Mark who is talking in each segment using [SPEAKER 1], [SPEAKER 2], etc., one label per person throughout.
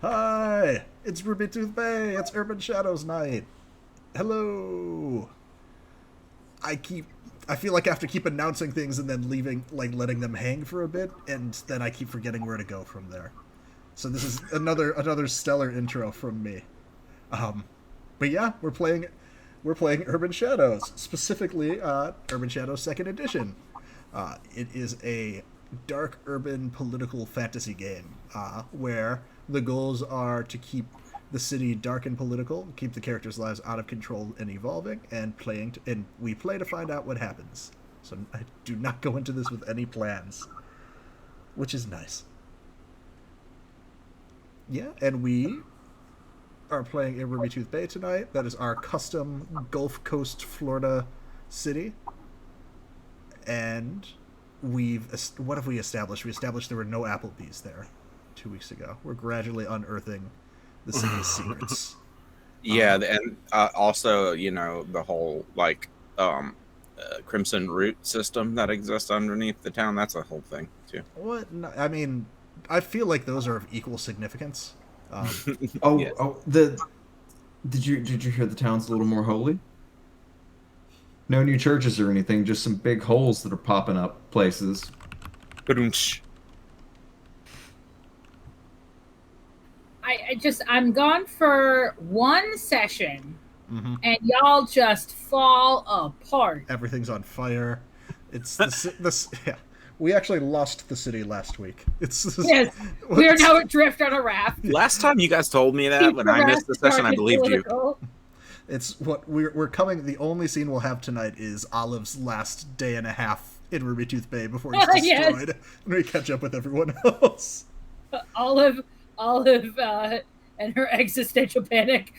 [SPEAKER 1] Hi, it's Ruby Tooth Bay. It's Urban Shadows Night. Hello. I keep. I feel like I have to keep announcing things and then leaving, like letting them hang for a bit, and then I keep forgetting where to go from there. So this is another stellar intro from me. Um, but yeah, we're playing Urban Shadows, specifically Urban Shadows Second Edition. It is a dark urban political fantasy game where the goals are to keep the city dark and political, keep the characters' lives out of control and evolving, and and we play to find out what happens. So I do not go into this with any plans, which is nice. Yeah, and we are playing in Ruby Tooth Bay tonight. That is our custom Gulf Coast, Florida city. And what have we established? We established there were no Applebee's there 2 weeks ago. We're gradually unearthing the city's secrets.
[SPEAKER 2] Yeah, and also, the whole Crimson Root system that exists underneath the town. That's a whole thing too.
[SPEAKER 1] What? No, I mean, I feel like those are of equal significance.
[SPEAKER 3] Oh,
[SPEAKER 2] Yes.
[SPEAKER 3] oh, the did you hear the town's a little more holy? No new churches or anything, just some big holes that are popping up places.
[SPEAKER 2] Ba-doom-tsh.
[SPEAKER 4] I'm gone for one session
[SPEAKER 1] Mm-hmm.
[SPEAKER 4] and y'all just fall apart.
[SPEAKER 1] Everything's on fire. It's this. Yeah, we actually lost the city last week.
[SPEAKER 4] Yes, we are now adrift on a raft.
[SPEAKER 2] Last time you guys told me that when I missed the session, I believed you.
[SPEAKER 1] It's what we're coming. The only scene we'll have tonight is Olive's last day and a half in Ruby Tooth Bay before he's destroyed,
[SPEAKER 4] Yes.
[SPEAKER 1] and we catch up with everyone else.
[SPEAKER 4] Olive, and her existential panic.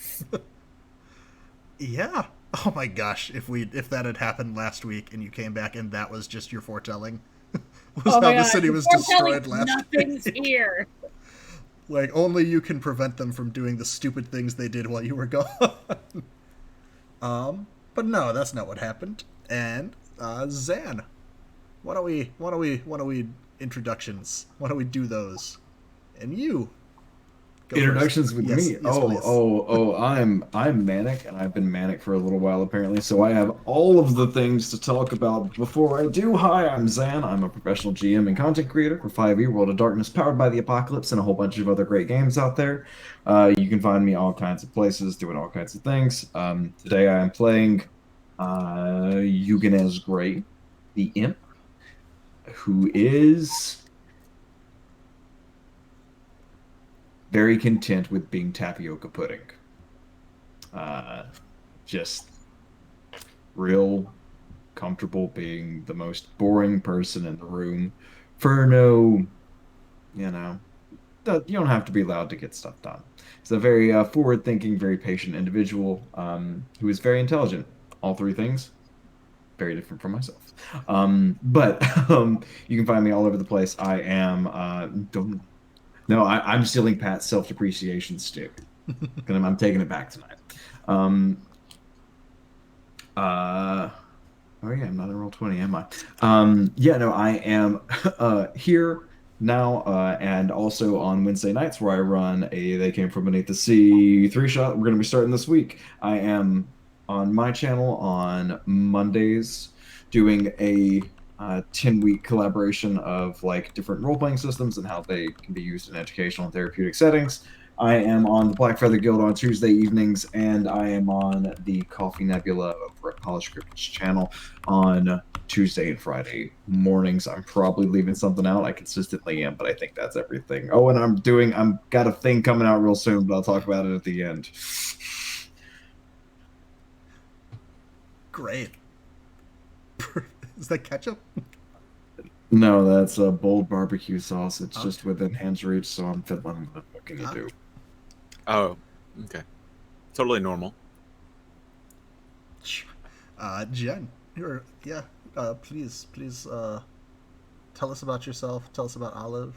[SPEAKER 1] Yeah. Oh my gosh! If that had happened last week and you came back and that was just your foretelling, was
[SPEAKER 4] Oh
[SPEAKER 1] how
[SPEAKER 4] my
[SPEAKER 1] the
[SPEAKER 4] God,
[SPEAKER 1] city was
[SPEAKER 4] foretelling
[SPEAKER 1] destroyed last
[SPEAKER 4] Nothing's
[SPEAKER 1] week.
[SPEAKER 4] here.
[SPEAKER 1] Like only you can prevent them from doing the stupid things they did while you were gone. But no, that's not what happened. And Zan, why don't we introductions? Why don't we do those? And you go
[SPEAKER 3] Introductions
[SPEAKER 1] first.
[SPEAKER 3] with
[SPEAKER 1] Yes,
[SPEAKER 3] me.
[SPEAKER 1] yes,
[SPEAKER 3] Oh,
[SPEAKER 1] please.
[SPEAKER 3] oh, I'm manic, and I've been manic for a little while apparently. So I have all of the things to talk about. Before I do, hi, I'm Zan. I'm a professional GM and content creator for 5e World of Darkness, powered by the Apocalypse, and a whole bunch of other great games out there. You can find me all kinds of places, doing all kinds of things. Today I am playing Eugenēs Gray, the imp, who is very content with being tapioca pudding. Just real comfortable being the most boring person in the room for no, you know, you don't have to be loud to get stuff done. He's a very forward-thinking, very patient individual who is very intelligent. All three things, very different from myself. But you can find me all over the place. I am don't no, I'm stealing Pat's self-depreciation stick. I'm taking it back tonight. Oh yeah, I'm not in Roll20, am I? Yeah, no, I am here now, and also on Wednesday nights where I run a They Came From Beneath the Sea 3-shot. We're going to be starting this week. I am on my channel on Mondays doing a 10-week collaboration of like different role-playing systems and how they can be used in educational and therapeutic settings. I am on the Black Feather Guild on Tuesday evenings, and I am on the Coffee Nebula over at Polished Cryptid's channel on Tuesday and Friday mornings. I'm probably leaving something out. I consistently am, but I think that's everything. Oh, and I'm got a thing coming out real soon, but I'll talk about it at the end.
[SPEAKER 1] Great. Is that ketchup?
[SPEAKER 3] No, that's a bold barbecue sauce. It's just within hand's reach, so I'm fiddling with it. What can you do?
[SPEAKER 2] Oh, okay. Totally normal.
[SPEAKER 1] Jen, please tell us about yourself. Tell us about Olive.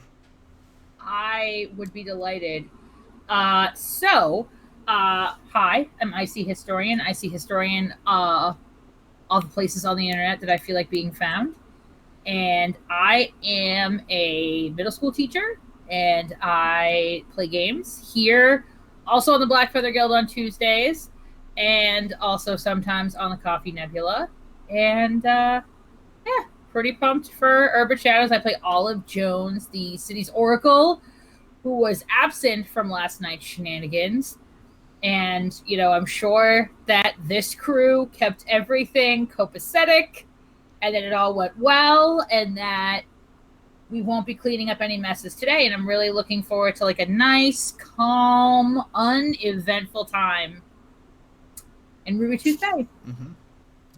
[SPEAKER 4] I would be delighted. Hi, I'm IC Historian. IC Historian, all the places on the internet that I feel like being found. And I am a middle school teacher and I play games here, also on the Black Feather Guild on Tuesdays, and also sometimes on the Coffee Nebula. And yeah, pretty pumped for Urban Shadows. I play Olive Jones, the city's oracle, who was absent from last night's shenanigans. And, you know, I'm sure that this crew kept everything copacetic and that it all went well and that we won't be cleaning up any messes today. And I'm really looking forward to like a nice, calm, uneventful time in Ruby Tuesday.
[SPEAKER 1] Mm-hmm.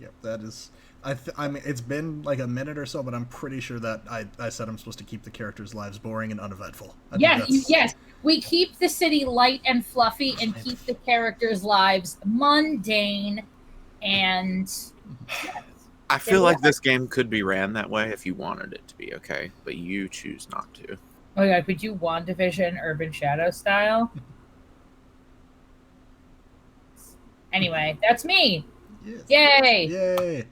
[SPEAKER 1] Yep, that is. I mean, it's been like a minute or so, but I'm pretty sure that I said I'm supposed to keep the characters' lives boring and uneventful.
[SPEAKER 4] Yes. We keep the city light and fluffy and keep the characters' lives mundane and.
[SPEAKER 2] I feel like this game could be ran that way if you wanted it to be, okay? But you choose not to.
[SPEAKER 4] Oh my god, could you WandaVision Urban Shadow style? Anyway, that's me.
[SPEAKER 1] Yes.
[SPEAKER 4] Yay!
[SPEAKER 1] Yay!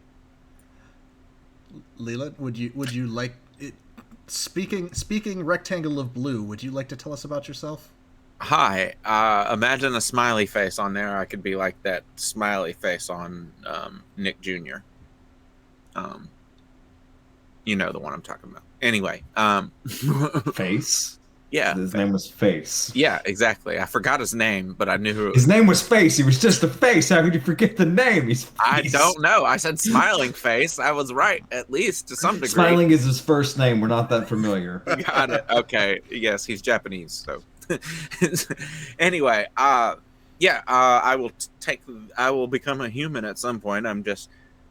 [SPEAKER 1] Leland, would you like it? Speaking rectangle of blue, would you like to tell us about yourself?
[SPEAKER 2] Hi. Imagine a smiley face on there. I could be like that smiley face on Nick Jr. You know the one I'm talking about. Anyway,
[SPEAKER 3] Face?
[SPEAKER 2] Yeah.
[SPEAKER 3] His name was Face.
[SPEAKER 2] Yeah, exactly. I forgot his name, but I knew who it was.
[SPEAKER 3] His name was Face. He was just a face. How could you forget the name? He's Face.
[SPEAKER 2] I don't know. I said smiling face. I was right, at least to some degree.
[SPEAKER 3] Smiling is his first name. We're not that familiar.
[SPEAKER 2] Got it. Okay. Yes, he's Japanese. So, anyway, I will become a human at some point. I'm just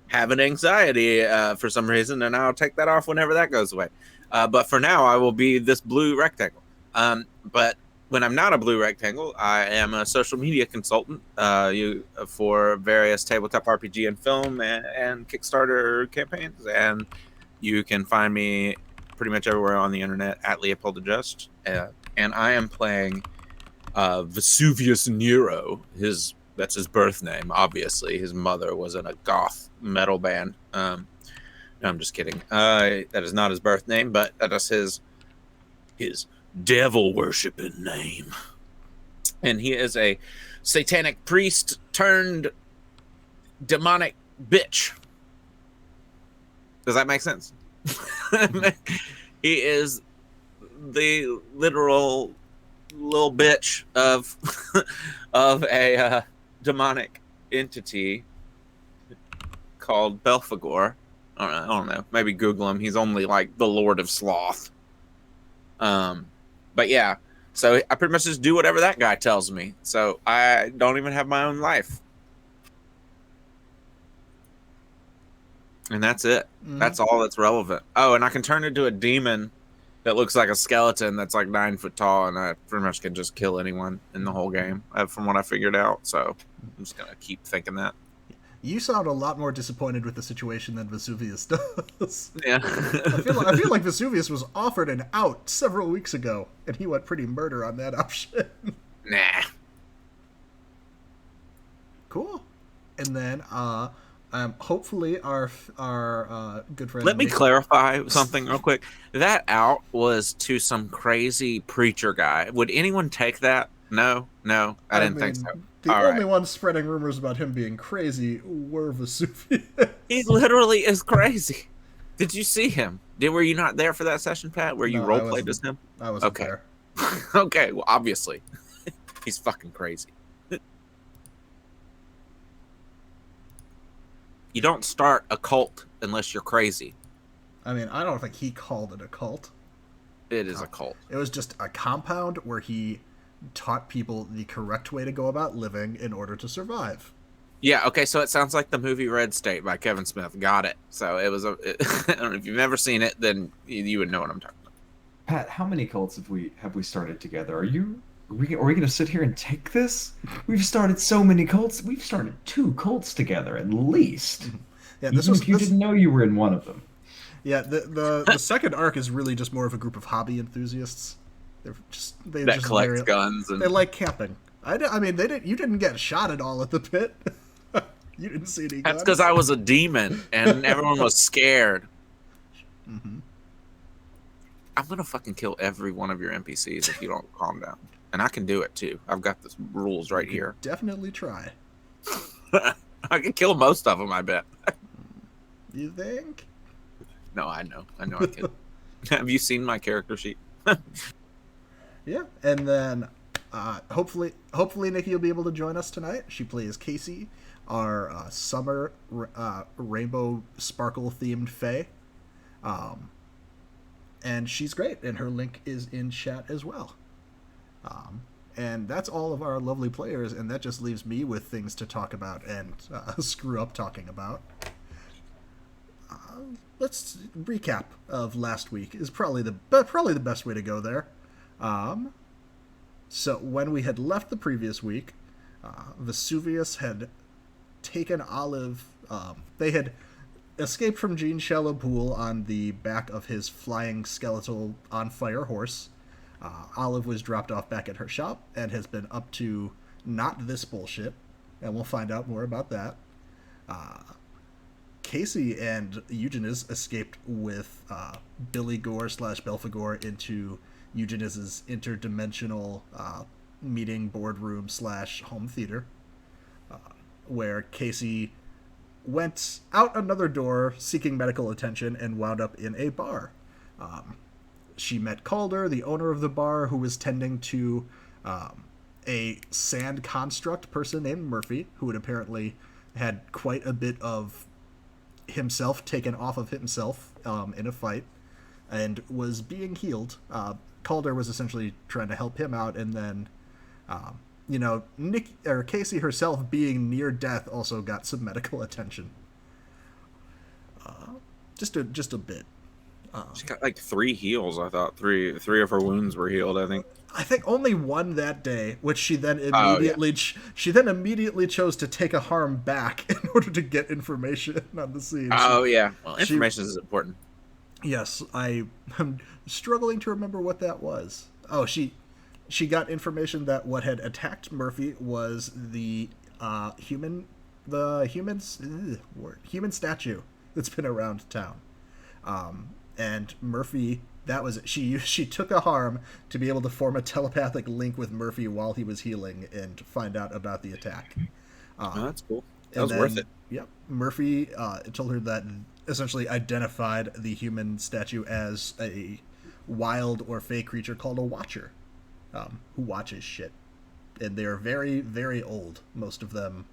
[SPEAKER 2] having anxiety for some reason, and I'll take that off whenever that goes away. But for now, I will be this blue rectangle. But when I'm not a blue rectangle, I am a social media consultant for various tabletop RPG and film and Kickstarter campaigns. And you can find me pretty much everywhere on the internet at Leopold the Just. And I am playing Vesuvius Nero. That's his birth name, obviously. His mother was in a goth metal band. No, I'm just kidding. That is not his birth name, but that is his devil worshiping name. And he is a satanic priest turned demonic bitch. Does that make sense? He is the literal little bitch of a demonic entity called Belphegor. I don't know. Maybe Google him. He's only like the Lord of Sloth. But yeah, so I pretty much just do whatever that guy tells me. So I don't even have my own life. And that's it. Mm-hmm. That's all that's relevant. Oh, and I can turn into a demon that looks like a skeleton that's like 9 foot tall, and I pretty much can just kill anyone in the whole game, from what I figured out. So I'm just going to keep thinking that.
[SPEAKER 1] You sound a lot more disappointed with the situation than Vesuvius does.
[SPEAKER 2] Yeah.
[SPEAKER 1] I feel like Vesuvius was offered an out several weeks ago, and he went pretty murder on that option.
[SPEAKER 2] Nah.
[SPEAKER 1] Cool. And then, hopefully our good friend...
[SPEAKER 2] Let me clarify something real quick. That out was to some crazy preacher guy. Would anyone take that? No, I didn't think so.
[SPEAKER 1] The only ones spreading rumors about him being crazy were Vesuvius.
[SPEAKER 2] He literally is crazy. Did you see him? Were you not there for that session, Pat, where you roleplayed as him?
[SPEAKER 1] I wasn't there.
[SPEAKER 2] Okay, well, obviously. He's fucking crazy. You don't start a cult unless you're crazy.
[SPEAKER 1] I mean, I don't think he called it a cult.
[SPEAKER 2] It is a cult.
[SPEAKER 1] It was just a compound where he taught people the correct way to go about living in order to survive.
[SPEAKER 2] Yeah, okay, so it sounds like the movie Red State by Kevin Smith. Got it. So it was I don't know, if you've never seen it, then you would know what I'm talking about.
[SPEAKER 3] Pat, how many cults have we started together? Are we going to sit here and take this? We've started so many cults. We've started 2 cults together at least.
[SPEAKER 1] Yeah,
[SPEAKER 3] you didn't know you were in one of them.
[SPEAKER 1] Yeah, the second arc is really just more of a group of hobby enthusiasts. They
[SPEAKER 2] collect guns and
[SPEAKER 1] they like camping. I mean, you didn't get shot at all at the pit. You didn't see any guns.
[SPEAKER 2] That's because I was a demon and everyone was scared.
[SPEAKER 1] Mm-hmm.
[SPEAKER 2] I'm gonna fucking kill every one of your NPCs if you don't calm down. And I can do it too. I've got the rules right here.
[SPEAKER 1] Definitely try.
[SPEAKER 2] I can kill most of them, I bet.
[SPEAKER 1] You think?
[SPEAKER 2] No, I know I can. Have you seen my character sheet?
[SPEAKER 1] Yeah, and then hopefully Nikki will be able to join us tonight. She plays Kasey, our summer rainbow sparkle themed fae. And she's great, and her link is in chat as well. And that's all of our lovely players, and that just leaves me with things to talk about and screw up talking about. Let's recap of last week is probably the best way to go there. So when we had left the previous week, Vesuvius had taken Olive. They had escaped from Jean Shallow Pool on the back of his flying skeletal on fire horse. Olive was dropped off back at her shop and has been up to not this bullshit, and we'll find out more about that. Kasey and Eugenēs escaped with Billy Gore / Belphegor into Eugenēs' interdimensional meeting boardroom / home theater, where Kasey went out another door seeking medical attention and wound up in a bar. She met Calder, the owner of the bar, who was tending to a sand construct person named Murphy, who had apparently had quite a bit of himself taken off of himself in a fight and was being healed. Calder was essentially trying to help him out, and then Kasey herself, being near death, also got some medical attention. Just a bit.
[SPEAKER 2] She got like 3 heals. I thought three of her wounds were healed. I think
[SPEAKER 1] only one that day, which she then immediately chose to take a harm back in order to get information on the scene.
[SPEAKER 2] Oh yeah, well, information is important.
[SPEAKER 1] Yes, I am struggling to remember what that was. Oh, she got information that what had attacked Murphy was the human statue that's been around town. And Murphy, that was it. She took a harm to be able to form a telepathic link with Murphy while he was healing and find out about the attack.
[SPEAKER 2] That's cool. That was worth it.
[SPEAKER 1] Yep. Murphy told her that essentially identified the human statue as a wild or fey creature called a Watcher, who watches shit. And they are very, very old. Most of them,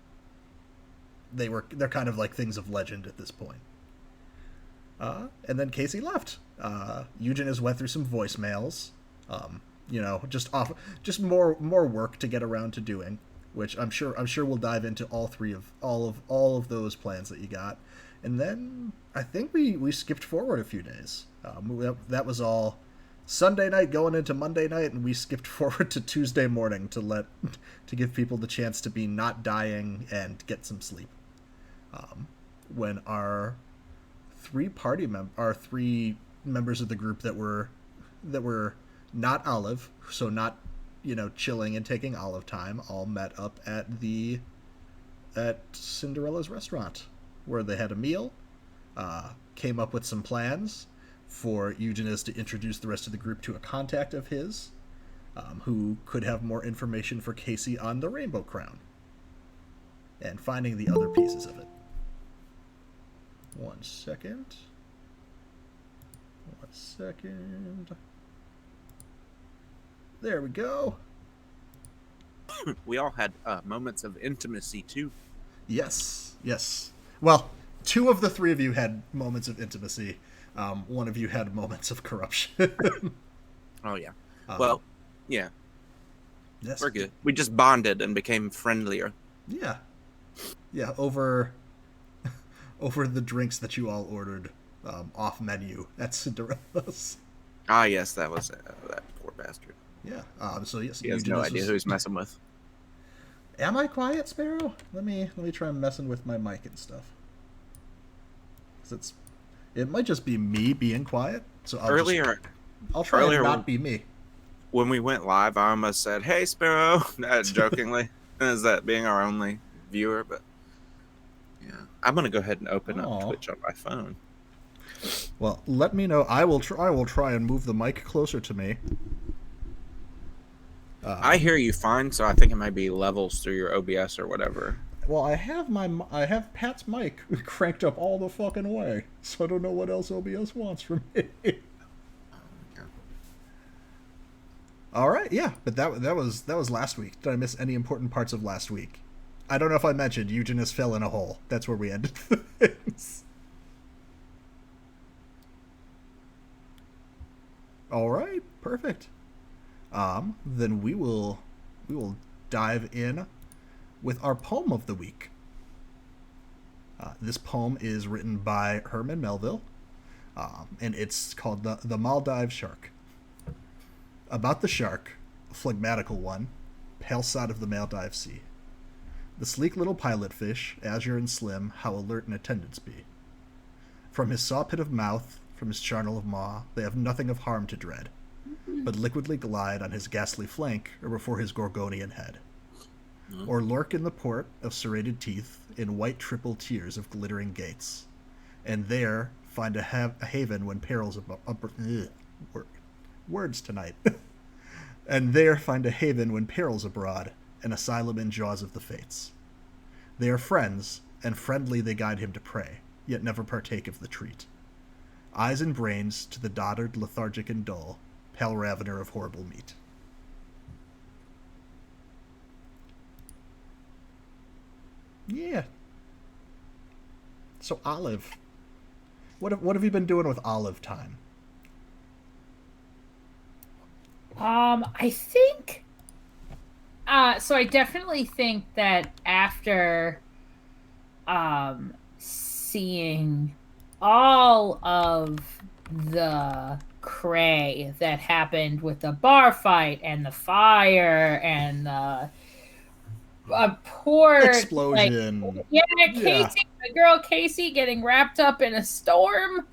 [SPEAKER 1] they're kind of like things of legend at this point. And then Kasey left. Eugenēs went through some voicemails. Just more work to get around to doing, which I'm sure we'll dive into all of those plans that you got. And then I think we skipped forward a few days. That was all Sunday night going into Monday night, and we skipped forward to Tuesday morning to give people the chance to be not dying and get some sleep. When our 3 members of the group that were not Olive, so not chilling and taking Olive time, all met up at Cinderella's restaurant, where they had a meal, came up with some plans for Eugenēs to introduce the rest of the group to a contact of his, who could have more information for Kasey on the Rainbow Crown, and finding the other pieces of it. 1 second. There we go.
[SPEAKER 2] We all had moments of intimacy too.
[SPEAKER 1] Yes. Well, 2 of the 3 of you had moments of intimacy. 1 of you had moments of corruption.
[SPEAKER 2] Oh yeah. Well, yeah.
[SPEAKER 1] Yes.
[SPEAKER 2] We're good. We just bonded and became friendlier.
[SPEAKER 1] Yeah. Over the drinks that you all ordered off menu at Cinderella's.
[SPEAKER 2] Ah, yes, that was that poor bastard.
[SPEAKER 1] Yeah. So yes,
[SPEAKER 2] he has no idea who he's messing with.
[SPEAKER 1] Am I quiet, Sparrow? Let me try messing with my mic and stuff. 'Cause it might just be me being quiet. So I'll try and not be me.
[SPEAKER 2] When we went live, I almost said, "Hey, Sparrow," jokingly, as that being our only viewer, but. Yeah, I'm gonna go ahead and open up Twitch on my phone.
[SPEAKER 1] Well, let me know. I will try and move the mic closer to me.
[SPEAKER 2] I hear you fine, so I think it might be levels through your OBS or whatever.
[SPEAKER 1] Well, I have Pat's mic cranked up all the fucking way, so I don't know what else OBS wants from me. All right, yeah, but that was last week. Did I miss any important parts of last week? I don't know if I mentioned Eugenēs fell in a hole. That's where we ended things. All right, perfect. Then we will dive in with our poem of the week. This poem is written by Herman Melville, and it's called the Maldive Shark. About the shark, a phlegmatical one, pale side of the Maldive Sea. The sleek little pilot fish, azure and slim, how alert in attendance be. From his sawpit of mouth, from his charnel of maw, they have nothing of harm to dread, but liquidly glide on his ghastly flank or before his Gorgonian head. Or lurk in the port of serrated teeth in white triple tiers of glittering gates, and there find a haven when perils words tonight. And there find a haven when perils abroad, an asylum in jaws of the fates. They are friends, and friendly they guide him to prey, yet never partake of the treat. Eyes and brains to the dotard, lethargic and dull, pale ravener of horrible meat. Yeah. So Olive, what have you been doing with Olive time?
[SPEAKER 4] I think. So I definitely think that after, seeing all of the cray that happened with the bar fight and the fire and the poor
[SPEAKER 1] explosion.
[SPEAKER 4] Kasey, the girl Kasey getting wrapped up in a storm,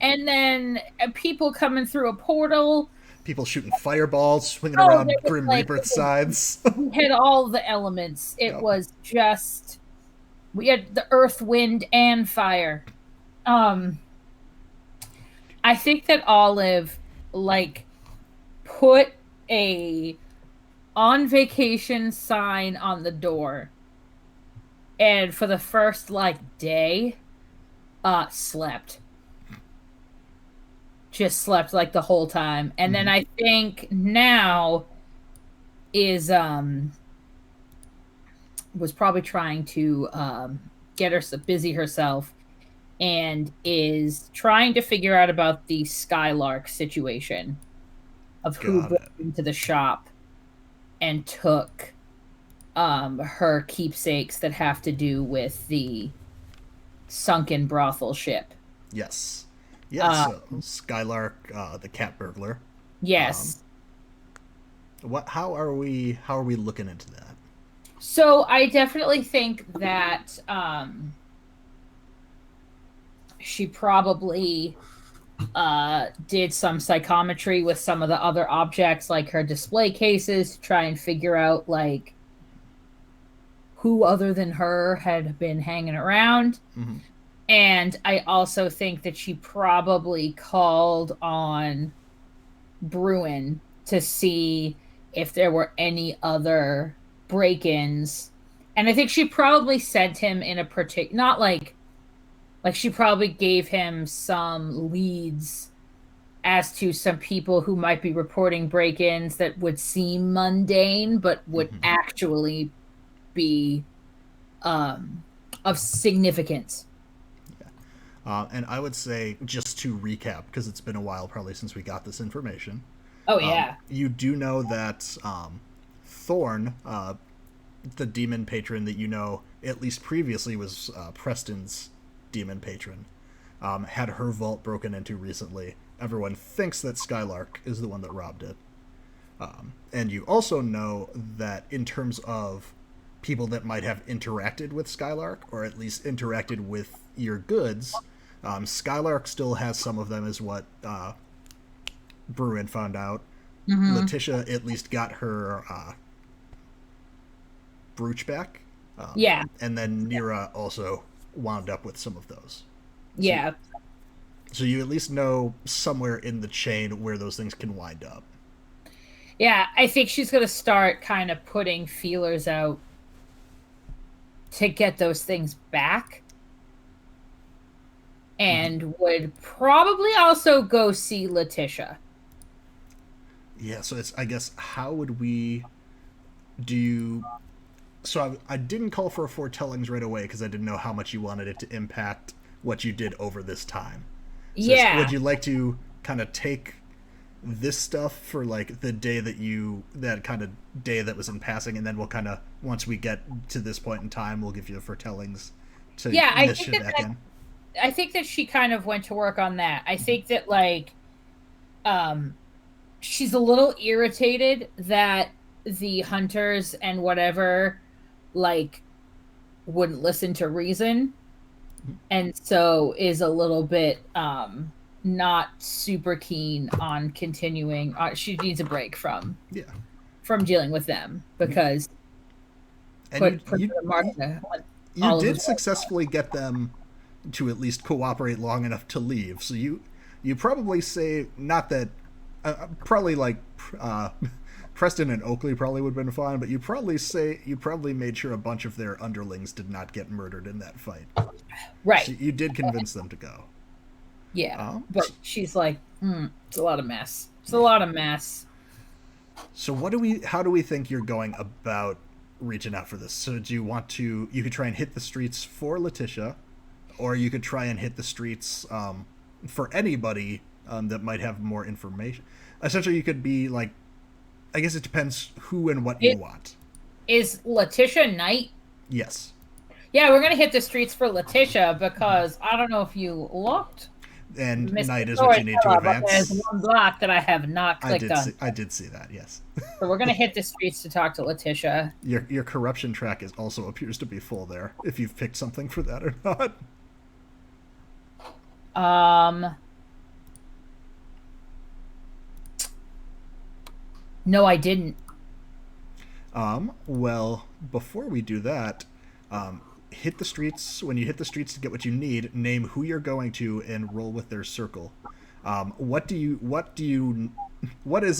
[SPEAKER 4] and then people coming through a portal.
[SPEAKER 1] People shooting fireballs, swinging around Grim Reaper's sides.
[SPEAKER 4] We had all the elements. It was just... We had the earth, wind, and fire. I think that Olive, put a on vacation sign on the door. And for the first, day, slept. Just slept the whole time. And then I think now is was probably trying to get her busy herself, and is trying to figure out about the Skylark situation of who broke into the shop and took her keepsakes that have to do with the sunken brothel ship.
[SPEAKER 1] Yes. Yes, Skylark, the cat burglar.
[SPEAKER 4] Yes.
[SPEAKER 1] How are we looking into that?
[SPEAKER 4] So I definitely think that she probably did some psychometry with some of the other objects, like her display cases, to try and figure out who other than her had been hanging around. And I also think that she probably called on Bruin to see if there were any other break-ins. And I think she probably sent him in a particular... Not like she probably gave him some leads as to some people who might be reporting break-ins that would seem mundane, but would actually be of significance.
[SPEAKER 1] And I would say, just to recap, because it's been a while probably since we got this information.
[SPEAKER 4] Oh, yeah.
[SPEAKER 1] You do know that Thorn, the demon patron that you know at least previously was Preston's demon patron, had her vault broken into recently. Everyone thinks that Skylark is the one that robbed it. And you also know that in terms of people that might have interacted with Skylark, or at least interacted with your goods, Skylark still has some of them, is what Bruin found out. Letitia at least got her brooch back. And then Nira also wound up with some of those. So you at least know somewhere in the chain where those things can wind up.
[SPEAKER 4] Yeah, I think she's going to start kind of putting feelers out to get those things back. And would probably also go see Letitia.
[SPEAKER 1] Yeah, so it's, I guess, how would we do... So I didn't call for a foretellings right away because I didn't know how much you wanted it to impact what you did over this time. So
[SPEAKER 4] Yeah.
[SPEAKER 1] would you like to kind of take this stuff for like the day that kind of day that was in passing, and then we'll kind of, once we get to this point in time, we'll give you the foretellings to initiate back in?
[SPEAKER 4] I think that she kind of went to work on that. I think that like she's a little irritated that the hunters and whatever like wouldn't listen to reason, and so is a little bit not super keen on continuing. She needs a break from dealing with them because
[SPEAKER 1] you did successfully get them to at least cooperate long enough to leave. So you probably say, not that probably like Preston and Oakley probably would have been fine, but you probably made sure a bunch of their underlings did not get murdered in that fight.
[SPEAKER 4] Right.
[SPEAKER 1] So you did convince them to go.
[SPEAKER 4] Yeah, but she's like, it's a lot of mess. It's a lot of mess.
[SPEAKER 1] So how do we think you're going about reaching out for this? So do you want to, you could try and hit the streets for Letitia, or you could try and hit the streets for anybody that might have more information. Essentially, you could be like, I guess it depends who and what you want.
[SPEAKER 4] Is Letitia Knight?
[SPEAKER 1] Yes.
[SPEAKER 4] Yeah, we're going to hit the streets for Letitia because I don't know if you looked.
[SPEAKER 1] And Knight is what you need to advance.
[SPEAKER 4] There's one block that I have not clicked on.
[SPEAKER 1] I did see that, yes.
[SPEAKER 4] So we're going to hit the streets to talk to Letitia.
[SPEAKER 1] Your corruption track also appears to be full there, if you've picked something for that or not.
[SPEAKER 4] No, I didn't.
[SPEAKER 1] Well, before we do that, hit the streets. When you hit the streets to get what you need, name who you're going to and roll with their circle. What is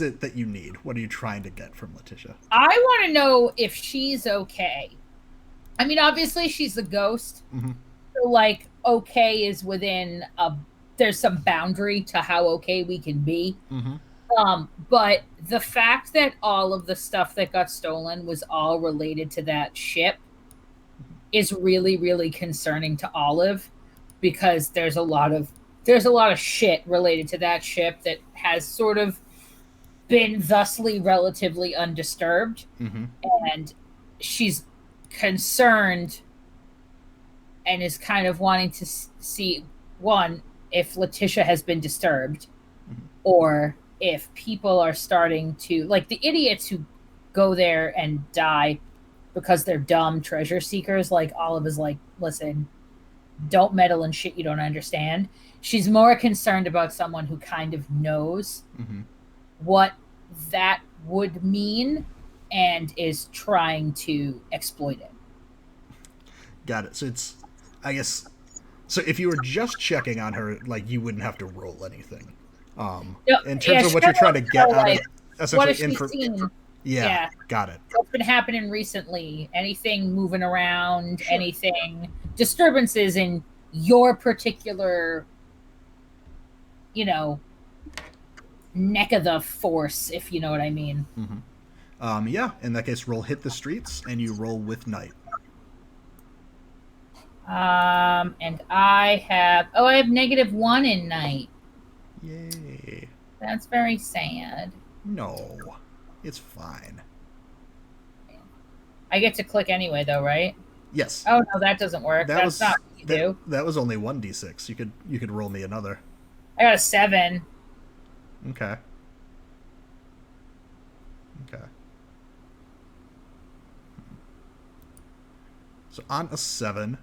[SPEAKER 1] it that you need? What are you trying to get from Letitia?
[SPEAKER 4] I want to know if she's okay. I mean, obviously she's a ghost.
[SPEAKER 1] Mm-hmm.
[SPEAKER 4] So like, okay is within there's some boundary to how okay we can be.
[SPEAKER 1] Mm-hmm.
[SPEAKER 4] But the fact that all of the stuff that got stolen was all related to that ship is really, really concerning to Olive, because there's a lot of shit related to that ship that has sort of been thusly relatively undisturbed.
[SPEAKER 1] Mm-hmm.
[SPEAKER 4] And she's concerned and is kind of wanting to see, one, if Letitia has been disturbed, or if people are starting to, like the idiots who go there and die because they're dumb treasure seekers, like Olive is like, listen, don't meddle in shit you don't understand. She's more concerned about someone who kind of knows what that would mean and is trying to exploit it.
[SPEAKER 1] Got it. So it's, I guess, so if you were just checking on her, like, you wouldn't have to roll anything. In terms of what you're trying to get out of, essentially, yeah, got it.
[SPEAKER 4] What's been happening recently? Anything moving around? Sure. Anything disturbances in your particular, neck of the force, if you know what I mean.
[SPEAKER 1] Mm-hmm. Yeah, in that case, roll hit the streets, and you roll with Night.
[SPEAKER 4] And I have -1 in Night.
[SPEAKER 1] Yay.
[SPEAKER 4] That's very sad.
[SPEAKER 1] No, it's fine.
[SPEAKER 4] I get to click anyway, though, right?
[SPEAKER 1] Yes.
[SPEAKER 4] Oh no, that doesn't work. That's not what you do.
[SPEAKER 1] That was only 1d6. You could roll me another.
[SPEAKER 4] I got a 7.
[SPEAKER 1] Okay. So on a 7,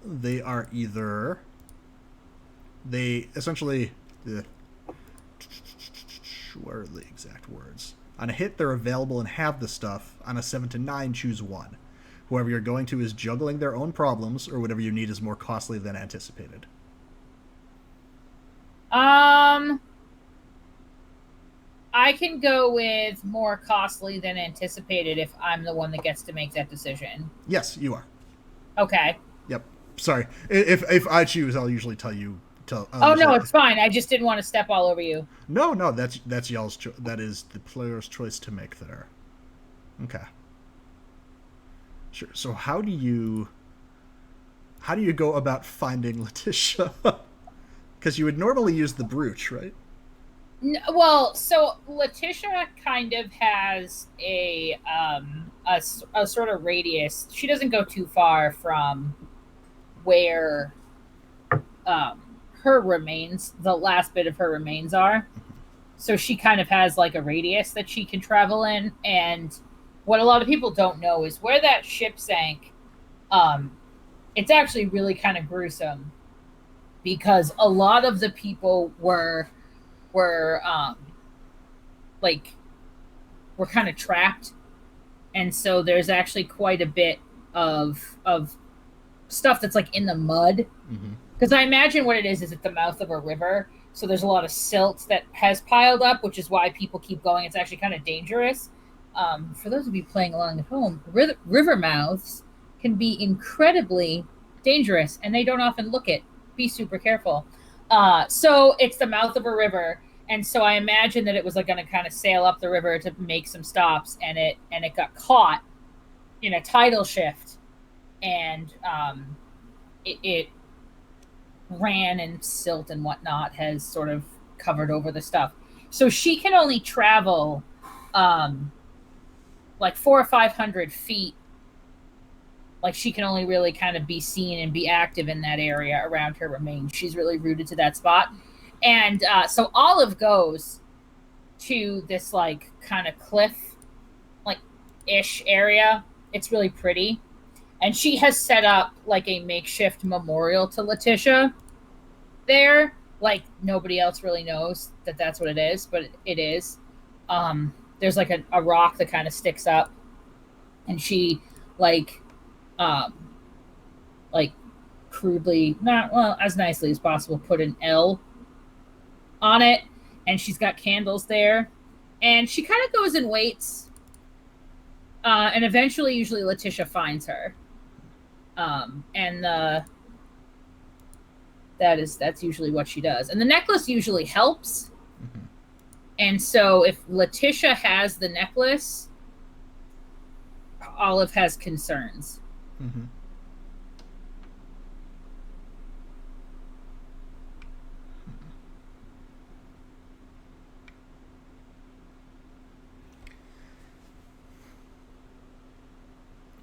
[SPEAKER 1] they are either... They essentially... Where are the exact words? On a hit, they're available and have the stuff. On a 7 to 9, choose one. Whoever you're going to is juggling their own problems, or whatever you need is more costly than anticipated.
[SPEAKER 4] Um, I can go with more costly than anticipated if I'm the one that gets to make that decision.
[SPEAKER 1] Yes, you are.
[SPEAKER 4] Okay.
[SPEAKER 1] Yep. Sorry. If I choose, I'll usually tell you.
[SPEAKER 4] Oh no, it's fine. I just didn't want to step all over you.
[SPEAKER 1] No, that's y'all's. That is the player's choice to make there. Okay. Sure. So how do you go about finding Letitia? Because you would normally use the brooch, right?
[SPEAKER 4] Well, so Letitia kind of has a sort of radius. She doesn't go too far from where her remains, the last bit of her remains are. So she kind of has like a radius that she can travel in. And what a lot of people don't know is where that ship sank. It's actually really kind of gruesome because a lot of the people were kind of trapped, and so there's actually quite a bit of stuff that's like in the mud. Because I imagine what it is at the mouth of a river, so there's a lot of silt that has piled up, which is why people keep going. It's actually kind of dangerous. For those of you playing along at home, river mouths can be incredibly dangerous, and they don't often look it. Be super careful. So it's the mouth of a river, and so I imagine that it was like going to kind of sail up the river to make some stops, and it got caught in a tidal shift, and it ran, and silt and whatnot has sort of covered over the stuff. So she can only travel like 400 or 500 feet. Like she can only really kind of be seen and be active in that area around her remains. She's really rooted to that spot. And so Olive goes to this like kind of cliff like ish area. It's really pretty. And she has set up like a makeshift memorial to Letitia there. Like nobody else really knows that that's what it is, but it is. There's like a rock that kind of sticks up, and she like crudely, not well as nicely as possible, put an L on it, and she's got candles there, and she kind of goes and waits, and eventually, usually Letitia finds her, and that's usually what she does, and the necklace usually helps. And so if Letitia has the necklace, Olive has concerns.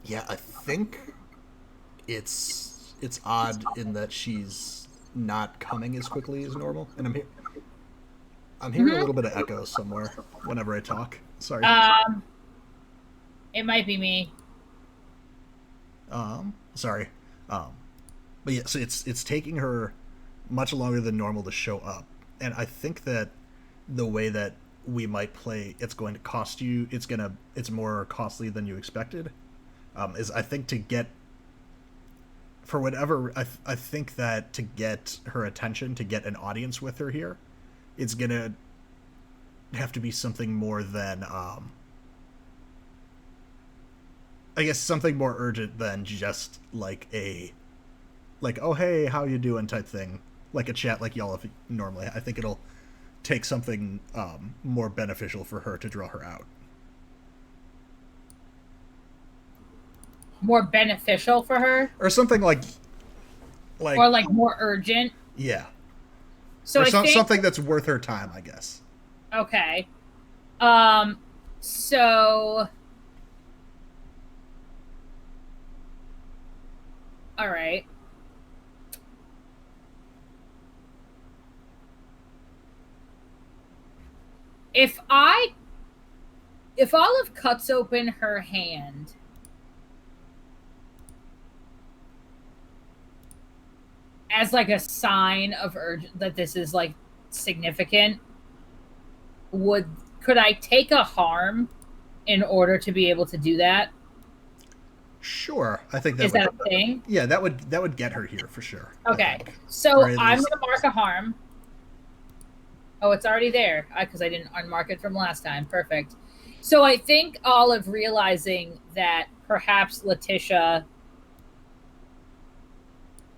[SPEAKER 1] Yeah, I think it's odd in that she's not coming as quickly as normal, and I'm hearing a little bit of echo somewhere whenever I talk. Sorry.
[SPEAKER 4] It might be me.
[SPEAKER 1] Sorry. But yeah, so it's taking her much longer than normal to show up, and I think that the way that we might play, it's going to cost you. It's more costly than you expected. Is I think to get for whatever I think that to get her attention, to get an audience with her here, it's gonna have to be something more than I guess something more urgent than just like oh hey, how you doing type thing, like a chat like y'all normally. I think it'll take something more beneficial for her to draw her out.
[SPEAKER 4] More beneficial for her,
[SPEAKER 1] or something like
[SPEAKER 4] or like more urgent.
[SPEAKER 1] Yeah.
[SPEAKER 4] So
[SPEAKER 1] or something that's worth her time, I guess.
[SPEAKER 4] Okay. So. All right. If Olive cuts open her hand as like a sign of that this is like significant, could I take a harm in order to be able to do that?
[SPEAKER 1] Sure, I think that
[SPEAKER 4] is that a thing.
[SPEAKER 1] Yeah, that would get her here for sure.
[SPEAKER 4] Okay, so I'm going to mark a harm, Oh, it's already there because I didn't unmark it from last time. Perfect. So I think Olive realizing that perhaps Letitia,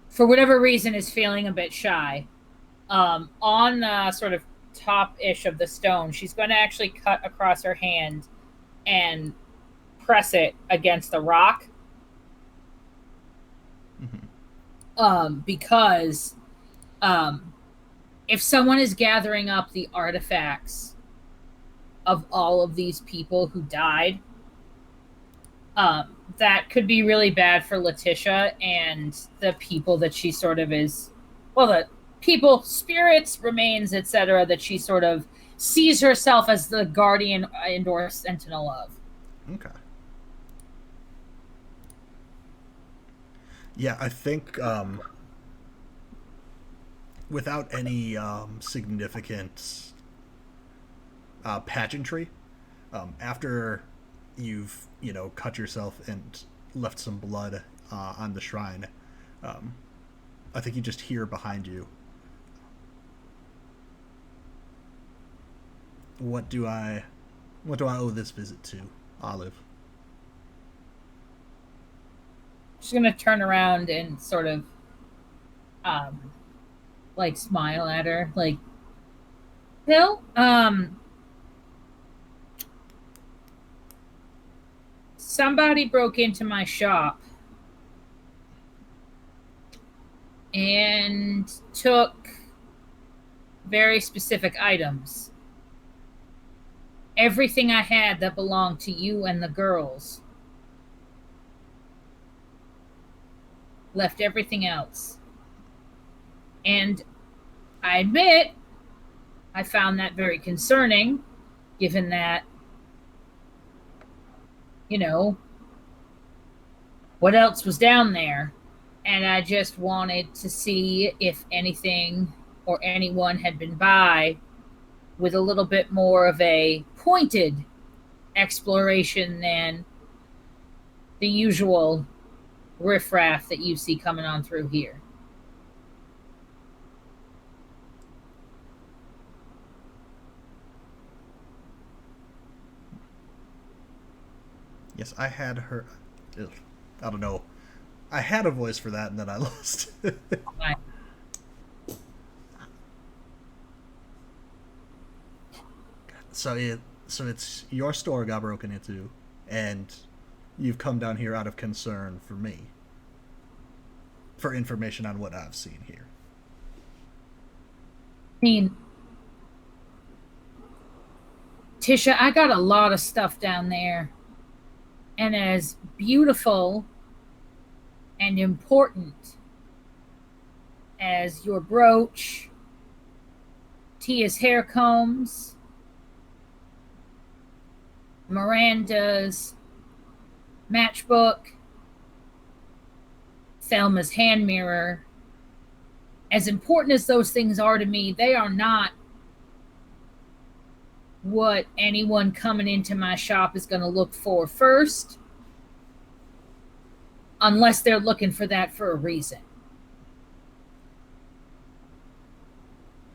[SPEAKER 4] for whatever reason, is feeling a bit shy. On sort of top-ish of the stone, she's going to actually cut across her hand and press it against the rock. Because if someone is gathering up the artifacts of all of these people who died, that could be really bad for Letitia and the people that she sort of is, well, the people, spirits, remains, etc., that she sort of sees herself as the guardian and or sentinel of.
[SPEAKER 1] Okay. Yeah, I think without any significant pageantry, after you've, cut yourself and left some blood on the shrine, I think you just hear behind you, what do I owe this visit to, Olive?
[SPEAKER 4] She's gonna turn around and sort of like smile at her, like, Bill, somebody broke into my shop and took very specific items. Everything I had that belonged to you and the girls. Left everything else. And I admit, I found that very concerning, given that, what else was down there? And I just wanted to see if anything or anyone had been by with a little bit more of a pointed exploration than the usual riffraff that you see coming on through here.
[SPEAKER 1] Yes, I had her. I don't know. I had a voice for that, and then I lost it. So it's your store got broken into, and you've come down here out of concern for me, for information on what I've seen here.
[SPEAKER 4] I mean, Tisha, I got a lot of stuff down there. And as beautiful and important as your brooch, Tia's hair combs, Miranda's matchbook, Thelma's hand mirror, as important as those things are to me, they are not what anyone coming into my shop is going to look for first, unless they're looking for that for a reason.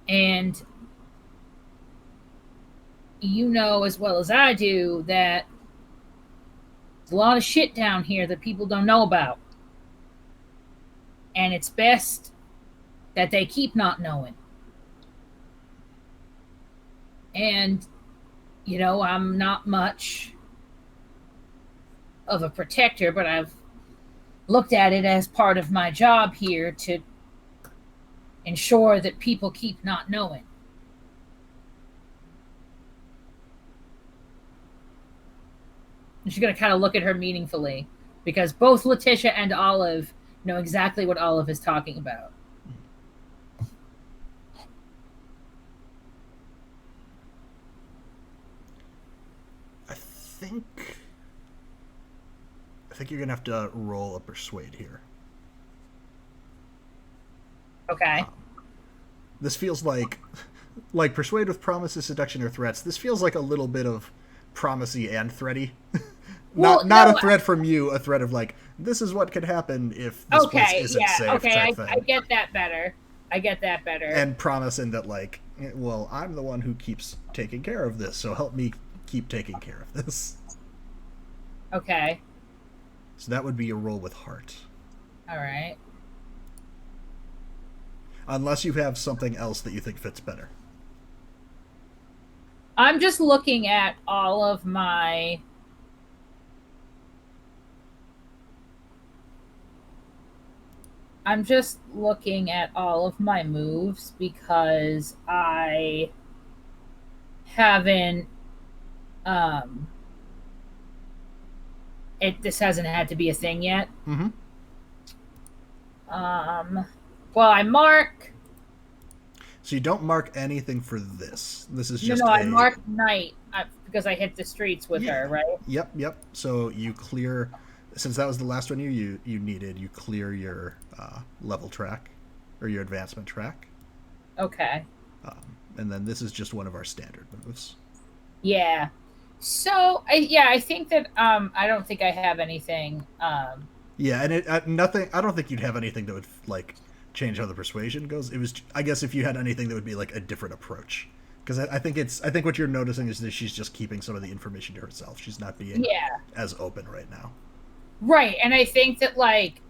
[SPEAKER 4] And you know as well as I do that there's a lot of shit down here that people don't know about. And it's best that they keep not knowing. And I'm not much of a protector, but I've looked at it as part of my job here to ensure that people keep not knowing. And she's going to kind of look at her meaningfully, because both Letitia and Olive know exactly what Olive is talking about.
[SPEAKER 1] I think you're gonna have to roll a persuade here.
[SPEAKER 4] Okay.
[SPEAKER 1] This feels like persuade with promises, seduction, or threats. This feels like a little bit of promisey and thready. not a threat from you, a threat of like, this is what could happen if this place isn't safe.
[SPEAKER 4] Okay, I get that better. And
[SPEAKER 1] promising that like, Well, I'm the one who keeps taking care of this, so help me keep taking care of this.
[SPEAKER 4] Okay.
[SPEAKER 1] So that would be a roll with heart.
[SPEAKER 4] All right.
[SPEAKER 1] Unless you have something else that you think fits better.
[SPEAKER 4] I'm just looking at all of my... I'm just looking at all of my moves because I haven't this hasn't had to be a thing yet.
[SPEAKER 1] Mm-hmm.
[SPEAKER 4] Well, I mark.
[SPEAKER 1] So you don't mark anything for this. This is just
[SPEAKER 4] I mark night because I hit the streets with her, right?
[SPEAKER 1] Yep. So you clear, since that was the last one you needed, you clear your level track or your advancement track.
[SPEAKER 4] Okay.
[SPEAKER 1] And then this is just one of our standard moves.
[SPEAKER 4] Yeah. So I think that I don't think I have anything.
[SPEAKER 1] Yeah, and nothing. I don't think you'd have anything that would like change how the persuasion goes. It was, I guess, if you had anything that would be like a different approach, because I think what you're noticing is that she's just keeping some of the information to herself. She's not being as open right now.
[SPEAKER 4] Right, and I think that like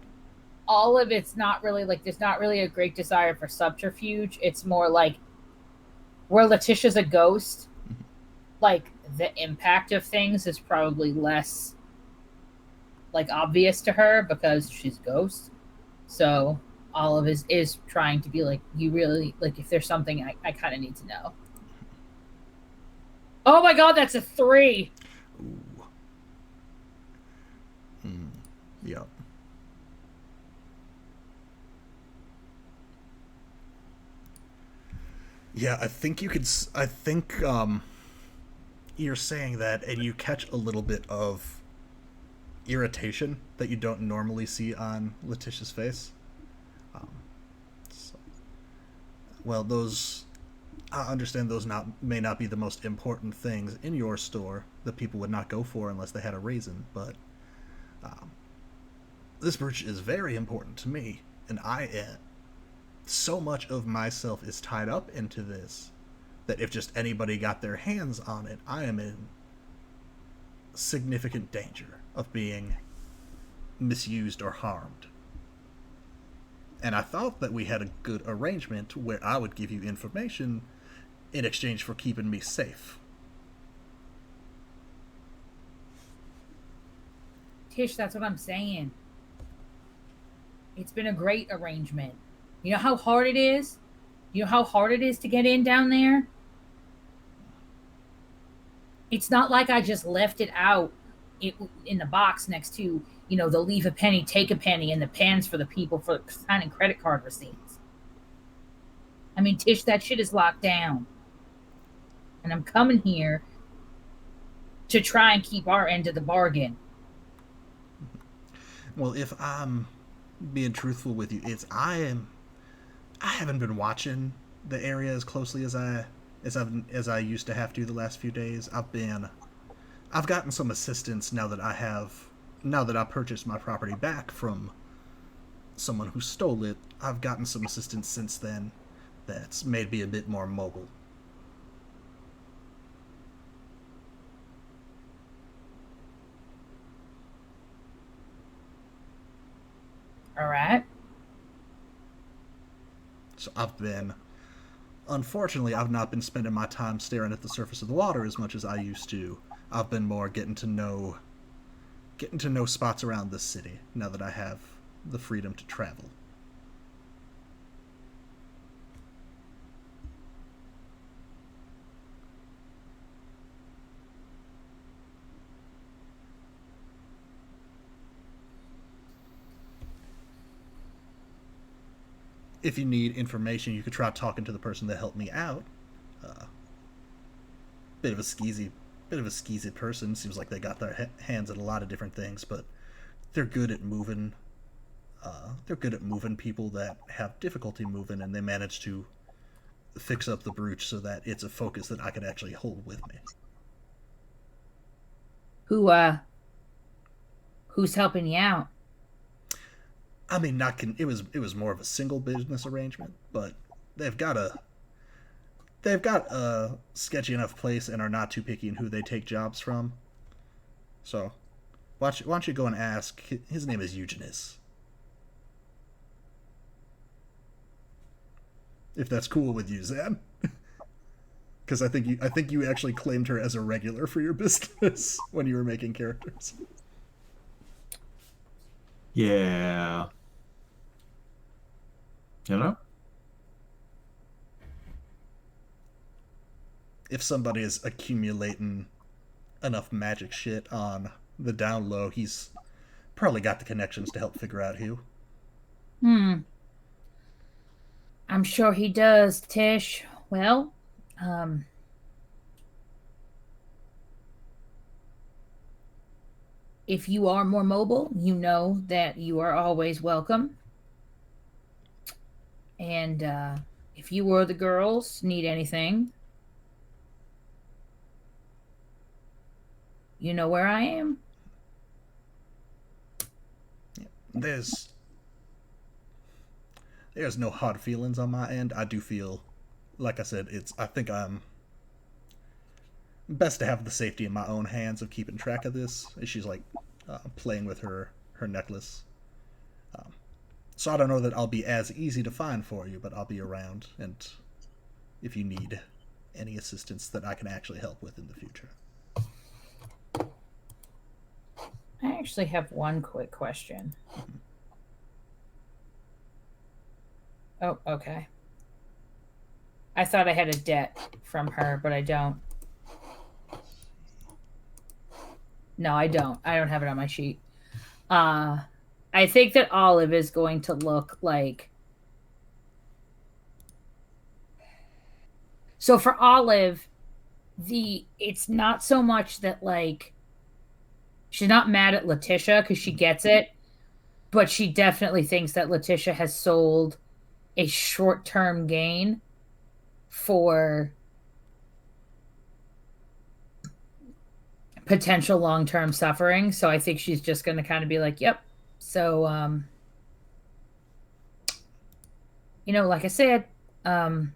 [SPEAKER 4] all of it's not really like there's not really a great desire for subterfuge. It's more like where Letitia's a ghost, like the impact of things is probably less like obvious to her because she's a ghost. So all of it is trying to be like, you really like if there's something I kind of need to know. Oh my god, that's a 3.
[SPEAKER 1] Ooh. Yep. Yeah, I think you could. I think you're saying that, and you catch a little bit of irritation that you don't normally see on Letitia's face. Well, those. I understand those may not be the most important things in your store that people would not go for unless they had a reason, but this brooch is very important to me, and so much of myself is tied up into this that if just anybody got their hands on it, I am in significant danger of being misused or harmed. And I thought that we had a good arrangement where I would give you information in exchange for keeping me safe.
[SPEAKER 4] Tish, that's what I'm saying. It's been a great arrangement. You know how hard it is? You know how hard it is to get in down there? It's not like I just left it out in the box next to, the leave a penny, take a penny, and the pans for the people for signing credit card receipts. I mean, Tish, that shit is locked down. And I'm coming here to try and keep our end of the bargain.
[SPEAKER 1] Well, if I'm being truthful with you, I haven't been watching the area as closely as I used to have to the last few days. I've gotten some assistance now that I purchased my property back from someone who stole it. I've gotten some assistance since then that's made me a bit more mobile.
[SPEAKER 4] All right.
[SPEAKER 1] So unfortunately, I've not been spending my time staring at the surface of the water as much as I used to. I've been more getting to know spots around this city now that I have the freedom to travel. If you need information, you could try talking to the person that helped me out. Bit of a skeezy person. Seems like they got their hands in a lot of different things, but they're good at moving. They're good at moving people that have difficulty moving, and they manage to fix up the brooch so that it's a focus that I could actually hold with me.
[SPEAKER 4] Who's helping you out?
[SPEAKER 1] I mean, it was more of a single business arrangement, but they've got they've got a sketchy enough place and are not too picky in who they take jobs from. So, why don't you go and ask? His name is Eugenēs. If that's cool with you, Zan. Because I think you actually claimed her as a regular for your business when you were making characters.
[SPEAKER 3] Yeah. You know?
[SPEAKER 1] If somebody is accumulating enough magic shit on the down low, he's probably got the connections to help figure out who.
[SPEAKER 4] I'm sure he does, Tish. Well, if you are more mobile, you know that you are always welcome. And if you or the girls need anything, you know where I am.
[SPEAKER 1] There's no hard feelings on my end. I do feel, like I said, I think I'm best to have the safety in my own hands of keeping track of this. She's like playing with her necklace. So I don't know that I'll be as easy to find for you, but I'll be around, and if you need any assistance that I can actually help with in the future.
[SPEAKER 4] I actually have one quick question. Oh, okay. I thought I had a debt from her, but I don't. No, I don't. I don't have it on my sheet. I think that Olive is going to look like... So for Olive, it's not so much that, like, she's not mad at Letitia because she gets it, but she definitely thinks that Letitia has sold a short-term gain for potential long-term suffering. So I think she's just going to kind of be like, yep. So, like I said, if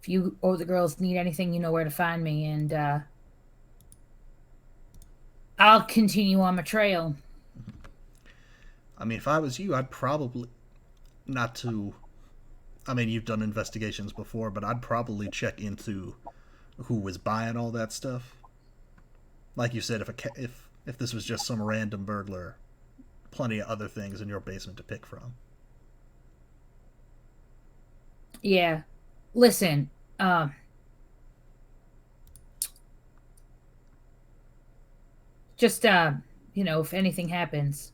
[SPEAKER 4] you or the girls need anything, you know where to find me, and I'll continue on my trail.
[SPEAKER 1] I mean, if I was you, I'd probably not to... I mean, you've done investigations before, but I'd probably check into who was buying all that stuff. Like you said, if this was just some random burglar, plenty of other things in your basement to pick from.
[SPEAKER 4] Yeah. Listen, just, if anything happens,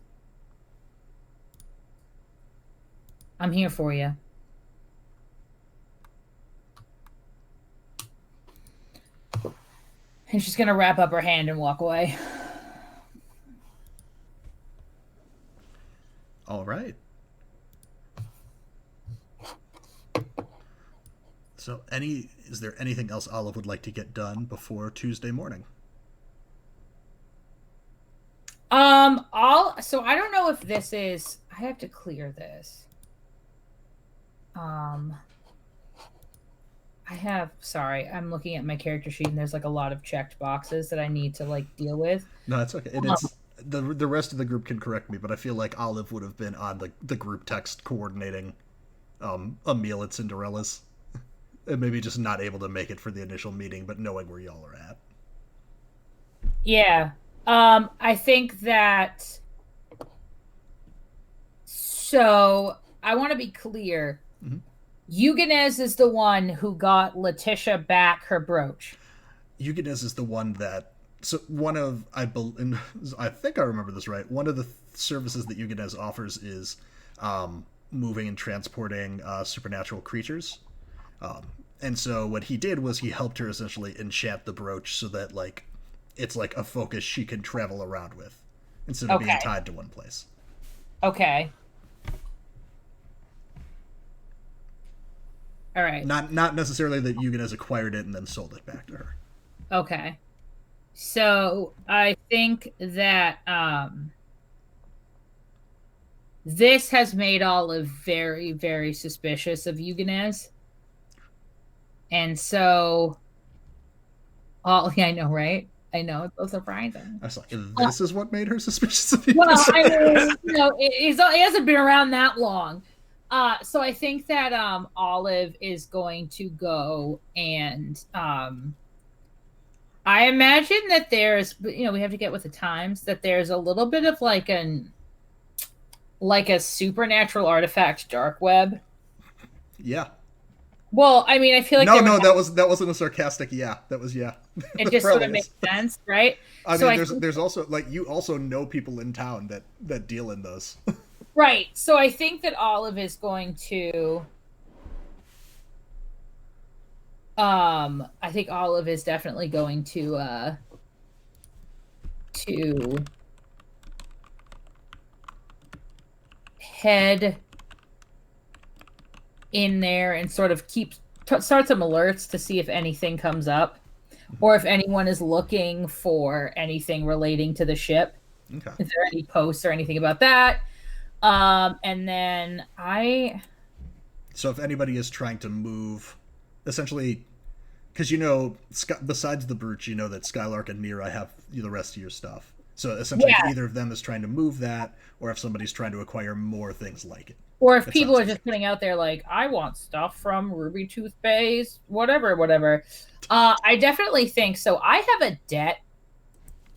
[SPEAKER 4] I'm here for you. And she's going to wrap up her hand and walk away.
[SPEAKER 1] All right. So, is there anything else Olive would like to get done before Tuesday morning?
[SPEAKER 4] So I don't know if this is... I have to clear this. Sorry, I'm looking at my character sheet and there's like a lot of checked boxes that I need to like deal with.
[SPEAKER 1] No, that's okay. And it's the rest of the group can correct me, but I feel like Olive would have been on the group text coordinating a meal at Cinderella's. And maybe just not able to make it for the initial meeting, but knowing where y'all are at.
[SPEAKER 4] Yeah. I think that... So, I want to be clear.
[SPEAKER 1] Mm-hmm.
[SPEAKER 4] Eugenēs is the one who got Letitia back her brooch.
[SPEAKER 1] Eugenēs is the one that... So, I think I remember this right. One of the services that Eugenēs offers is moving and transporting supernatural creatures. And so what he did was he helped her essentially enchant the brooch so that, like, it's like a focus she can travel around with instead of being tied to one place.
[SPEAKER 4] Okay. All right.
[SPEAKER 1] Not necessarily that Eugenēs acquired it and then sold it back to her.
[SPEAKER 4] Okay. So I think that this has made Olive very, very suspicious of Eugenēs. And so, yeah, I know, right? I know, it's so surprising.
[SPEAKER 1] I was like, this is what made her suspicious of you.
[SPEAKER 4] Well, I mean, it hasn't been around that long. So I think that Olive is going to go and I imagine that there's, we have to get with the times, that there's a little bit of like a supernatural artifact dark web.
[SPEAKER 1] Yeah.
[SPEAKER 4] Well, I mean, I feel like
[SPEAKER 1] that wasn't a sarcastic yeah. That was yeah.
[SPEAKER 4] It just sort of makes sense, right?
[SPEAKER 1] I mean, there's also like you also know people in town that deal in those.
[SPEAKER 4] Right. So I think that Olive is going to I think Olive is definitely going to head in there and sort of start some alerts to see if anything comes up or if anyone is looking for anything relating to the ship.
[SPEAKER 1] Okay.
[SPEAKER 4] Is there any posts or anything about that? And then
[SPEAKER 1] So if anybody is trying to move, essentially, because besides the brooch, that Skylark and Nira have the rest of your stuff. So essentially, if either of them is trying to move that, or if somebody's trying to acquire more things like it.
[SPEAKER 4] Or if people are just putting out there like, I want stuff from Ruby Tooth Bay's, whatever. I definitely think so. I have a debt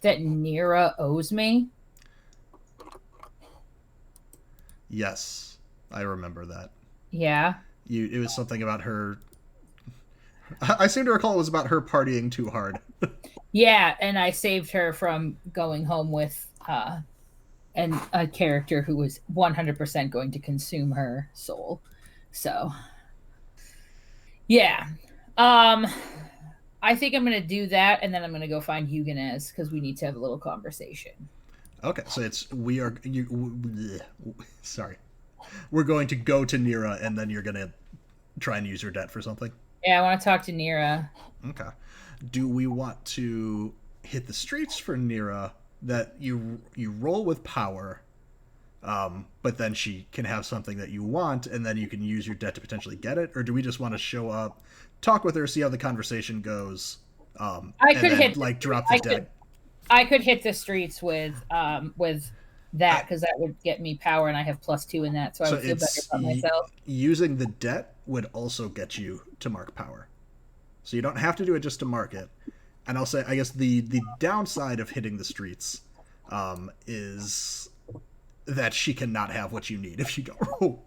[SPEAKER 4] that Nira owes me.
[SPEAKER 1] Yes, I remember that.
[SPEAKER 4] Yeah.
[SPEAKER 1] It was something about her. I seem to recall it was about her partying too hard.
[SPEAKER 4] Yeah, and I saved her from going home with a character who was 100% going to consume her soul. So, yeah. I think I'm going to do that, and then I'm going to go find Eugenēs, because we need to have a little conversation.
[SPEAKER 1] Okay, so we're going to go to Nira, and then you're going to try and use your debt for something?
[SPEAKER 4] Yeah, I want to talk to Nira.
[SPEAKER 1] Okay. Do we want to hit the streets for Nira, that you roll with power, but then she can have something that you want, and then you can use your debt to potentially get it? Or do we just want to show up, talk with her, see how the conversation goes, drop the debt?
[SPEAKER 4] I could hit the streets with that, because that would get me power, and I have +2 in that, so I would feel better about myself.
[SPEAKER 1] Using the debt would also get you to mark power. So you don't have to do it just to mark it. And I'll say, I guess the downside of hitting the streets is that she cannot have what you need if you don't roll.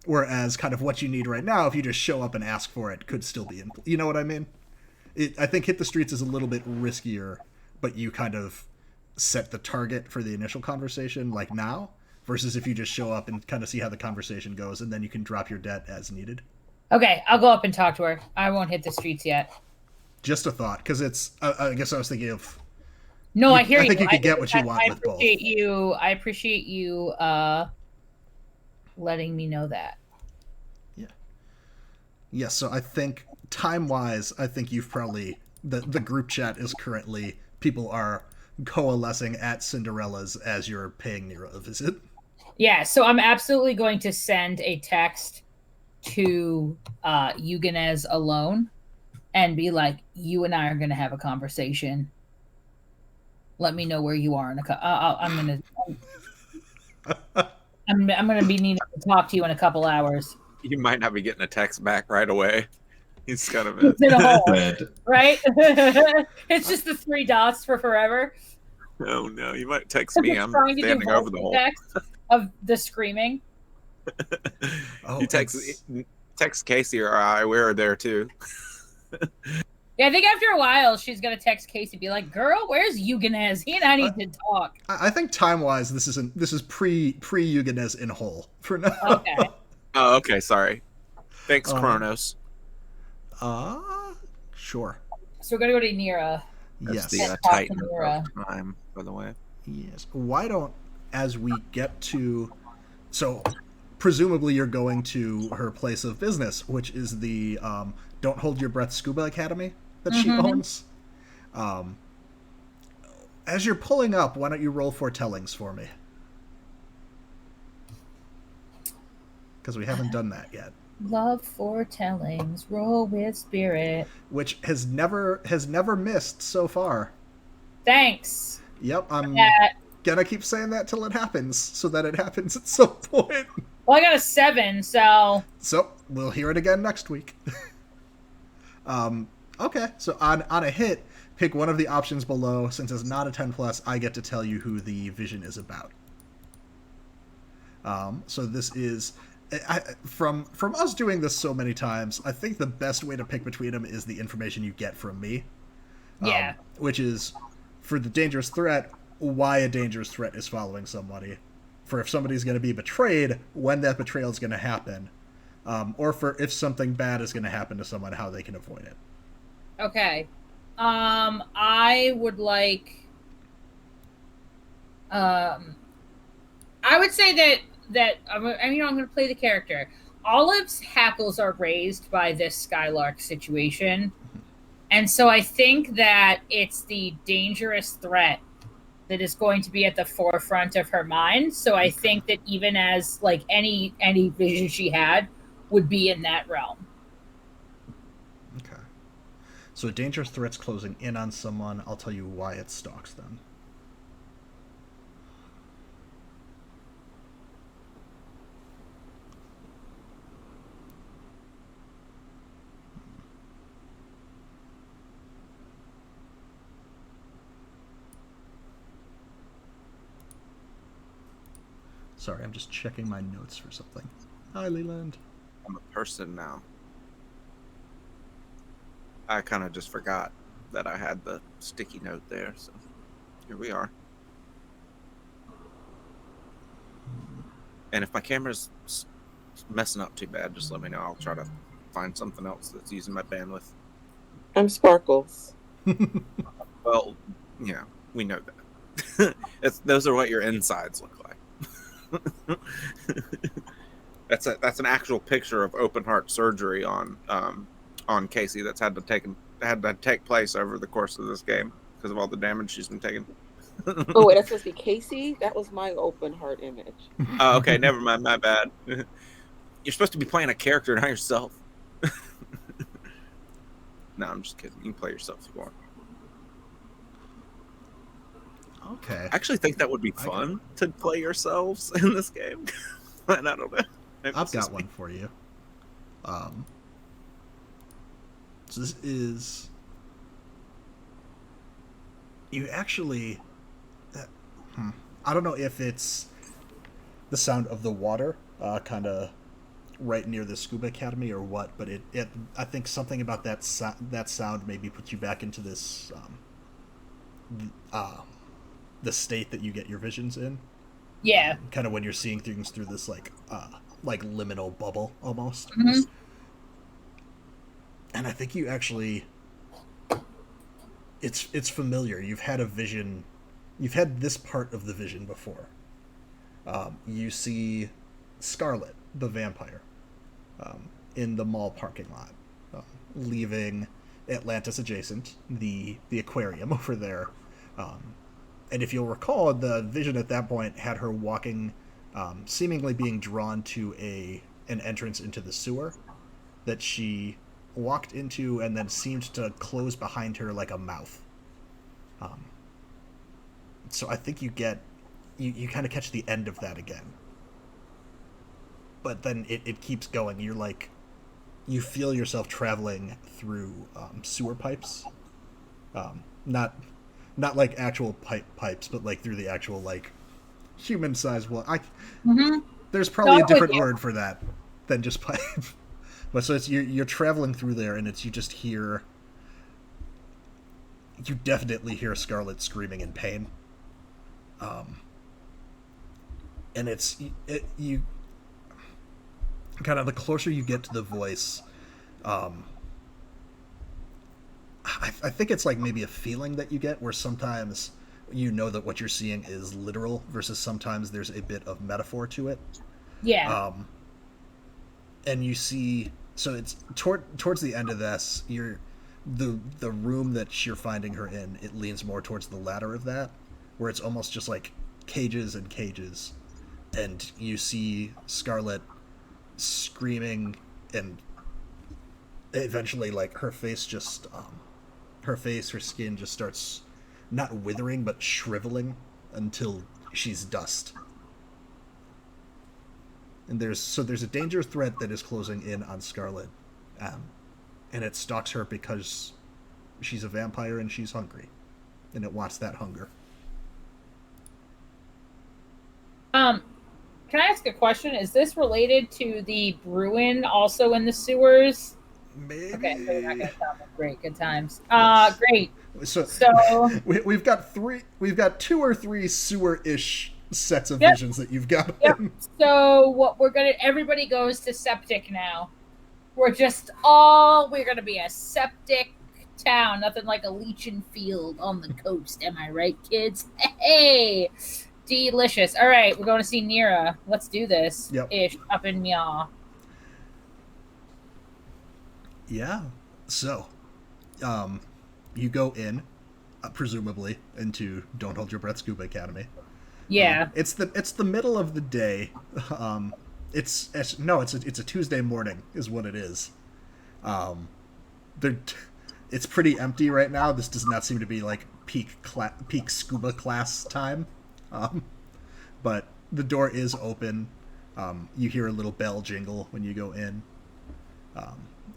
[SPEAKER 1] Whereas kind of what you need right now, if you just show up and ask for it, could still be in. You know what I mean? I think hit the streets is a little bit riskier, but you kind of set the target for the initial conversation like now, versus if you just show up and kind of see how the conversation goes, and then you can drop your debt as needed.
[SPEAKER 4] Okay, I'll go up and talk to her. I won't hit the streets yet.
[SPEAKER 1] Just a thought, because it's. I guess I was thinking of.
[SPEAKER 4] No, I hear you.
[SPEAKER 1] I think you could get what you want with both.
[SPEAKER 4] I appreciate you letting me know that.
[SPEAKER 1] Yeah. Yes, so I think time-wise, I think you've probably the group chat is currently people are coalescing at Cinderella's as you're paying Nira a visit.
[SPEAKER 4] Yeah, so I'm absolutely going to send a text to Eugenēs alone and be like, you and I are going to have a conversation. Let me know where you are I'm gonna be needing to talk to you in a couple hours.
[SPEAKER 2] You might not be getting a text back right away. He's kind of
[SPEAKER 4] in a hole, right? It's just the 3 dots for forever.
[SPEAKER 2] Oh no, you might text me. I'm standing over the hole.
[SPEAKER 4] Of the screaming.
[SPEAKER 2] You text Kasey or I. We're there too.
[SPEAKER 4] Yeah, I think after a while she's gonna text Kasey, be like, "Girl, where's Eugenēs? He and I need to talk."
[SPEAKER 1] I think time-wise, this is pre Eugenēs in hole for now.
[SPEAKER 4] Okay.
[SPEAKER 2] Oh, okay. Sorry. Thanks, Kronos.
[SPEAKER 1] Sure.
[SPEAKER 4] So we're gonna go to Nira.
[SPEAKER 1] Yes.
[SPEAKER 2] The Titan of time, by the way.
[SPEAKER 1] Yes. Why don't, as we get to, so presumably you're going to her place of business, which is the Don't Hold Your Breath Scuba Academy that she owns. As you're pulling up, why don't you roll foretellings for me? because we haven't done that yet.
[SPEAKER 4] Love foretellings, roll with spirit.
[SPEAKER 1] Which has never missed so far.
[SPEAKER 4] Thanks.
[SPEAKER 1] Yep, I'm
[SPEAKER 4] That.
[SPEAKER 1] gonna keep saying that till it happens, so that it happens at some point.
[SPEAKER 4] Well, I got a 7, so.
[SPEAKER 1] So we'll hear it again next week. Okay, so on a hit, pick one of the options below. Since it's not a 10+, I get to tell you who the vision is about. So this is from us doing this so many times. I think the best way to pick between them is the information you get from me.
[SPEAKER 4] Yeah.
[SPEAKER 1] Which is for the dangerous threat, why a dangerous threat is following somebody. For if somebody's going to be betrayed, when that betrayal is going to happen. Or for if something bad is going to happen to someone, how they can avoid it.
[SPEAKER 4] Okay. I would like. I would say that I'm going to play the character. Olive's hackles are raised by this Skylark situation, and so I think that it's the dangerous threat that is going to be at the forefront of her mind. So I think that even as like any vision she had would be in that realm.
[SPEAKER 1] Okay. So a dangerous threat's closing in on someone. I'll tell you why it stalks them. Sorry, I'm just checking my notes for something. Hi, Leland.
[SPEAKER 2] I'm a person now. I kind of just forgot that I had the sticky note there, so here we are. And if my camera's messing up too bad, just let me know. I'll try to find something else that's using my bandwidth.
[SPEAKER 5] I'm Sparkles.
[SPEAKER 2] Well, yeah, we know that. Those are what your insides look like. That's an actual picture of open heart surgery on Kasey that's had to take place over the course of this game because of all the damage she's been taking.
[SPEAKER 5] Oh, wait, that's supposed to be Kasey? That was my open heart image.
[SPEAKER 2] Oh, okay, never mind, my bad. You're supposed to be playing a character, not yourself. No, I'm just kidding. You can play yourself if you want.
[SPEAKER 1] Okay.
[SPEAKER 2] I actually think that would be fun to play yourselves in this game. And I don't know. Maybe
[SPEAKER 1] I've got one for you. So this is... You actually... I don't know if it's the sound of the water, kind of right near the Scuba Academy or what, but it I think something about that sound maybe puts you back into this... the state that you get your visions in.
[SPEAKER 4] Yeah.
[SPEAKER 1] Kind of when you're seeing things through this like liminal bubble almost.
[SPEAKER 4] Mm-hmm.
[SPEAKER 1] And I think you actually it's familiar. You've had a vision. You've had this part of the vision before. You see Scarlet, the vampire, in the mall parking lot, leaving Atlantis adjacent, the aquarium over there. And if you'll recall, the vision at that point had her walking, seemingly being drawn to an entrance into the sewer that she walked into and then seemed to close behind her like a mouth. So I think you kind of catch the end of that again. But then it keeps going. You're like, you feel yourself traveling through sewer pipes. Not like actual pipes, but like through the actual like human-sized. Well, there's probably a different word for that than just pipe. But so it's you're traveling through there, and it's you just hear. You definitely hear Scarlet screaming in pain. And you kind of the closer you get to the voice. I think it's like maybe a feeling that you get where sometimes you know that what you're seeing is literal versus sometimes there's a bit of metaphor to it.
[SPEAKER 4] Yeah.
[SPEAKER 1] And you see, so it's towards the end of this, the room that you're finding her in, it leans more towards the latter of that, where it's almost just like cages and cages, and you see Scarlet screaming, and eventually, like, her face, her skin just starts not withering, but shriveling until she's dust. And there's a danger threat that is closing in on Scarlet, and it stalks her because she's a vampire and she's hungry, and it wants that hunger.
[SPEAKER 4] Can I ask a question? Is this related to the Bruin also in the sewers?
[SPEAKER 1] Maybe.
[SPEAKER 4] Okay, so you're not gonna tell me. Great, good times.
[SPEAKER 1] Yes.
[SPEAKER 4] Great.
[SPEAKER 1] So we've got 2 or 3 sewer-ish sets of visions that you've got.
[SPEAKER 4] Yep. So what everybody goes to septic now. We're gonna be a septic town, nothing like a leaching field on the coast. Am I right, kids? Hey, delicious. All right, we're going to see Nira. Let's do this.
[SPEAKER 1] Yep.
[SPEAKER 4] Ish up in Meow.
[SPEAKER 1] Yeah. So, you go in, presumably, into Don't Hold Your Breath Scuba Academy.
[SPEAKER 4] Yeah.
[SPEAKER 1] It's the middle of the day. It's a Tuesday morning, is what it is. It's pretty empty right now. This does not seem to be like peak scuba class time. But the door is open. You hear a little bell jingle when you go in.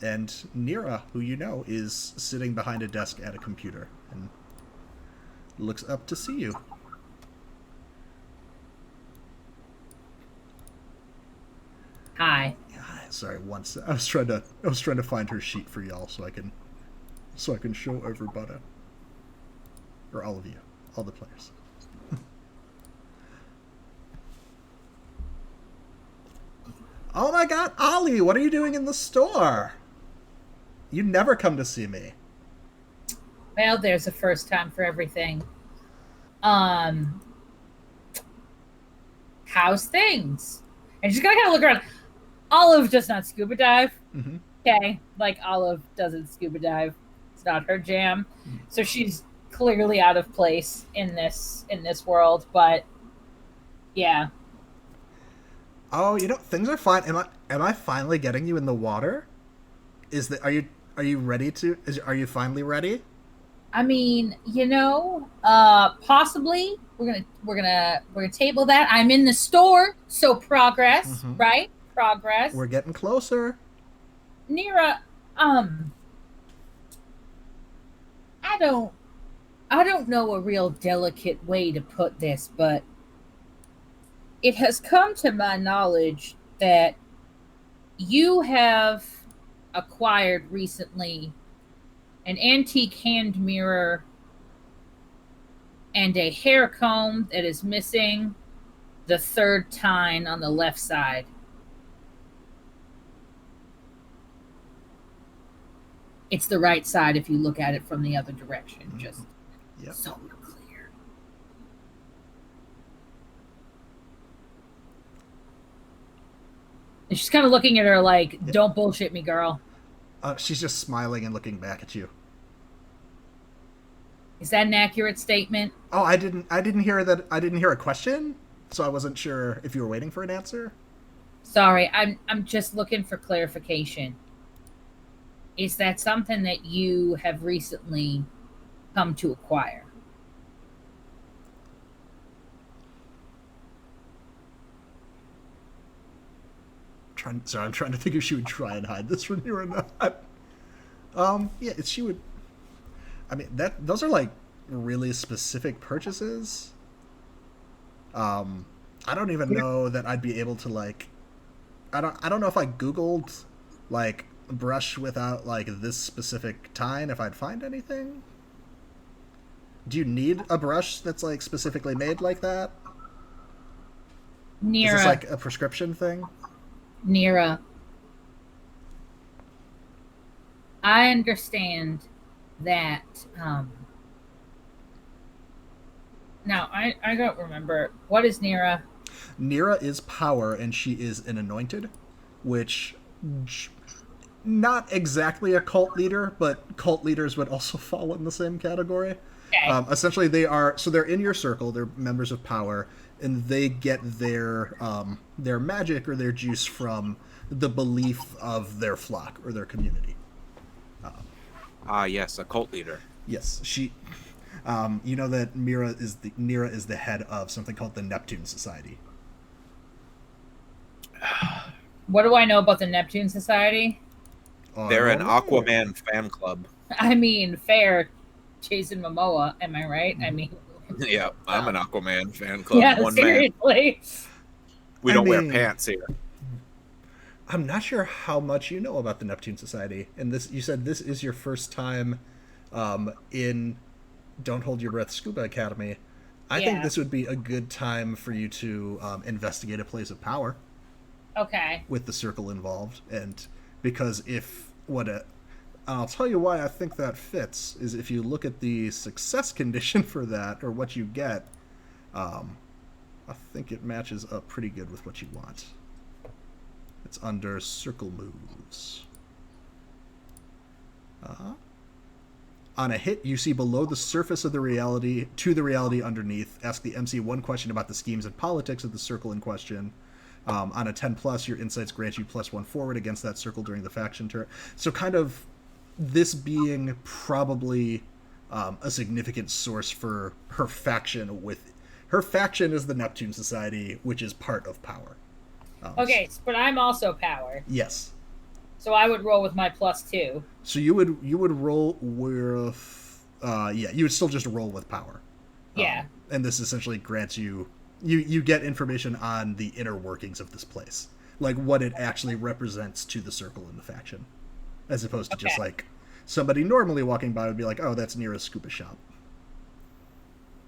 [SPEAKER 1] And Nira, who you know, is sitting behind a desk at a computer and looks up to see you.
[SPEAKER 4] Hi.
[SPEAKER 1] Sorry, once I was trying to find her sheet for y'all so I can show everybody, or all of you, all the players. Oh my God, Ollie, what are you doing in the store? You never come to see me.
[SPEAKER 4] Well, there's a first time for everything. How's things? And she's gonna kind of look around. Olive does not scuba dive.
[SPEAKER 1] Mm-hmm.
[SPEAKER 4] Okay, like Olive doesn't scuba dive. It's not her jam. So she's clearly out of place in this world. But yeah.
[SPEAKER 1] Oh, things are fine. Am I finally getting you in the water? Are you ready to? Are you finally ready?
[SPEAKER 4] I mean, possibly we're gonna table that. I'm in the store, so progress, right? Progress.
[SPEAKER 1] We're getting closer.
[SPEAKER 4] Nira, I don't know a real delicate way to put this, but it has come to my knowledge that you have acquired recently an antique hand mirror and a hair comb that is missing the third tine on the left side. It's the right side if you look at it from the other direction. Just so we're clear. And she's kind of looking at her like, "Don't bullshit me, girl."
[SPEAKER 1] She's just smiling and looking back at you.
[SPEAKER 4] Is that an accurate statement?
[SPEAKER 1] Oh, I didn't hear that. I didn't hear a question, so I wasn't sure if you were waiting for an answer.
[SPEAKER 4] Sorry, I'm just looking for clarification. Is that something that you have recently come to acquire?
[SPEAKER 1] I'm trying to think if she would try and hide this from you or not. Yeah, she would. I mean, those are like really specific purchases. I don't even know that I'd be able to like. I don't know if I Googled like brush without like this specific tine if I'd find anything. Do you need a brush that's like specifically made like that?
[SPEAKER 4] Nira.
[SPEAKER 1] Is this like a prescription thing?
[SPEAKER 4] Nira, I understand that. Now, I don't remember. What is Nira?
[SPEAKER 1] Nira is power, and she is an anointed, which not exactly a cult leader, but cult leaders would also fall in the same category.
[SPEAKER 4] Okay.
[SPEAKER 1] Essentially, they're in your circle. They're members of power, and they get their magic or their juice from the belief of their flock or their community.
[SPEAKER 2] Yes, a cult leader.
[SPEAKER 1] Yes, she. You know that Nira is the head of something called the Neptune Society.
[SPEAKER 4] What do I know about the Neptune Society?
[SPEAKER 2] They're an Aquaman fan club.
[SPEAKER 4] I mean, fair, Jason Momoa. Am I right? I mean,
[SPEAKER 2] Yeah, I'm an Aquaman fan club.
[SPEAKER 4] yeah,
[SPEAKER 2] One
[SPEAKER 4] seriously.
[SPEAKER 2] man. We don't wear pants here.
[SPEAKER 1] I'm not sure how much you know about the Neptune Society, and this you said this is your first time in Don't Hold Your Breath Scuba Academy. I think this would be a good time for you to investigate a place of power.
[SPEAKER 4] Okay.
[SPEAKER 1] With the circle involved, and because I'll tell you why I think that fits is if you look at the success condition for that or what you get, I think it matches up pretty good with what you want. It's under circle moves. On a hit, you see below the surface of the reality to the reality underneath. Ask the MC one question about the schemes and politics of the circle in question. On a 10+, your insights grant you +1 forward against that circle during the faction turn. So kind of this being probably a significant source for her faction. Her faction is the Neptune Society, which is part of power.
[SPEAKER 4] Okay, but I'm also power.
[SPEAKER 1] Yes.
[SPEAKER 4] So I would roll with my +2.
[SPEAKER 1] So you would roll with you would still just roll with power.
[SPEAKER 4] Yeah.
[SPEAKER 1] And this essentially grants you get information on the inner workings of this place, like what it actually represents to the circle and the faction, as opposed to just like somebody normally walking by would be like, oh, that's near a scuba shop.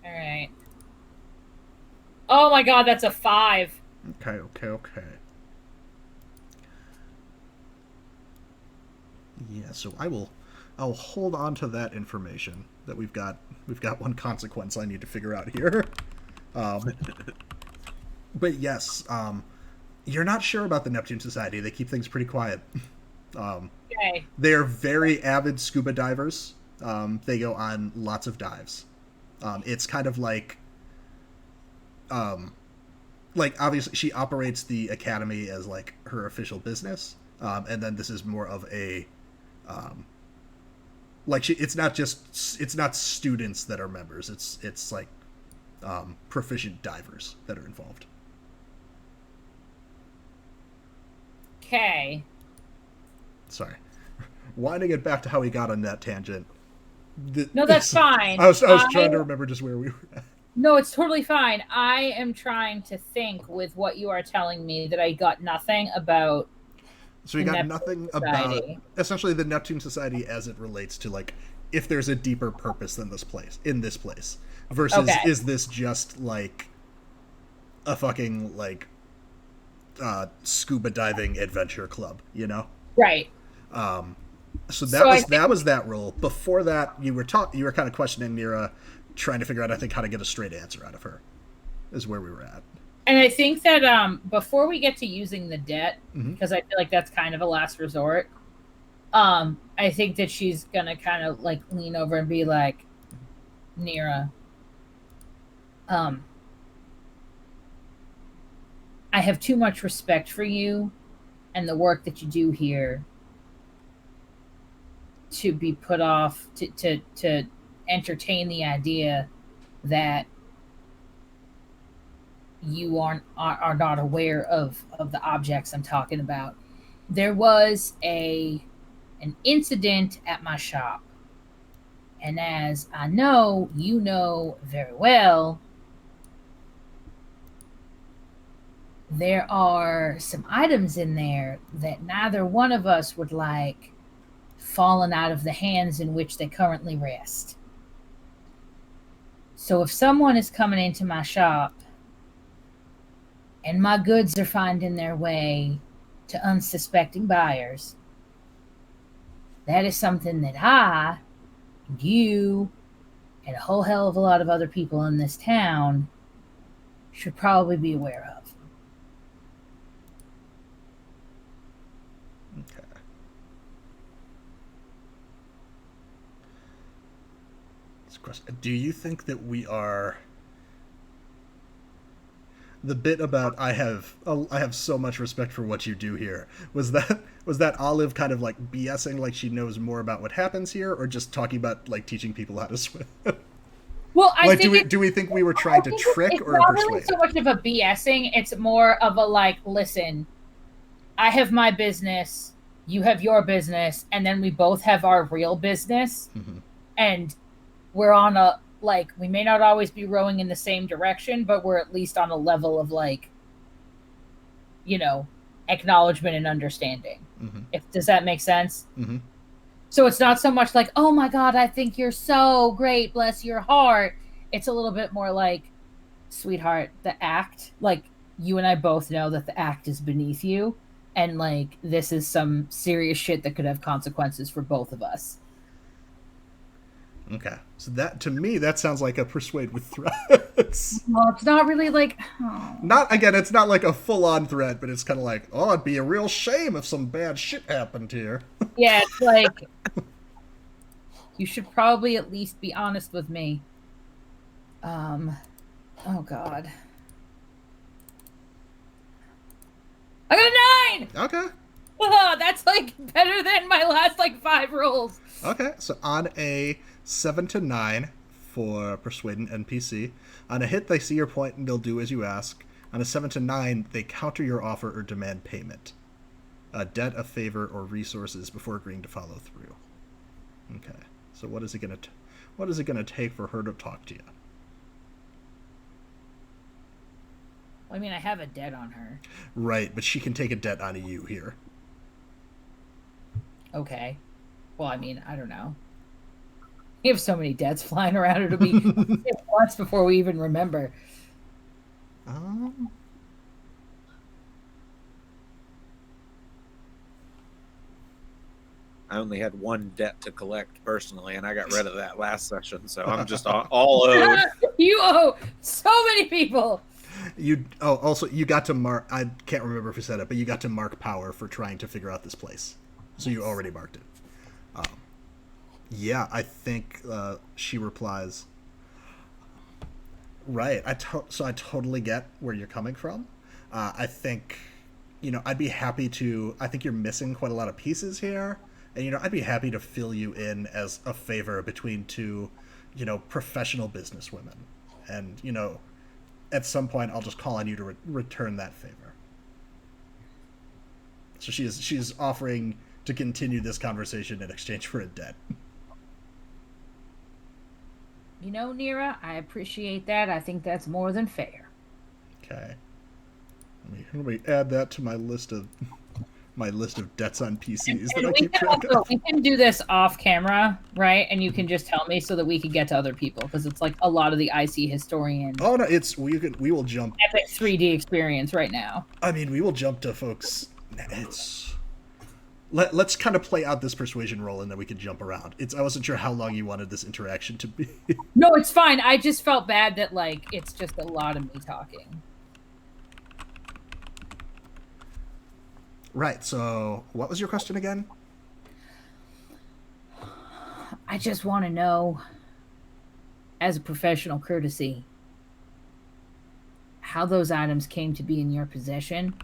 [SPEAKER 4] All right. Oh my god, that's a 5.
[SPEAKER 1] Okay. Yeah, so I'll hold on to that information that we've got one consequence I need to figure out here. But yes, you're not sure about the Neptune Society. They keep things pretty quiet.
[SPEAKER 4] Okay.
[SPEAKER 1] They're very avid scuba divers. They go on lots of dives. It's kind of like obviously she operates the academy as like her official business, and then this is more of a it's not students that are members. It's like proficient divers that are involved.
[SPEAKER 4] Okay.
[SPEAKER 1] Sorry, winding it back to how we got on that tangent.
[SPEAKER 4] No, that's fine.
[SPEAKER 1] I was trying to remember just where we were at.
[SPEAKER 4] No, it's totally fine. I am trying to think with what you are telling me that I got nothing about.
[SPEAKER 1] So you got nothing about essentially the Neptune Society as it relates to like if there's a deeper purpose than this place versus is this just like a fucking like scuba diving adventure club, you know?
[SPEAKER 4] Right.
[SPEAKER 1] So that was that role. Before that, you were kind of questioning Nira, trying to figure out, I think, how to get a straight answer out of her, is where we were at.
[SPEAKER 4] And I think that before we get to using the debt, because I feel like that's kind of a last resort, I think that she's gonna kind of like lean over and be like, Nira, I have too much respect for you and the work that you do here to be put off to entertain the idea that you are not aware of the objects I'm talking about. There was an incident at my shop, and as I know you know very well, there are some items in there that neither one of us would like fallen out of the hands in which they currently rest. So if someone is coming into my shop and my goods are finding their way to unsuspecting buyers, that is something that I, and you, and a whole hell of a lot of other people in this town should probably be aware of.
[SPEAKER 1] Okay. Do you think that we are... the bit about I have so much respect for what you do here. Was that Olive kind of like BSing like she knows more about what happens here, or just talking about like teaching people how to swim?
[SPEAKER 4] Well, I
[SPEAKER 1] like,
[SPEAKER 4] think
[SPEAKER 1] do we think we were trying to trick
[SPEAKER 4] it's
[SPEAKER 1] or
[SPEAKER 4] not
[SPEAKER 1] persuade?
[SPEAKER 4] really so much of a BSing. It's more of a like, listen, I have my business, you have your business, and then we both have our real business, and we're on a like we may not always be rowing in the same direction, but we're at least on a level of like, acknowledgement and understanding. Does that make sense? So it's not so much like, oh my God, I think you're so great, bless your heart. It's a little bit more like, sweetheart, the act, like you and I both know that the act is beneath you. And like, this is some serious shit that could have consequences for both of us.
[SPEAKER 1] Okay. So that, to me, that sounds like a persuade with threats.
[SPEAKER 4] Well, it's not really like...
[SPEAKER 1] It's not like a full-on threat, but it's kind of like, oh, it'd be a real shame if some bad shit happened here.
[SPEAKER 4] Yeah, it's like, you should probably at least be honest with me. Oh, God. I got a 9!
[SPEAKER 1] Okay.
[SPEAKER 4] Oh, that's like better than my last like 5 rolls.
[SPEAKER 1] Okay, so on a 7 to 9 for persuade an NPC, on a hit they see your point and they'll do as you ask. On a 7 to 9, they counter your offer or demand payment, a debt, a favor, or resources before agreeing to follow through. Okay, so what is it gonna take for her to talk to you?
[SPEAKER 4] I mean, I have a debt on her.
[SPEAKER 1] Right, but she can take a debt on you here.
[SPEAKER 4] Okay. Well, I mean, I don't know. We have so many debts flying around, it'll be months before we even remember.
[SPEAKER 2] I only had one debt to collect personally, and I got rid of that last session, so I'm just all owed.
[SPEAKER 4] You owe so many people.
[SPEAKER 1] Also you got to mark. I can't remember if you said it, but you got to mark power for trying to figure out this place, so you already marked it. Yeah, I think she replies. Right, so I totally get where you're coming from. I think, I'd be happy to. I think you're missing quite a lot of pieces here, and I'd be happy to fill you in as a favor between two, professional businesswomen, and at some point I'll just call on you to return that favor. So she's offering to continue this conversation in exchange for a debt.
[SPEAKER 4] Nira, I appreciate that. I think that's more than fair.
[SPEAKER 1] Okay. Let me add that to my list of debts on PCs that I keep track of.
[SPEAKER 4] We can do this off camera, right? And you can just tell me so that we can get to other people, because it's like a lot of the IC historian.
[SPEAKER 1] Oh no, we will jump
[SPEAKER 4] epic 3D experience right now.
[SPEAKER 1] I mean, we will jump to folks. Let's kind of play out this persuasion roll, and then we can jump around. I wasn't sure how long you wanted this interaction to be.
[SPEAKER 4] No, it's fine. I just felt bad that like it's just a lot of me talking.
[SPEAKER 1] Right. So, what was your question again?
[SPEAKER 4] I just want to know, as a professional courtesy, how those items came to be in your possession.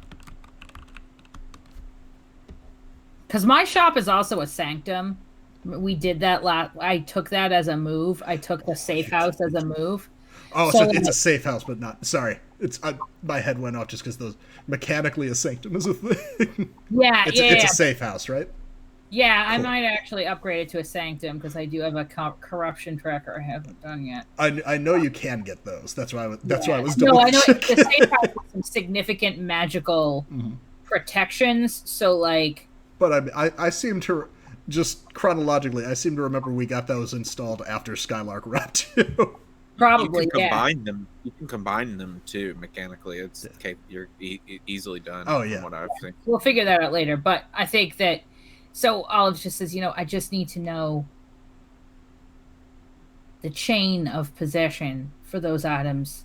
[SPEAKER 4] Because my shop is also a sanctum. We did that I took that as a move. I took the safe house as a move.
[SPEAKER 1] Oh, so it's a safe house, but not... Sorry. My head went off just because those... Mechanically, a sanctum is a thing.
[SPEAKER 4] Yeah,
[SPEAKER 1] it's a safe house, right?
[SPEAKER 4] Yeah, cool. I might actually upgrade it to a sanctum because I do have a corruption tracker I haven't done yet.
[SPEAKER 1] I know you can get those. That's why I was double
[SPEAKER 4] No, I know the safe house has some significant magical protections, so like...
[SPEAKER 1] But I seem to... Just chronologically, I seem to remember we got those installed after Skylark Wrap 2.
[SPEAKER 4] Probably,
[SPEAKER 2] you can combine them. You can combine them too mechanically. It's you're easily done.
[SPEAKER 1] Oh yeah.
[SPEAKER 2] From what I've seen.
[SPEAKER 4] We'll figure that out later. But I think that Olive just says, I just need to know the chain of possession for those items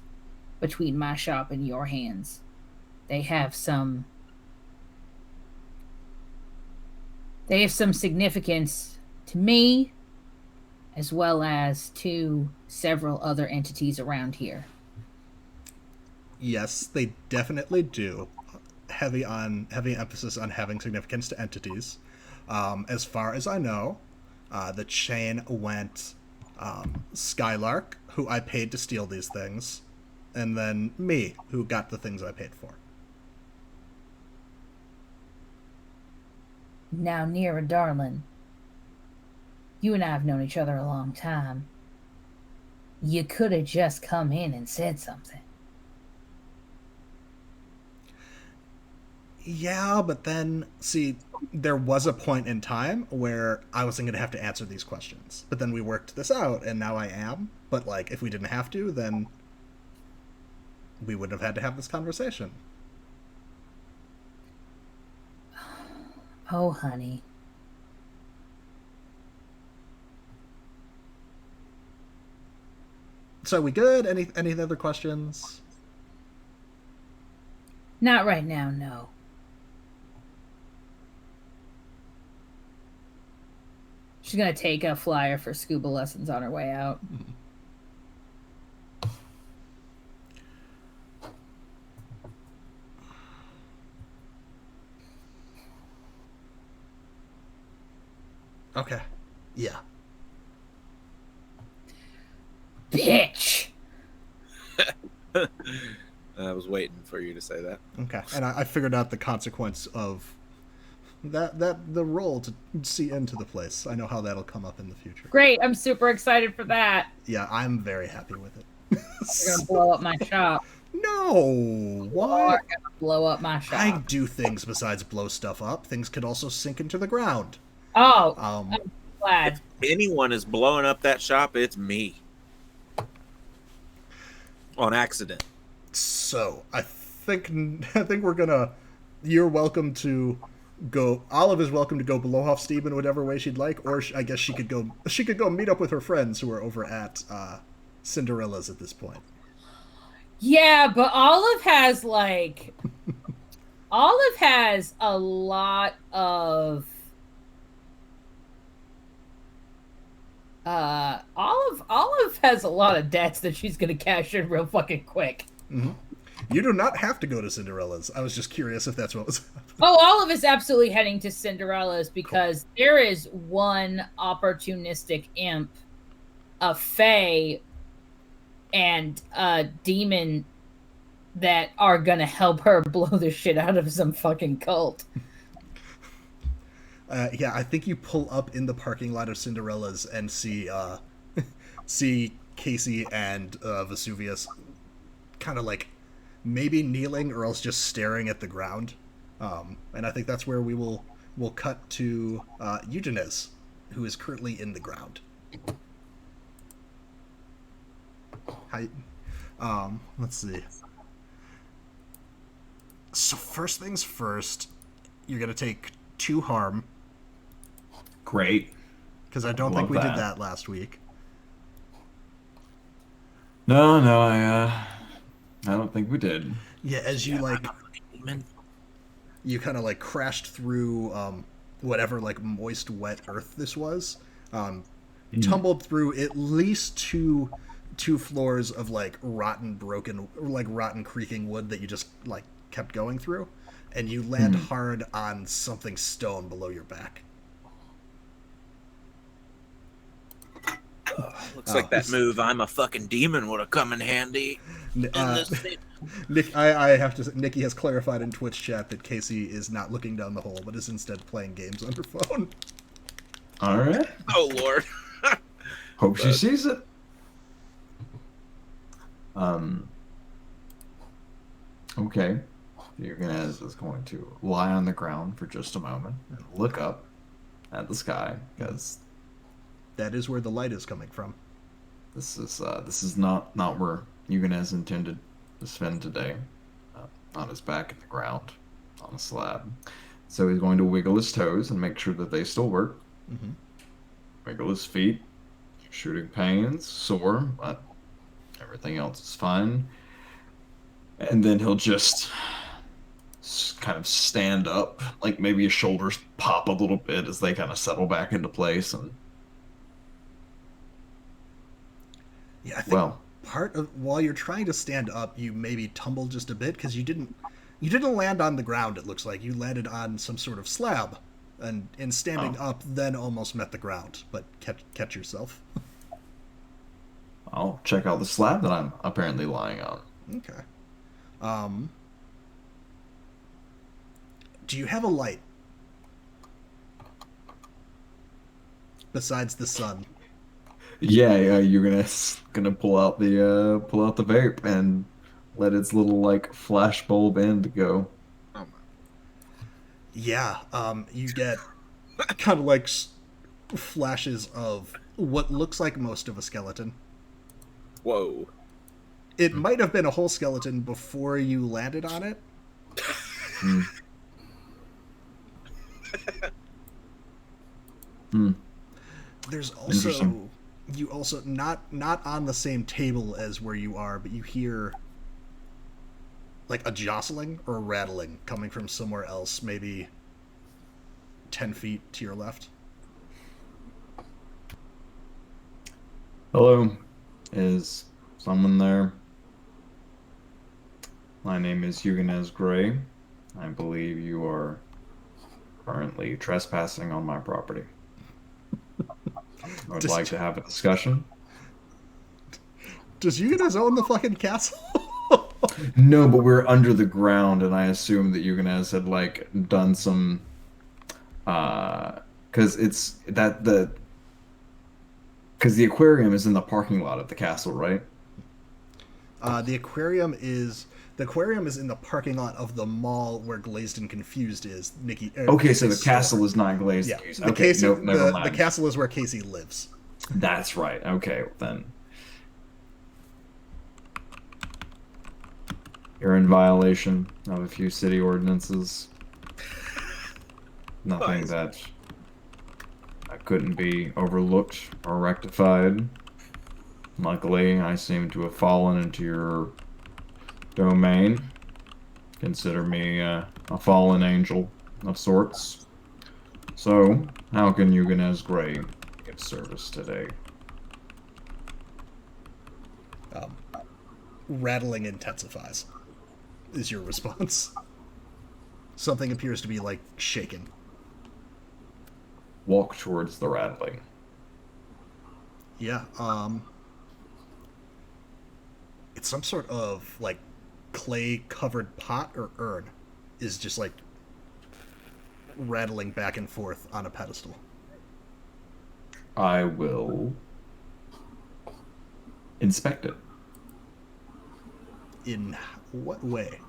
[SPEAKER 4] between my shop and your hands. They have some significance to me, as well as to several other entities around here.
[SPEAKER 1] Yes, they definitely do. Heavy emphasis on having significance to entities. As far as I know, the chain went Skylark, who I paid to steal these things, and then me, who got the things I paid for.
[SPEAKER 4] Now, Nira, darling, you and I have known each other a long time. You could have just come in and said something.
[SPEAKER 1] Yeah, but then, see, there was a point in time where I wasn't going to have to answer these questions. But then we worked this out, and now I am. But, like, if we didn't have to, then we wouldn't have had to have this conversation.
[SPEAKER 4] Oh, honey.
[SPEAKER 1] So we good? Any other questions?
[SPEAKER 4] Not right now, no. She's gonna take a flyer for scuba lessons on her way out.
[SPEAKER 1] Okay. Yeah.
[SPEAKER 4] Bitch!
[SPEAKER 2] I was waiting for you to say that.
[SPEAKER 1] Okay. And I figured out the consequence of that the role to see into the place. I know how that'll come up in the future.
[SPEAKER 4] Great, I'm super excited for that.
[SPEAKER 1] Yeah, I'm very happy with it.
[SPEAKER 4] You're gonna blow up my shop.
[SPEAKER 1] No,
[SPEAKER 4] You're
[SPEAKER 1] what?
[SPEAKER 4] gonna blow up my shop.
[SPEAKER 1] I do things besides blow stuff up. Things could also sink into the ground.
[SPEAKER 4] Oh, I'm glad.
[SPEAKER 2] If anyone is blowing up that shop, it's me. On accident.
[SPEAKER 1] So I think we're gonna. You're welcome to go. Olive is welcome to go blow off Steve in whatever way she'd like, or I guess she could go. She could go meet up with her friends who are over at Cinderella's at this point.
[SPEAKER 4] Yeah, but Olive has like Olive has a lot of Olive has a lot of debts that she's gonna cash in real fucking quick.
[SPEAKER 1] Mm-hmm. You do not have to go to Cinderella's. I was just curious if that's what was happening.
[SPEAKER 4] Oh, Olive is absolutely heading to Cinderella's because there is one opportunistic imp, a fae, and a demon that are gonna help her blow the shit out of some fucking cult.
[SPEAKER 1] Yeah, I think you pull up in the parking lot of Cinderella's and see see Kasey and Vesuvius kind of like maybe kneeling or else just staring at the ground. And I think that's where we'll cut to Eugenēs, who is currently in the ground. Hi. Let's see. So first things first, you're gonna take 2 harm.
[SPEAKER 3] Great.
[SPEAKER 1] Because I don't think we did that last week.
[SPEAKER 3] No, I don't think we did.
[SPEAKER 1] Yeah, as you you kind of like crashed through whatever like moist, wet earth this was. Tumbled through at least two floors of like rotten, creaking wood that you just like kept going through, and you land hard on something stone below your back.
[SPEAKER 2] Looks like that move "I'm a fucking demon" would have come in handy.
[SPEAKER 1] Nick, I have to say, Nikki has clarified in Twitch chat that Kasey is not looking down the hole, but is instead playing games on her phone.
[SPEAKER 3] All right.
[SPEAKER 2] Oh Lord.
[SPEAKER 3] Hope she sees it. Okay. Eugenēs is going to lie on the ground for just a moment and look up at the sky because
[SPEAKER 1] that is where the light is coming from.
[SPEAKER 3] This is not where Eugenēs intended to spend today. On his back in the ground, on a slab. So he's going to wiggle his toes and make sure that they still work.
[SPEAKER 1] Mm-hmm.
[SPEAKER 3] Wiggle his feet. Shooting pains, sore, but everything else is fine. And then he'll just kind of stand up, like maybe his shoulders pop a little bit as they kind of settle back into place. And
[SPEAKER 1] yeah, part of while you're trying to stand up, you maybe tumble just a bit because you didn't land on the ground. It looks like you landed on some sort of slab, and in standing up, then almost met the ground, but catch yourself.
[SPEAKER 3] I'll check out the slab that I'm apparently lying on.
[SPEAKER 1] Okay. Do you have a light besides the sun?
[SPEAKER 3] Yeah, you're gonna pull out the vape and let its little like flash bulb end go.
[SPEAKER 2] Oh my.
[SPEAKER 1] Yeah. You get kind of like flashes of what looks like most of a skeleton.
[SPEAKER 2] Whoa.
[SPEAKER 1] It might have been a whole skeleton before you landed on it.
[SPEAKER 3] Hmm. Hmm.
[SPEAKER 1] There's also
[SPEAKER 3] Interesting.
[SPEAKER 1] you also not on the same table as where you are, but you hear like a jostling or a rattling coming from somewhere else, maybe 10 feet to your left.
[SPEAKER 3] Hello, is someone there? My name is Eugenēs Gray. I believe you are currently trespassing on my property. I would
[SPEAKER 1] Just-
[SPEAKER 3] like to have a discussion.
[SPEAKER 1] Does you guys own the fucking castle?
[SPEAKER 3] No, but we're under the ground, and I assume that Eugenēs had like done some, because the aquarium is in the parking lot of the castle, right?
[SPEAKER 1] The aquarium is in the parking lot of the mall where Glazed and Confused is. Nikki.
[SPEAKER 3] Okay, so the
[SPEAKER 1] Nikki's
[SPEAKER 3] castle
[SPEAKER 1] store.
[SPEAKER 3] is not glazed.
[SPEAKER 1] Yeah,
[SPEAKER 3] Okay,
[SPEAKER 1] Casey,
[SPEAKER 3] nope, never
[SPEAKER 1] the
[SPEAKER 3] mind.
[SPEAKER 1] castle is where Casey lives.
[SPEAKER 3] That's right. Okay, then. You're in violation of a few city ordinances. Nothing
[SPEAKER 2] Nice.
[SPEAKER 3] that couldn't be overlooked or rectified. Luckily, I seem to have fallen into your domain. Consider me a fallen angel of sorts. So, how can Eugenēs Gray be of service today?
[SPEAKER 1] Rattling intensifies, is your response. Something appears to be like shaking.
[SPEAKER 3] Walk towards the rattling.
[SPEAKER 1] Yeah, it's some sort of like clay covered pot or urn is just like rattling back and forth on a pedestal.
[SPEAKER 3] I will inspect it.
[SPEAKER 1] In what way?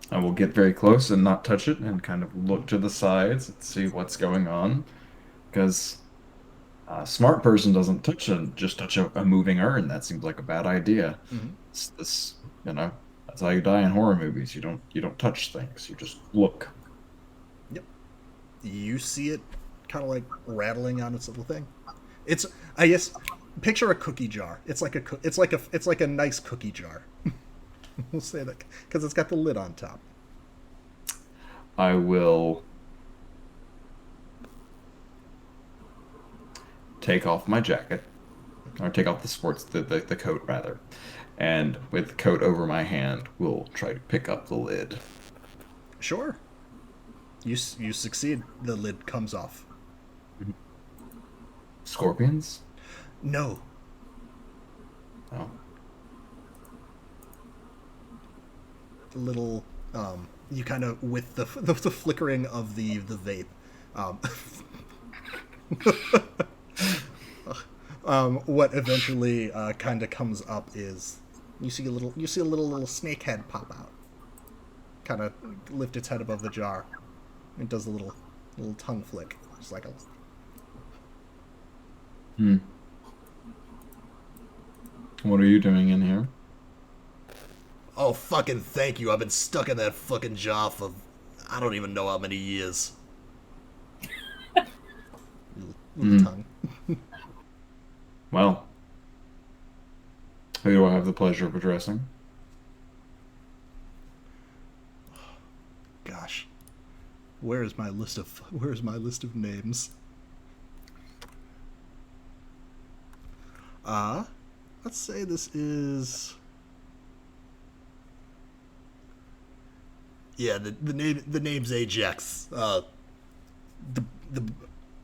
[SPEAKER 3] I will get very close and not touch it and kind of look to the sides and see what's going on. Because a smart person doesn't just touch a moving urn. That seems like a bad idea.
[SPEAKER 1] Mhm.
[SPEAKER 3] It's this, that's how you die in horror movies. You don't touch things. You just look.
[SPEAKER 1] Yep. You see it kind of like rattling on its little thing. It's, I guess, picture a cookie jar. It's like a nice cookie jar. We'll say that because it's got the lid on top.
[SPEAKER 3] I will take off my jacket, or take off the coat rather, and with the coat over my hand, we'll try to pick up the lid.
[SPEAKER 1] Sure. You succeed. The lid comes off.
[SPEAKER 3] Scorpions?
[SPEAKER 1] No.
[SPEAKER 3] Oh.
[SPEAKER 1] The little you kind of with the flickering of the vape what eventually kind of comes up is you see a little snake head pop out, kind of lift its head above the jar. It does a little tongue flick, just like a.
[SPEAKER 3] What are you doing in here?
[SPEAKER 1] Oh, fucking thank you. I've been stuck in that fucking jar for I don't even know how many years. Little tongue.
[SPEAKER 3] Well, who do I have the pleasure of addressing?
[SPEAKER 1] Gosh. Where's my list of names? let's say this is. Yeah, the name's Ajax. The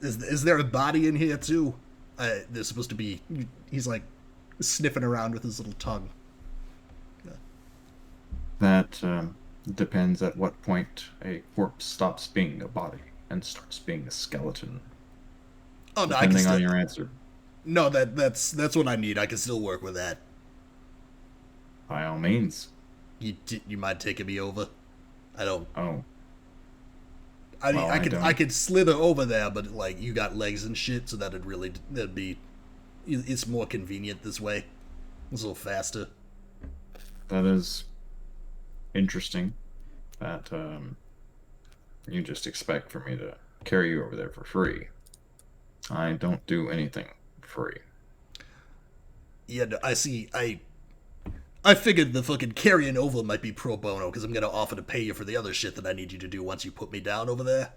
[SPEAKER 1] is there a body in here too? There's supposed to be. He's like sniffing around with his little tongue.
[SPEAKER 3] That depends at what point a corpse stops being a body and starts being a skeleton.
[SPEAKER 1] Oh no,
[SPEAKER 3] Depending on your answer.
[SPEAKER 1] No, that's what I need. I can still work with that.
[SPEAKER 3] By all means.
[SPEAKER 1] You mind taking me over? I don't.
[SPEAKER 3] Oh.
[SPEAKER 1] I could slither over there, but like you got legs and shit, so that'd be. It's more convenient this way. It's a little faster.
[SPEAKER 3] That is interesting. That you just expect for me to carry you over there for free. I don't do anything free.
[SPEAKER 1] Yeah, I see. I figured the fucking carrying over might be pro bono, because I'm going to offer to pay you for the other shit that I need you to do once you put me down over there.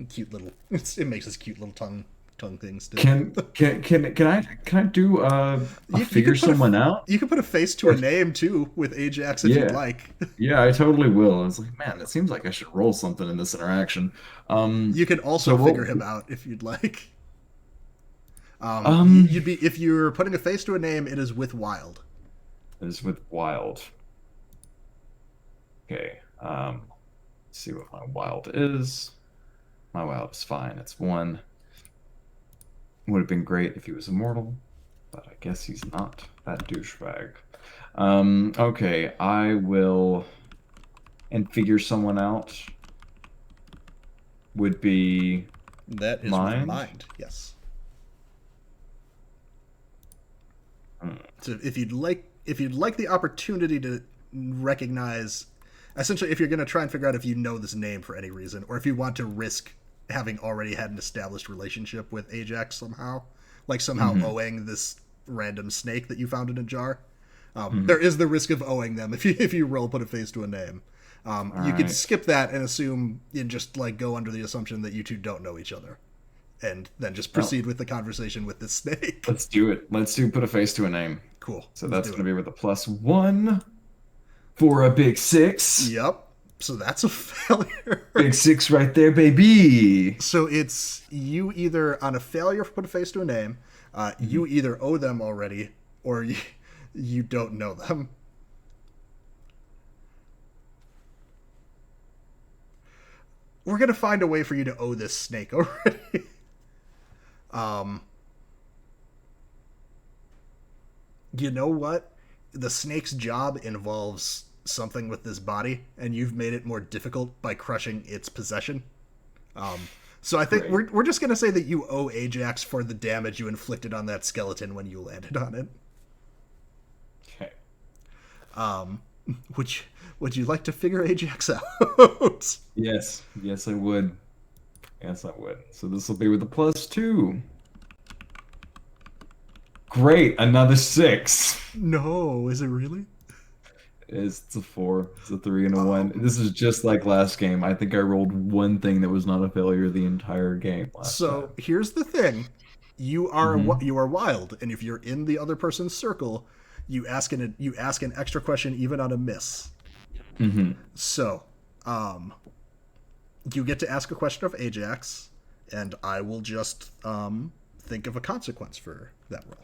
[SPEAKER 1] Cute little... It makes this cute little tongue things.
[SPEAKER 3] Can I do a figure someone out?
[SPEAKER 1] You can put a face to a name, too, with Ajax if you'd like.
[SPEAKER 3] Yeah, I totally will. I was like, man, it seems like I should roll something in this interaction.
[SPEAKER 1] You can also figure him out if you'd like. You'd be, if you're putting a face to a name, it is with wild.
[SPEAKER 3] It is with wild. Okay. Let's see what my wild is. My wild is fine. It's 1. Would have been great if he was immortal, but I guess he's not. That douchebag. Okay, I will. And figure someone out. Would be.
[SPEAKER 1] That is
[SPEAKER 3] mind?
[SPEAKER 1] Mind. Yes. So if you'd like the opportunity to recognize, essentially, if you're going to try and figure out if you know this name for any reason, or if you want to risk having already had an established relationship with Ajax somehow, like somehow owing this random snake that you found in a jar, there is the risk of owing them if you put a face to a name. You could skip that and assume and just like go under the assumption that you two don't know each other. And then just proceed with the conversation with this snake.
[SPEAKER 3] Let's do it. Put a face to a name.
[SPEAKER 1] Cool.
[SPEAKER 3] So that's going to be with a +1 for a big 6.
[SPEAKER 1] Yep. So that's a failure.
[SPEAKER 3] Big 6 right there, baby.
[SPEAKER 1] So it's you either on a failure put a face to a name, you either owe them already or you don't know them. We're going to find a way for you to owe this snake already. You know what? The snake's job involves something with this body, and you've made it more difficult by crushing its possession. So I think we're just gonna say that you owe Ajax for the damage you inflicted on that skeleton when you landed on it.
[SPEAKER 3] Okay.
[SPEAKER 1] Would you like to figure Ajax out?
[SPEAKER 3] Yes, I would. So this will be with a +2. Great, another 6.
[SPEAKER 1] No, is it really?
[SPEAKER 3] It's a 4. It's a 3 and a 1. This is just like last game. I think I rolled one thing that was not a failure the entire game last time.
[SPEAKER 1] Here's the thing: you are wild, and if you're in the other person's circle, you ask an extra question even on a miss. So, you get to ask a question of Ajax, and I will just think of a consequence for that roll.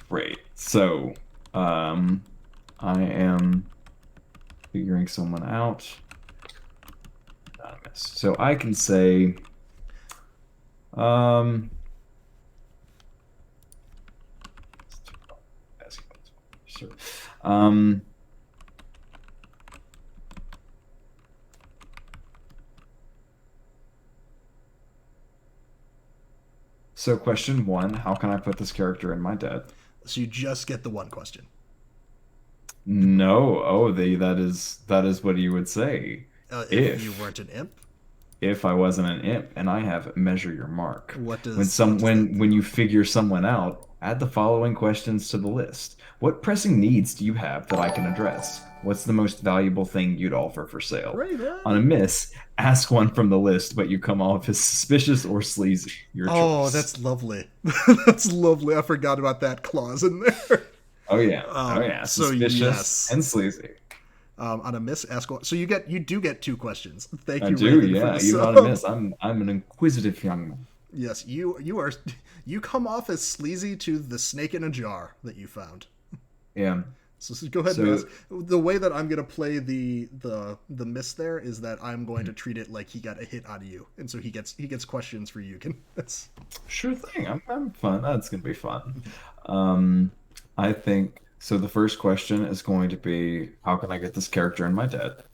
[SPEAKER 3] Great. So, I am figuring someone out. Anonymous. So I can say, so question 1, how can I put this character in my dead?
[SPEAKER 1] So you just get the one question.
[SPEAKER 3] No, that is what you would say.
[SPEAKER 1] If you weren't an imp?
[SPEAKER 3] If I wasn't an imp, and I have measure your mark.
[SPEAKER 1] What does
[SPEAKER 3] when you figure someone out, Add the following questions to the list. What pressing needs do you have that I can address? What's the most valuable thing you'd offer for sale?
[SPEAKER 1] Great.
[SPEAKER 3] On a miss, ask one from the list, but you come off as suspicious or sleazy. Your
[SPEAKER 1] Oh,
[SPEAKER 3] choice.
[SPEAKER 1] that's lovely. That's lovely. I forgot about that clause in there.
[SPEAKER 3] Oh yeah. Oh yeah.
[SPEAKER 1] So
[SPEAKER 3] Suspicious
[SPEAKER 1] yes.
[SPEAKER 3] and sleazy.
[SPEAKER 1] On a miss, ask one. So you do get 2 questions. Thank
[SPEAKER 3] I
[SPEAKER 1] you,
[SPEAKER 3] do,
[SPEAKER 1] Raven, for
[SPEAKER 3] yeah.
[SPEAKER 1] the
[SPEAKER 3] Even on
[SPEAKER 1] sub.
[SPEAKER 3] a miss, I'm an inquisitive young man.
[SPEAKER 1] Yes, you come off as sleazy to the snake in a jar that you found.
[SPEAKER 3] Yeah.
[SPEAKER 1] So go ahead and ask. The way that I'm gonna play the miss there is that I'm going to treat it like he got a hit out of you, and so he gets questions for you. That's
[SPEAKER 3] Sure thing. I'm fun. That's gonna be fun. I think so. The first question is going to be, how can I get this character in my debt?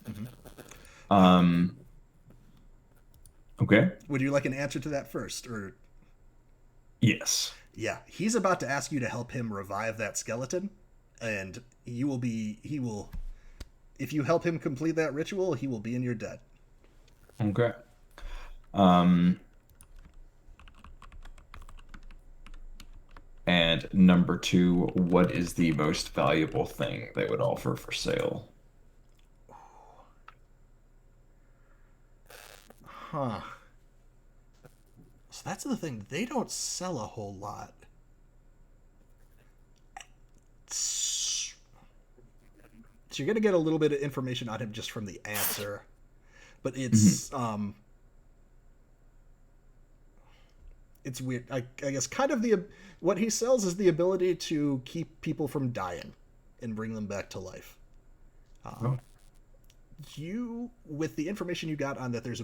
[SPEAKER 3] Okay.
[SPEAKER 1] Would you like an answer to that first, or
[SPEAKER 3] Yes.
[SPEAKER 1] yeah, he's about to ask you to help him revive that skeleton, and he will if you help him complete that ritual, he will be in your debt.
[SPEAKER 3] Okay. Um, and number 2, what is the most valuable thing they would offer for sale?
[SPEAKER 1] Huh. So that's the thing. They don't sell a whole lot. So you're gonna get a little bit of information on him just from the answer, but it's weird. I guess kind of what he sells is the ability to keep people from dying and bring them back to life. You, with the information you got on that, he's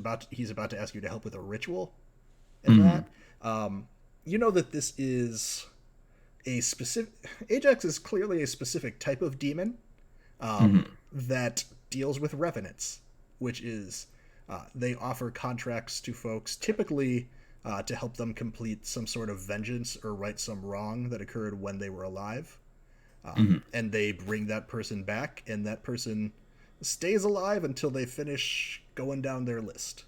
[SPEAKER 1] about to ask you to help with a ritual, and that, you know that this is a specific. Ajax is clearly a specific type of demon that deals with revenants, which is they offer contracts to folks typically to help them complete some sort of vengeance or right some wrong that occurred when they were alive, and they bring that person back, and that person stays alive until they finish going down their list.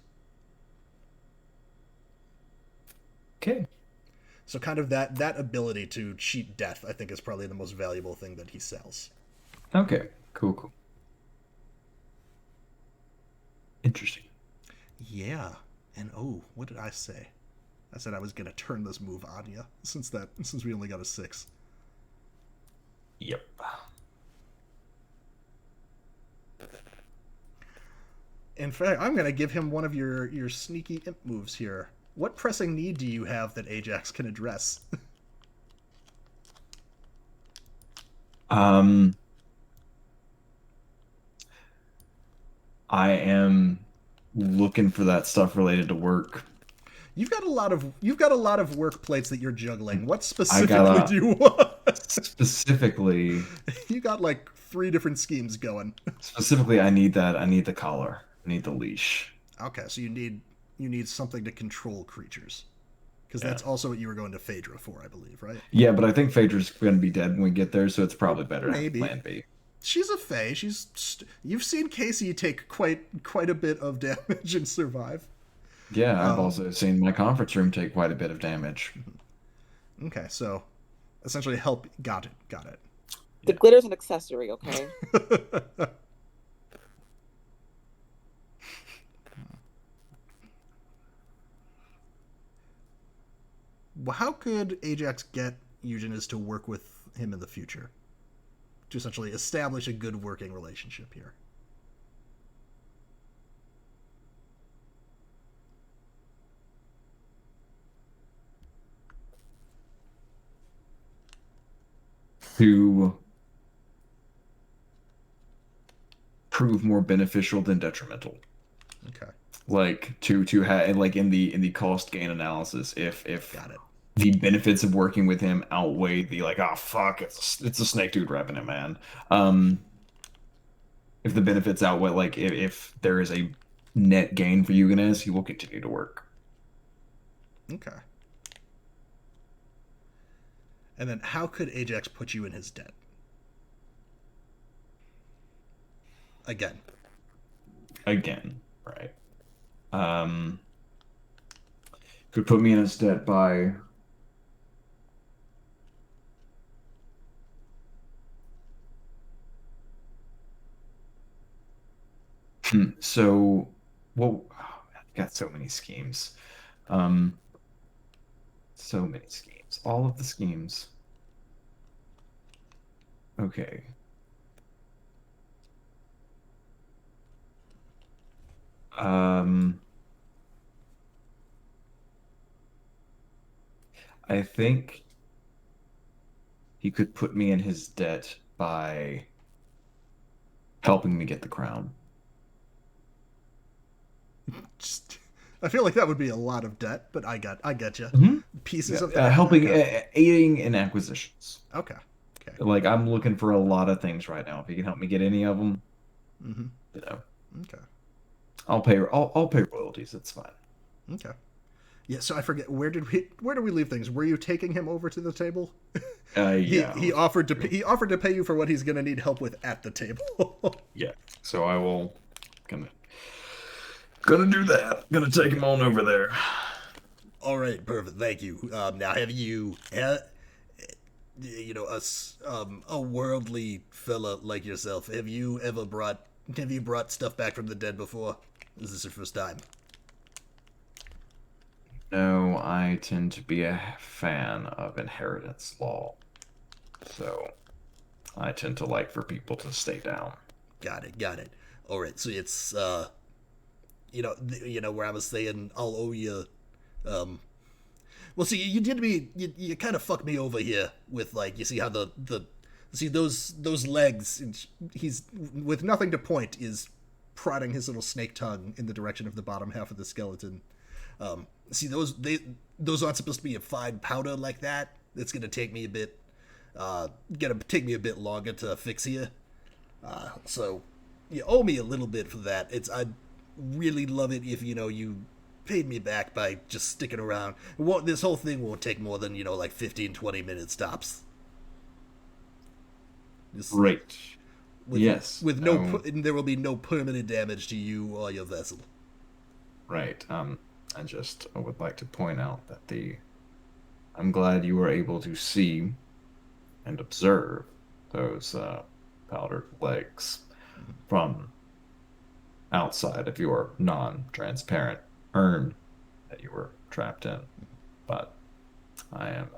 [SPEAKER 3] Okay.
[SPEAKER 1] So kind of that ability to cheat death, I think, is probably the most valuable thing that he sells.
[SPEAKER 3] Okay. Cool. Interesting.
[SPEAKER 1] Yeah. And what did I say? I said I was gonna turn this move on you since we only got a 6.
[SPEAKER 3] Yep.
[SPEAKER 1] In fact, I'm gonna give him one of your sneaky imp moves here. What pressing need do you have that Ajax can address?
[SPEAKER 3] I am looking for that stuff related to work.
[SPEAKER 1] You've got a lot of work plates that you're juggling. What specifically do you want?
[SPEAKER 3] Specifically,
[SPEAKER 1] you got like 3 different schemes going.
[SPEAKER 3] Specifically, I need the collar. I need the leash.
[SPEAKER 1] Okay, so you need something to control creatures. Because that's also what you were going to Phaedra for, I believe, right?
[SPEAKER 3] Yeah, but I think Phaedra's going to be dead when we get there, so it's probably better to have Plan B.
[SPEAKER 1] She's a Fae. You've seen Kasey take quite a bit of damage and survive.
[SPEAKER 3] Yeah, I've also seen my conference room take quite a bit of damage.
[SPEAKER 1] Okay, so essentially help. Got it.
[SPEAKER 5] The glitter's an accessory, okay?
[SPEAKER 1] Well, how could Ajax get Eugenēs to work with him in the future? To essentially establish a good working relationship here.
[SPEAKER 3] To prove more beneficial than detrimental.
[SPEAKER 1] Okay.
[SPEAKER 3] Like to have like in the cost gain analysis, if
[SPEAKER 1] Got it.
[SPEAKER 3] The benefits of working with him outweigh the like, oh fuck, it's a snake dude repping it, man. If the benefits outweigh, like if there is a net gain for Eugenēs, he will continue to work.
[SPEAKER 1] Okay. And then how could Ajax put you in his debt? Again,
[SPEAKER 3] right. Could put me in his debt by So, well, I've got so many schemes. Um, so many schemes. All of the schemes. Okay. Um, I think he could put me in his debt by helping me get the crown.
[SPEAKER 1] Just, I feel like that would be a lot of debt, but I get you.
[SPEAKER 3] Mhm.
[SPEAKER 1] Pieces
[SPEAKER 3] Yeah,
[SPEAKER 1] of that.
[SPEAKER 3] helping,
[SPEAKER 1] Okay.
[SPEAKER 3] aiding in acquisitions.
[SPEAKER 1] Okay. Okay.
[SPEAKER 3] Like I'm looking for a lot of things right now. If you can help me get any of them,
[SPEAKER 1] Mm-hmm.
[SPEAKER 3] you know,
[SPEAKER 1] Okay.
[SPEAKER 3] I'll pay royalties. It's fine.
[SPEAKER 1] Okay. Yeah. So I forget where did we leave things? Were you taking him over to the table?
[SPEAKER 3] Yeah.
[SPEAKER 1] He offered to pay you for what he's gonna need help with at the table.
[SPEAKER 3] Yeah. So I will gonna do that. Gonna take him on over there.
[SPEAKER 1] All right. Perfect. Thank you. Now have you you know, a worldly fella like yourself, have you brought stuff back from the dead before? Is this your first time?
[SPEAKER 3] No, I tend to be a fan of inheritance law. So I tend to like for people to stay down.
[SPEAKER 1] Got it, got it. All right, so it's where I was saying I'll owe you. Well, see, you kind of fucked me over here with like you see how the see those legs. He's with nothing to point is prodding his little snake tongue in the direction of the bottom half of the skeleton. See those aren't supposed to be a fine powder like that. It's gonna take me a bit longer to fix here. So you owe me a little bit for that. I'd really love it if you paid me back by just sticking around. This whole thing won't take more than like 15-20 minutes tops. Just
[SPEAKER 3] Great.
[SPEAKER 1] with,
[SPEAKER 3] Yes.
[SPEAKER 1] With there will be no permanent damage to you or your vessel.
[SPEAKER 3] Right. I would like to point out that I'm glad you were able to see and observe those powdered legs from outside of your non-transparent urn that you were trapped in. But I am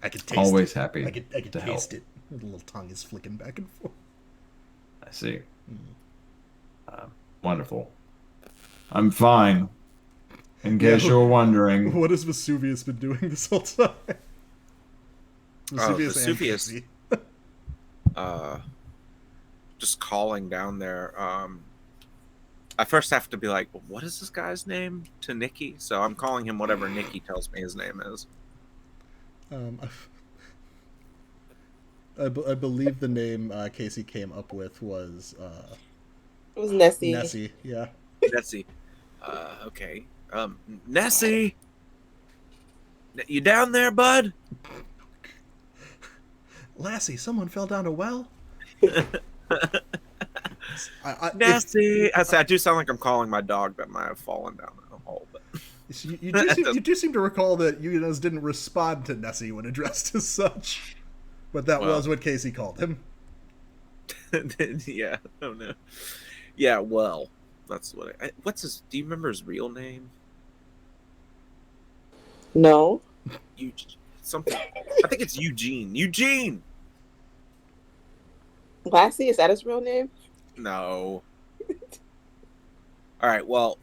[SPEAKER 1] I could taste
[SPEAKER 3] always
[SPEAKER 1] it.
[SPEAKER 3] happy
[SPEAKER 1] I could
[SPEAKER 3] to
[SPEAKER 1] taste
[SPEAKER 3] help.
[SPEAKER 1] it. The little tongue is flicking back and forth.
[SPEAKER 3] I see. Wonderful. I'm fine. In case you're wondering.
[SPEAKER 1] What has Vesuvius been doing this whole time?
[SPEAKER 2] Vesuvius.
[SPEAKER 1] And
[SPEAKER 2] Just calling down there. I first have to be like, well, what is this guy's name to Nikki? So I'm calling him whatever Nikki tells me his name is.
[SPEAKER 1] I believe the name Kasey came up with was
[SPEAKER 5] It was Nessie.
[SPEAKER 1] Nessie. Yeah.
[SPEAKER 2] Nessie. Okay. Nessie, you down there, bud?
[SPEAKER 1] Lassie, someone fell down a well.
[SPEAKER 2] Nessie. I do sound like I'm calling my dog that might have fallen down a hole. But
[SPEAKER 1] you do seem to recall that Eugenēs didn't respond to Nessie when addressed as such, but that was what Kasey called him.
[SPEAKER 2] Yeah. Oh no. Yeah. Well, that's what. What's his? Do you remember his real name?
[SPEAKER 5] No.
[SPEAKER 2] Something. I think it's Eugene. Eugene.
[SPEAKER 5] Lassie, is that his real name?
[SPEAKER 2] No. All right. Well,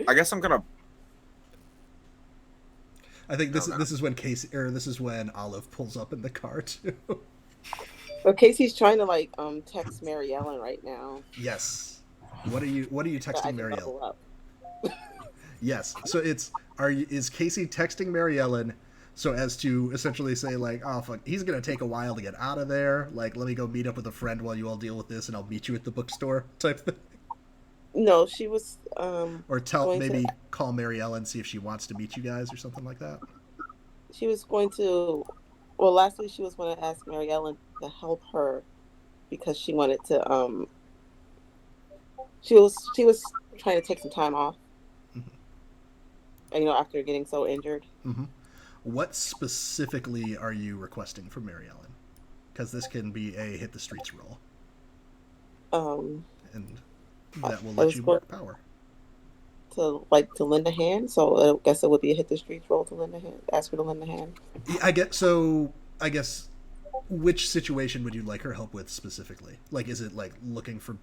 [SPEAKER 2] I guess I'm gonna.
[SPEAKER 1] I think this is when this is when Olive pulls up in the car too.
[SPEAKER 5] Well, Casey's trying to text Mary Ellen right now.
[SPEAKER 1] Yes. What are you texting Mary Ellen? Yes. So is Kasey texting Mary Ellen so as to essentially say like, oh fuck, he's gonna take a while to get out of there. Like, let me go meet up with a friend while you all deal with this, and I'll meet you at the bookstore type thing.
[SPEAKER 5] No, she was.
[SPEAKER 1] Or call Mary Ellen, see if she wants to meet you guys or something like that.
[SPEAKER 5] She was going to. Well, last week she was going to ask Mary Ellen to help her because she wanted to. She was trying to take some time off. Mm-hmm. After getting so injured.
[SPEAKER 1] Mm-hmm. What specifically are you requesting from Mary Ellen? Because this can be a hit the streets roll.
[SPEAKER 5] And
[SPEAKER 1] that will
[SPEAKER 5] I
[SPEAKER 1] let
[SPEAKER 5] was
[SPEAKER 1] you
[SPEAKER 5] going
[SPEAKER 1] mark power.
[SPEAKER 5] to lend a hand. So I guess it would be a hit the streets roll to lend a hand. Ask her to lend a hand.
[SPEAKER 1] I guess which situation would you like her help with specifically? Like, is it like looking for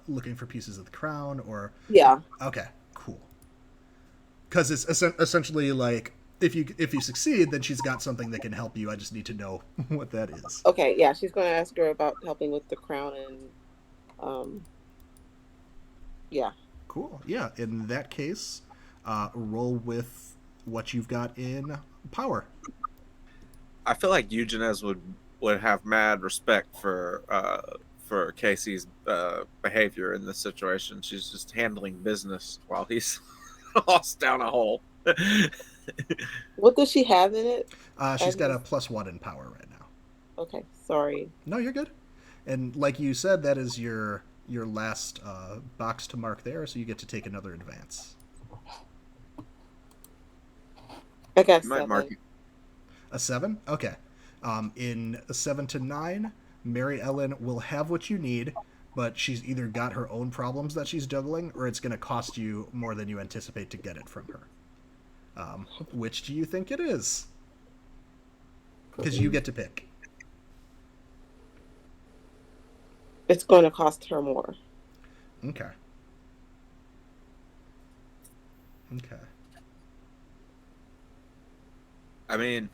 [SPEAKER 1] looking for pieces of the crown, or
[SPEAKER 5] Yeah.
[SPEAKER 1] okay, cool. Because it's essentially like if you succeed, then she's got something that can help you. I just need to know what that is.
[SPEAKER 5] Okay. Yeah. She's going to ask her about helping with the crown and yeah.
[SPEAKER 1] Cool. Yeah. In that case, roll with what you've got in power.
[SPEAKER 2] I feel like Eugenēs would have mad respect for Kasey's behavior in this situation. She's just handling business while he's lost down a hole.
[SPEAKER 5] What does she have in it?
[SPEAKER 1] She's got a +1 in power right now.
[SPEAKER 5] Okay. Sorry.
[SPEAKER 1] No, you're good. And like you said, that is your last box to mark there, so you get to take another advance.
[SPEAKER 5] I got
[SPEAKER 2] You might
[SPEAKER 5] 7.
[SPEAKER 2] mark it.
[SPEAKER 1] A 7? Okay. In a 7 to 9, Mary Ellen will have what you need, but she's either got her own problems that she's juggling, or it's going to cost you more than you anticipate to get it from her. Which do you think it is? Because you get to pick.
[SPEAKER 5] It's going to cost her more.
[SPEAKER 1] Okay. Okay.
[SPEAKER 2] I mean,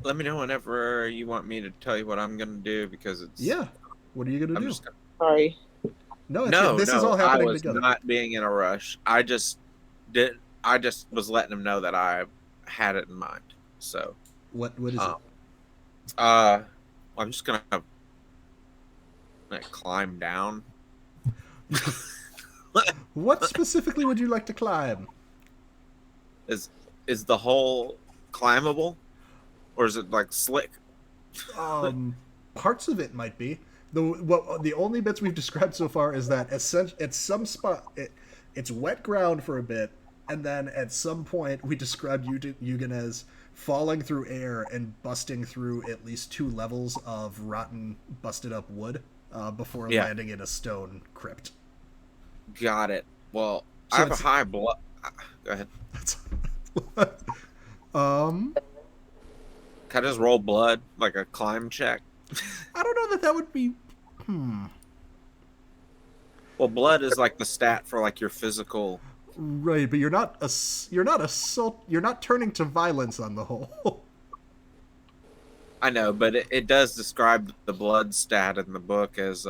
[SPEAKER 2] let me know whenever you want me to tell you what I'm gonna do, because it's
[SPEAKER 1] Yeah. What are you going to
[SPEAKER 2] I'm
[SPEAKER 1] do?
[SPEAKER 2] just gonna,
[SPEAKER 5] Sorry.
[SPEAKER 1] No, this is all
[SPEAKER 2] I
[SPEAKER 1] happening
[SPEAKER 2] was
[SPEAKER 1] together.
[SPEAKER 2] not being in a rush. I just was letting him know that I had it in mind. So
[SPEAKER 1] What is it?
[SPEAKER 2] I'm just gonna climb down.
[SPEAKER 1] What specifically would you like to climb?
[SPEAKER 2] Is the hole climbable, or is it like slick?
[SPEAKER 1] Parts of it might be. The only bits we've described so far is that at some spot it's wet ground for a bit, and then at some point we described Eugenēs falling through air and busting through at least 2 levels of rotten, busted up wood before landing in a stone crypt.
[SPEAKER 2] Got it. Well,
[SPEAKER 1] So
[SPEAKER 2] I have a
[SPEAKER 1] it's-
[SPEAKER 2] high blood. Go ahead.
[SPEAKER 1] Um,
[SPEAKER 2] Can I just roll blood like a climb check?
[SPEAKER 1] I don't know that would be.
[SPEAKER 2] Well, blood is like the stat for like your physical.
[SPEAKER 1] Right, but you're not turning to violence on the whole.
[SPEAKER 2] I know, but it does describe the blood stat in the book as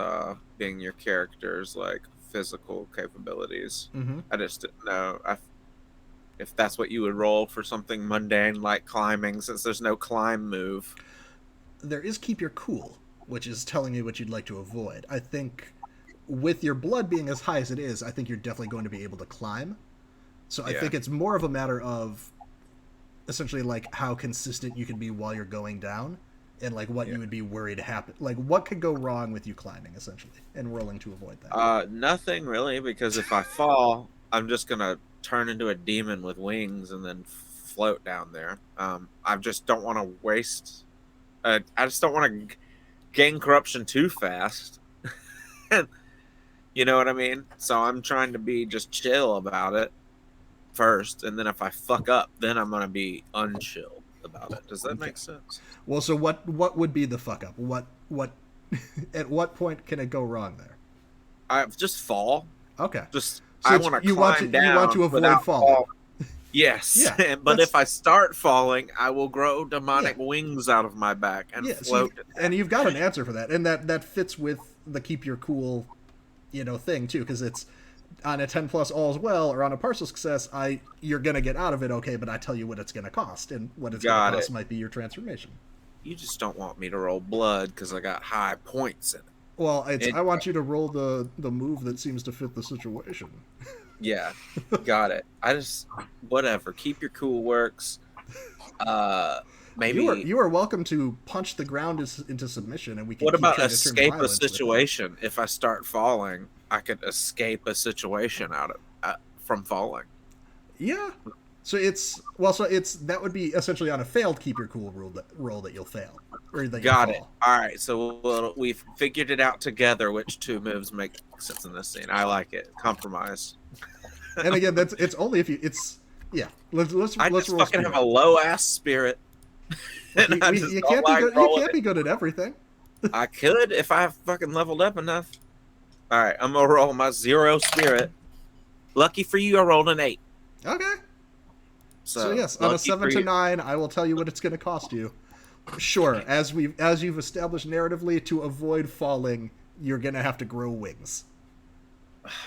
[SPEAKER 2] being your character's like physical capabilities.
[SPEAKER 1] Mm-hmm.
[SPEAKER 2] I just didn't know if that's what you would roll for something mundane like climbing, since there's no climb move.
[SPEAKER 1] There is keep your cool, which is telling you what you'd like to avoid. I think with your blood being as high as it is, I think you're definitely going to be able to climb. So I think it's more of a matter of essentially like how consistent you can be while you're going down, and like what you would be worried happen. Like what could go wrong with you climbing essentially and rolling to avoid that.
[SPEAKER 2] Nothing really, because if I fall, I'm just gonna turn into a demon with wings and then float down there. I just don't want to waste. I just don't want to gain corruption too fast. You know what I mean? So I'm trying to be just chill about it first, and then if I fuck up, then I'm gonna be unchill about it. Does that make sense?
[SPEAKER 1] Well, so what would be the fuck up? What at what point can it go wrong there?
[SPEAKER 2] I just fall.
[SPEAKER 1] Okay.
[SPEAKER 2] Just
[SPEAKER 1] So
[SPEAKER 2] I
[SPEAKER 1] it's-
[SPEAKER 2] want to
[SPEAKER 1] you
[SPEAKER 2] climb
[SPEAKER 1] want to-
[SPEAKER 2] down.
[SPEAKER 1] you want to avoid
[SPEAKER 2] without
[SPEAKER 1] falling.
[SPEAKER 2] Yes.
[SPEAKER 1] Yeah,
[SPEAKER 2] But
[SPEAKER 1] that's-
[SPEAKER 2] if I start falling, I will grow demonic wings out of my back and float.
[SPEAKER 1] And you've got an answer for that, and that fits with the keep your cool, thing too, because it's on a 10+ all's well or on a partial success, you're gonna get out of it okay, but I tell you what it's gonna cost, and what it's gonna cost might be your transformation.
[SPEAKER 2] You just don't want me to roll blood because I got high points in it.
[SPEAKER 1] Well, I want you to roll the move that seems to fit the situation.
[SPEAKER 2] Yeah, got it. I just whatever. Keep your cool works. Maybe
[SPEAKER 1] you are welcome to punch the ground into submission, and we can.
[SPEAKER 2] What about
[SPEAKER 1] trying to turn
[SPEAKER 2] escape a
[SPEAKER 1] violence with it.
[SPEAKER 2] situation? If I start falling, I could escape a situation from falling.
[SPEAKER 1] Yeah, So that would be essentially on a failed keep your cool roll that you'll fail or that
[SPEAKER 2] Got
[SPEAKER 1] you'll
[SPEAKER 2] it.
[SPEAKER 1] fall.
[SPEAKER 2] All right, so we've figured it out together. Which 2 moves make sense in this scene? I like it. Compromise.
[SPEAKER 1] And again, it's only if you yeah. Let's
[SPEAKER 2] I
[SPEAKER 1] let's
[SPEAKER 2] just
[SPEAKER 1] roll
[SPEAKER 2] fucking
[SPEAKER 1] spirit.
[SPEAKER 2] have a low ass spirit. And I just
[SPEAKER 1] You
[SPEAKER 2] don't
[SPEAKER 1] can't be
[SPEAKER 2] like
[SPEAKER 1] good. You
[SPEAKER 2] rolling
[SPEAKER 1] can't
[SPEAKER 2] it.
[SPEAKER 1] be good at everything.
[SPEAKER 2] I could if I fucking leveled up enough. All right, I'm gonna roll my 0 spirit. Lucky for you, I rolled an 8.
[SPEAKER 1] Okay. So
[SPEAKER 2] So,
[SPEAKER 1] yes, on a
[SPEAKER 2] lucky
[SPEAKER 1] 7
[SPEAKER 2] for
[SPEAKER 1] to
[SPEAKER 2] you.
[SPEAKER 1] 9, I will tell you what it's going to cost you. Sure, as you've established narratively, to avoid falling, you're going to have to grow wings,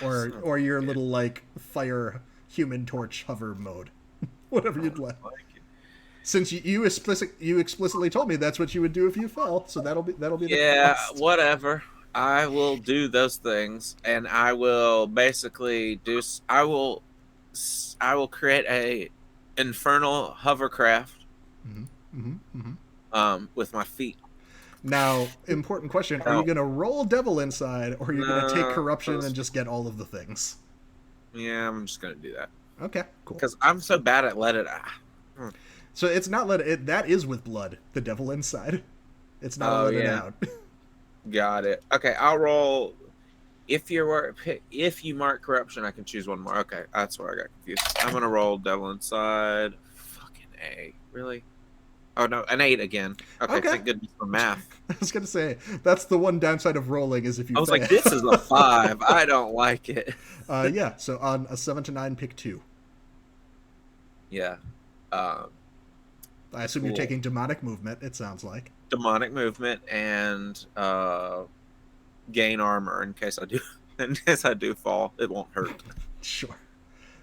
[SPEAKER 1] or your little like fire human torch hover mode, whatever you'd like. Since you explicitly told me that's what you would do if you fell, so that'll be the
[SPEAKER 2] Yeah,
[SPEAKER 1] cost.
[SPEAKER 2] whatever. I will do those things, and I will basically do. I will create a infernal hovercraft with my feet.
[SPEAKER 1] Now, important question: are you going to roll devil inside, or are you going to take corruption and just get all of the things?
[SPEAKER 2] Yeah, I'm just gonna do that.
[SPEAKER 1] Okay, cool.
[SPEAKER 2] Because I'm so bad at let it.
[SPEAKER 1] So it's not that is with blood. The devil inside. It's not let it out.
[SPEAKER 2] Got it. Okay, I'll roll. If you mark corruption, I can choose one more. Okay, that's where I got confused. I'm gonna roll devil inside. Fucking A. Really? Oh no, an 8 again. Okay, thank goodness for math.
[SPEAKER 1] I was gonna say that's the one downside of rolling is if you.
[SPEAKER 2] I was
[SPEAKER 1] fail.
[SPEAKER 2] like, this is a 5. I don't like it.
[SPEAKER 1] Yeah. So on a 7 to 9, pick 2.
[SPEAKER 2] Yeah.
[SPEAKER 1] I assume you're taking demonic movement. It sounds like
[SPEAKER 2] demonic movement and gain armor in case I do fall. It won't hurt.
[SPEAKER 1] Sure.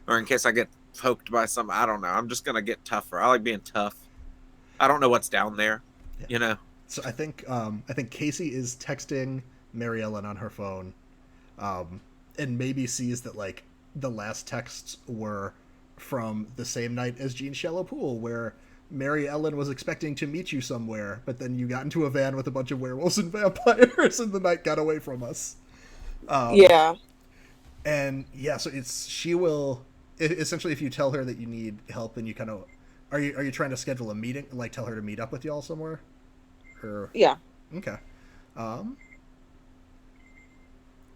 [SPEAKER 2] Or in case I get poked by something. I don't know. I'm just gonna get tougher. I like being tough. I don't know what's down there. Yeah. You know.
[SPEAKER 1] So I think Kasey is texting Mary Ellen on her phone, and maybe sees that like the last texts were from the same night as Jean Shallow Pool, where Mary Ellen was expecting to meet you somewhere, but then you got into a van with a bunch of werewolves and vampires, and the night got away from us.
[SPEAKER 5] Yeah.
[SPEAKER 1] And yeah, so she will essentially, if you tell her that you need help, and you kind of are you trying to schedule a meeting, like tell her to meet up with y'all somewhere? Or
[SPEAKER 5] yeah.
[SPEAKER 1] Okay.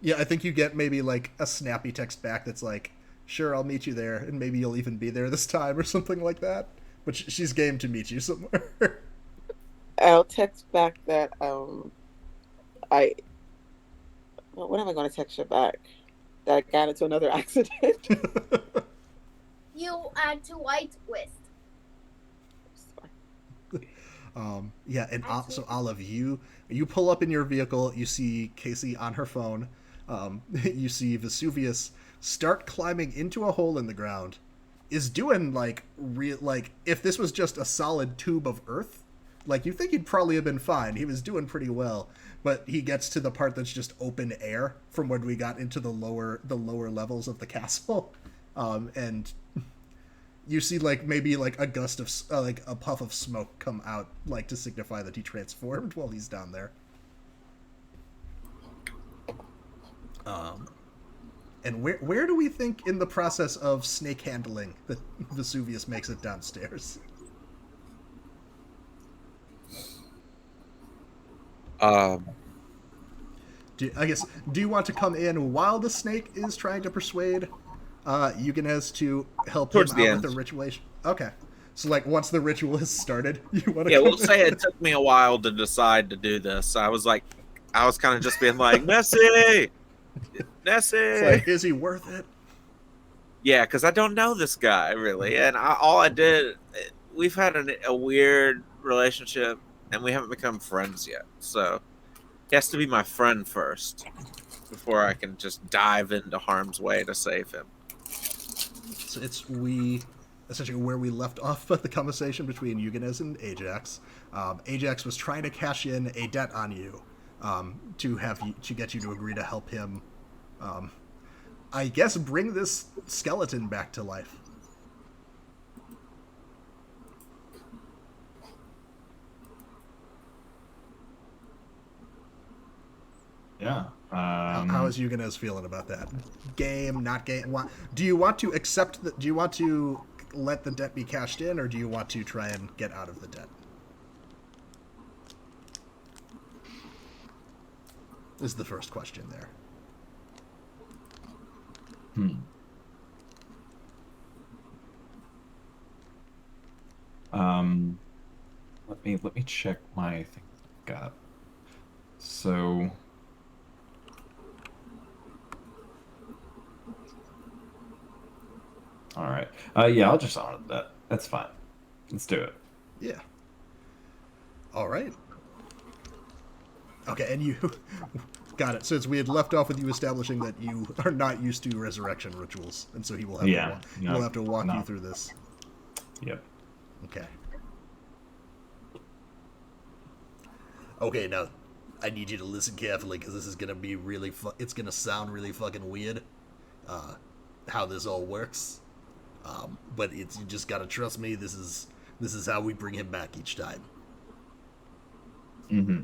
[SPEAKER 1] Yeah, I think you get maybe like a snappy text back that's like, "Sure, I'll meet you there," and maybe you'll even be there this time or something like that. But she's game to meet you somewhere.
[SPEAKER 5] I'll text back that what am I going to text her back? That I got into another accident.
[SPEAKER 6] You add to white list.
[SPEAKER 1] Yeah, and so Olive, you pull up in your vehicle. You see Kasey on her phone. You see Vesuvius start climbing into a hole in the ground. Is doing like if this was just a solid tube of earth, like you think he'd probably have been fine. He was doing pretty well, but he gets to the part that's just open air from when we got into the lower levels of the castle, and you see like maybe like a gust of like a puff of smoke come out, like to signify that he transformed while he's down there. And where do we think in the process of snake handling that Vesuvius makes it downstairs? Do you want to come in while the snake is trying to persuade Eugenēs to help him out with the ritualization? Okay. So like once the ritual has started, you want to
[SPEAKER 2] we'll say it took me a while to decide to do this. I was kind of just being like, Nessie!
[SPEAKER 1] It's like, is he worth it?
[SPEAKER 2] Yeah, because I don't know this guy really, and all I did, we've had a weird relationship, and we haven't become friends yet. So he has to be my friend first before I can just dive into harm's way to save him.
[SPEAKER 1] So it's essentially where we left off with the conversation between Eugenēs and Ajax. Ajax was trying to cash in a debt on you, to get you to agree to help him, I guess, bring this skeleton back to life.
[SPEAKER 3] Yeah.
[SPEAKER 1] How is Eugenēs feeling about that? Game, not game? Do you want to accept that? Do you want to let the debt be cashed in, or do you want to try and get out of the debt? Is the first question there.
[SPEAKER 3] Let me check my thing I've got. So all right. Yeah, I'll just honor that. That's fine. Let's do it.
[SPEAKER 1] Yeah. All right. Okay, and you got it. Since we had left off with you establishing that you are not used to resurrection rituals, and so he will have to walk you through this.
[SPEAKER 3] Yep.
[SPEAKER 1] Okay. Okay, now I need you to listen carefully because this is gonna be really. It's gonna sound really fucking weird. How this all works. But you just gotta trust me. This is how we bring him back each time.
[SPEAKER 3] Mm-hmm.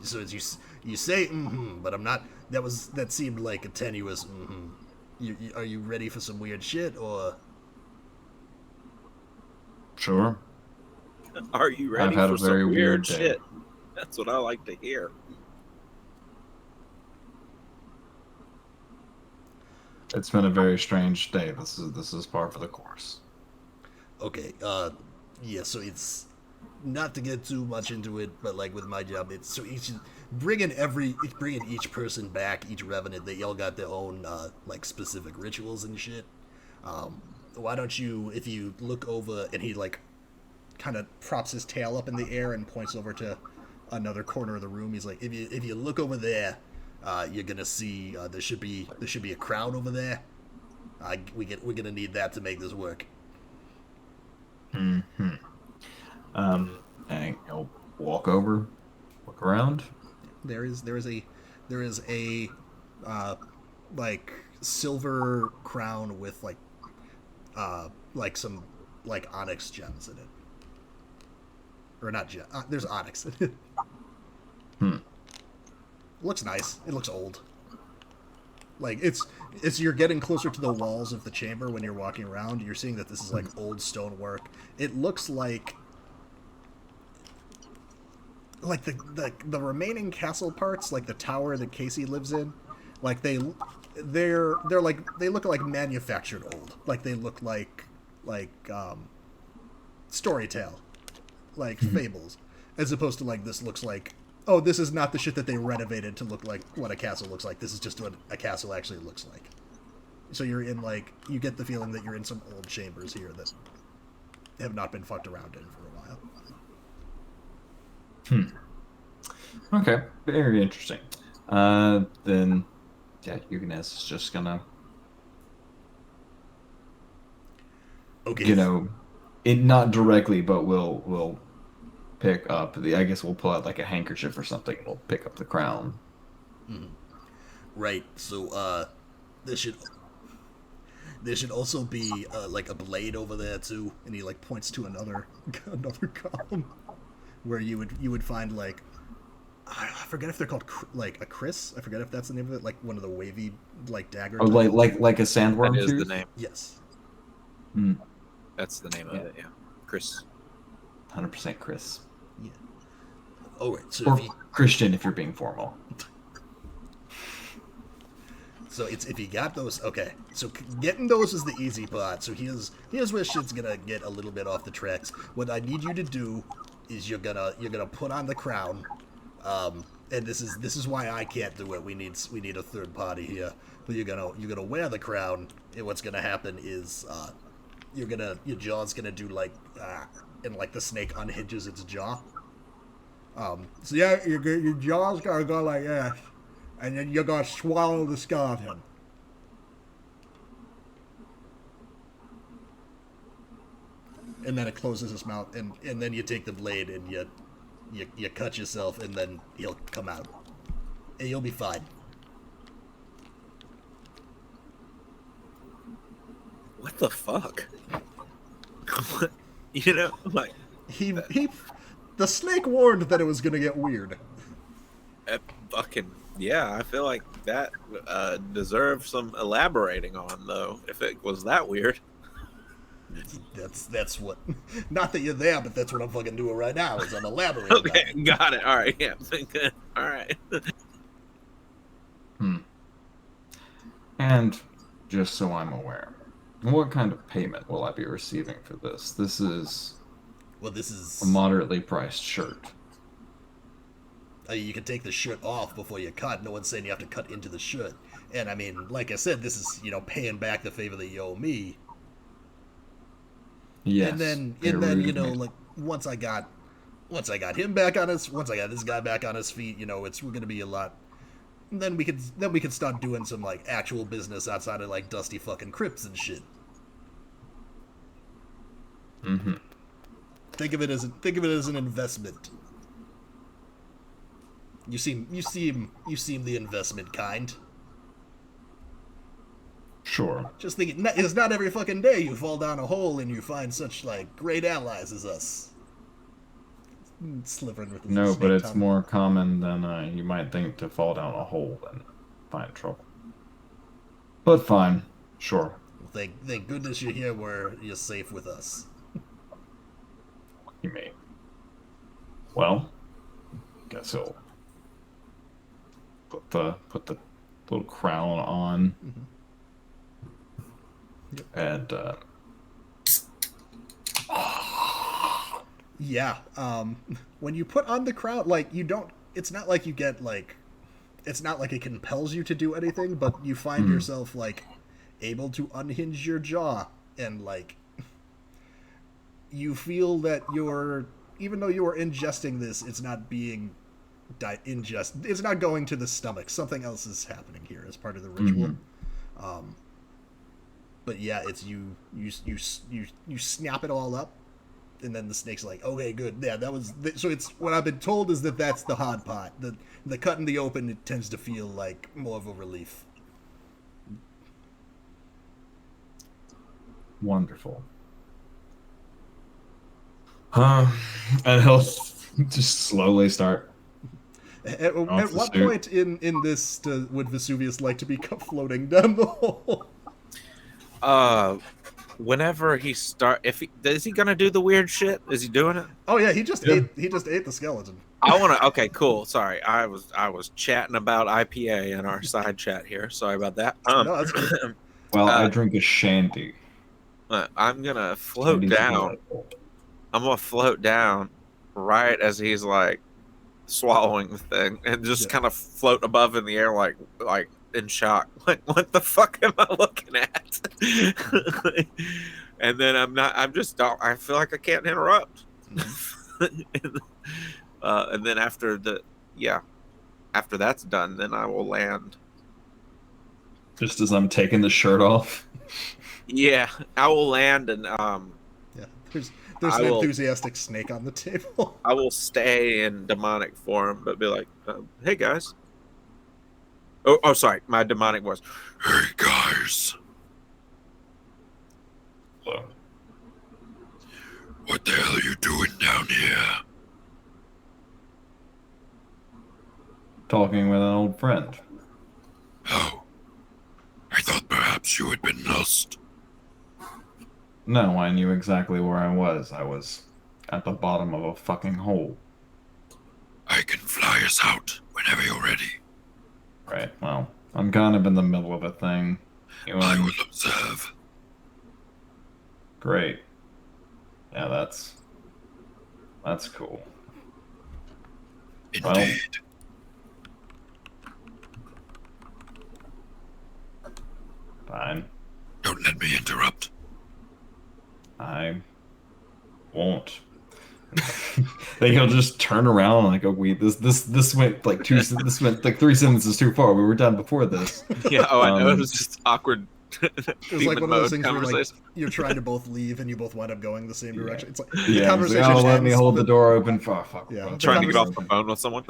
[SPEAKER 1] So as you say, but I'm not. That seemed like a tenuous. Are you ready for some weird shit or?
[SPEAKER 3] Sure.
[SPEAKER 2] Are you ready
[SPEAKER 3] I've had
[SPEAKER 2] for
[SPEAKER 3] a very
[SPEAKER 2] some
[SPEAKER 3] weird
[SPEAKER 2] weird
[SPEAKER 3] day.
[SPEAKER 2] shit? That's what I like to hear.
[SPEAKER 3] It's been a very strange day. This is par for the course.
[SPEAKER 1] Okay. Yeah. So it's not to get too much into it, but like with my job, it's so bringing each person back, each revenant. They all got their own like specific rituals and shit. Why don't you, if you look over, and he like kind of props his tail up in the air and points over to another corner of the room. He's like, if you look over there, you're gonna see there should be a crown over there. We're gonna need that to make this work.
[SPEAKER 3] Mm-hmm. And I'll walk over, look around.
[SPEAKER 1] There is a like silver crown with like some like onyx gems in it. Or not gem. There's onyx in it. It looks nice. It looks old. Like it's you're getting closer to the walls of the chamber when you're walking around. You're seeing that this is like old stonework. It looks like the remaining castle parts, like the tower that Kasey lives in, like they're like they look like manufactured old. Like they look like Storytale, like fables, as opposed to like this looks like, oh, this is not the shit that they renovated to look like what a castle looks like. This is just what a castle actually looks like. So you're in like, you get the feeling that you're in some old chambers here that have not been fucked around in for a while.
[SPEAKER 3] Okay, very interesting. Then, yeah, Eugenēs is just gonna,
[SPEAKER 1] Okay.
[SPEAKER 3] Not directly, but we'll pick up I guess we'll pull out like a handkerchief or something. We'll pick up the crown.
[SPEAKER 1] Right. So there should also be like a blade over there too, and he like points to another column where you would find like, I forget if they're called like a Chris. I forget if that's the name of it. Like one of the wavy like dagger.
[SPEAKER 3] Oh, like a sandworm.
[SPEAKER 2] That is
[SPEAKER 3] tooth?
[SPEAKER 2] the name.
[SPEAKER 1] Yes.
[SPEAKER 2] That's the name of it. Yeah, Chris.
[SPEAKER 3] 100% Chris.
[SPEAKER 1] Yeah. Oh right. So
[SPEAKER 3] Or Christian if you're being formal.
[SPEAKER 1] So if you got those, okay. So getting those is the easy part. So here's where shit's gonna get a little bit off the tracks. What I need you to do is you're gonna put on the crown, and this is why I can't do it. We need a third party here. But you're gonna wear the crown, and what's gonna happen is your jaw's gonna do like and like the snake unhinges its jaw. So yeah, your jaw's gonna go like this. And then you're going to swallow the skeleton. And then it closes his mouth, and then you take the blade and you cut yourself, and then he'll come out. And you'll be fine.
[SPEAKER 2] What the fuck? Like
[SPEAKER 1] the snake warned that it was going to get weird.
[SPEAKER 2] fucking Yeah, I feel like that deserves some elaborating on, though. If it was that weird.
[SPEAKER 1] That's what. Not that you're there, but that's what I'm fucking doing right now. Is I'm elaborating.
[SPEAKER 2] Okay,
[SPEAKER 1] on it.
[SPEAKER 2] got it. All right, yeah, all right.
[SPEAKER 3] And just so I'm aware, what kind of payment will I be receiving for this? This is
[SPEAKER 1] This is
[SPEAKER 3] a moderately priced shirt.
[SPEAKER 1] You can take the shirt off before you cut. No one's saying you have to cut into the shirt. And I mean, like I said, this is paying back the favor that you owe me.
[SPEAKER 3] Yes.
[SPEAKER 1] And then like once I got him back on his, once I got this guy back on his feet, we're gonna be a lot. Then we could start doing some like actual business outside of like dusty fucking crypts and shit.
[SPEAKER 3] Mm-hmm.
[SPEAKER 1] Think of it as an investment. You seem the investment kind.
[SPEAKER 3] Sure.
[SPEAKER 1] Just think, it's not every fucking day you fall down a hole and you find such like great allies as us. Slivering with
[SPEAKER 3] No,
[SPEAKER 1] snake
[SPEAKER 3] but it's
[SPEAKER 1] tongue.
[SPEAKER 3] more common than you might think to fall down a hole and find trouble. But fine, sure.
[SPEAKER 1] Well, thank goodness you're here where you're safe with us.
[SPEAKER 3] You mean? Well, guess he'll put the little crown on, and
[SPEAKER 1] Yeah. When you put on the crown, like you don't. It's not like you get like. It's not like it compels you to do anything, but you find yourself like able to unhinge your jaw and like. You feel that even though you are ingesting this, it's not being it's not going to the stomach. Something else is happening here as part of the ritual. But yeah, it's you snap it all up, and then the snake's like, okay, good. Yeah, that was so. It's what I've been told is that's the hard part. The cut in the open, it tends to feel like more of a relief.
[SPEAKER 3] wonderful. And he'll just slowly start.
[SPEAKER 1] At what point in this would Vesuvius like to become floating down the hole?
[SPEAKER 2] Whenever he is he gonna do the weird shit? Is he doing it?
[SPEAKER 1] Oh yeah, he just ate the skeleton.
[SPEAKER 2] I want to. Okay, cool. Sorry, I was chatting about IPA in our side chat here. Sorry about that.
[SPEAKER 1] No, that's good.
[SPEAKER 3] Well, I drink a shandy.
[SPEAKER 2] I'm gonna float
[SPEAKER 3] Shandy's
[SPEAKER 2] down.
[SPEAKER 3] delightful.
[SPEAKER 2] I'm gonna float down right as he's like swallowing the thing, and just kind of float above in the air, like in shock. Like, what the fuck am I looking at? And then I feel like I can't interrupt. And then after that's done, then I will land.
[SPEAKER 3] Just as I'm taking the shirt off.
[SPEAKER 2] Yeah, I will land, and
[SPEAKER 1] yeah, there's an enthusiastic snake on the table.
[SPEAKER 2] I will stay in demonic form, but be like, "Hey guys." Oh, sorry, my demonic voice. Hey guys.
[SPEAKER 3] Hello.
[SPEAKER 7] What the hell are you doing down here?
[SPEAKER 3] Talking with an old friend.
[SPEAKER 7] Oh. I thought perhaps you had been lost.
[SPEAKER 3] No, I knew exactly where I was. I was at the bottom of a fucking hole.
[SPEAKER 7] I can fly us out whenever you're ready.
[SPEAKER 3] Right, well, I'm kind of in the middle of a thing.
[SPEAKER 7] I will observe.
[SPEAKER 3] Great. Yeah, that's cool.
[SPEAKER 7] Indeed.
[SPEAKER 3] Fine.
[SPEAKER 7] Don't let me interrupt.
[SPEAKER 3] I won't. Then he'll just turn around like, "Oh, this went like this went like 3 sentences too far. We were done before this."
[SPEAKER 2] Yeah, I know, it was just awkward.
[SPEAKER 1] It was like one of those things where like you're trying to both leave and you both wind up going the same direction. It's like the conversation
[SPEAKER 3] like, let me
[SPEAKER 1] ends,
[SPEAKER 3] hold the door open. Fuck.
[SPEAKER 1] Yeah,
[SPEAKER 2] trying to get off the phone with someone.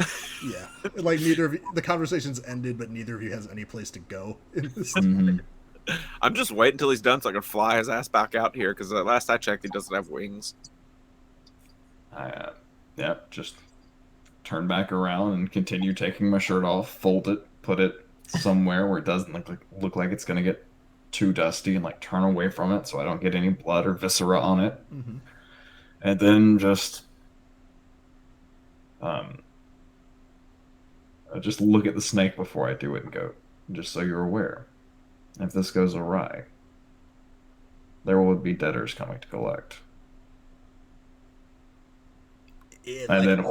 [SPEAKER 1] Yeah, like the conversation's ended, but neither of you has any place to go.
[SPEAKER 2] I'm just waiting until he's done so I can fly his ass back out here, because last I checked, he doesn't have wings.
[SPEAKER 3] Just turn back around and continue taking my shirt off, fold it, put it somewhere where it doesn't look like it's gonna get too dusty, and like turn away from it so I don't get any blood or viscera on it.
[SPEAKER 1] Mm-hmm.
[SPEAKER 3] And then just look at the snake before I do it and go, just so you're aware, if this goes awry, there will be debtors coming to collect. And then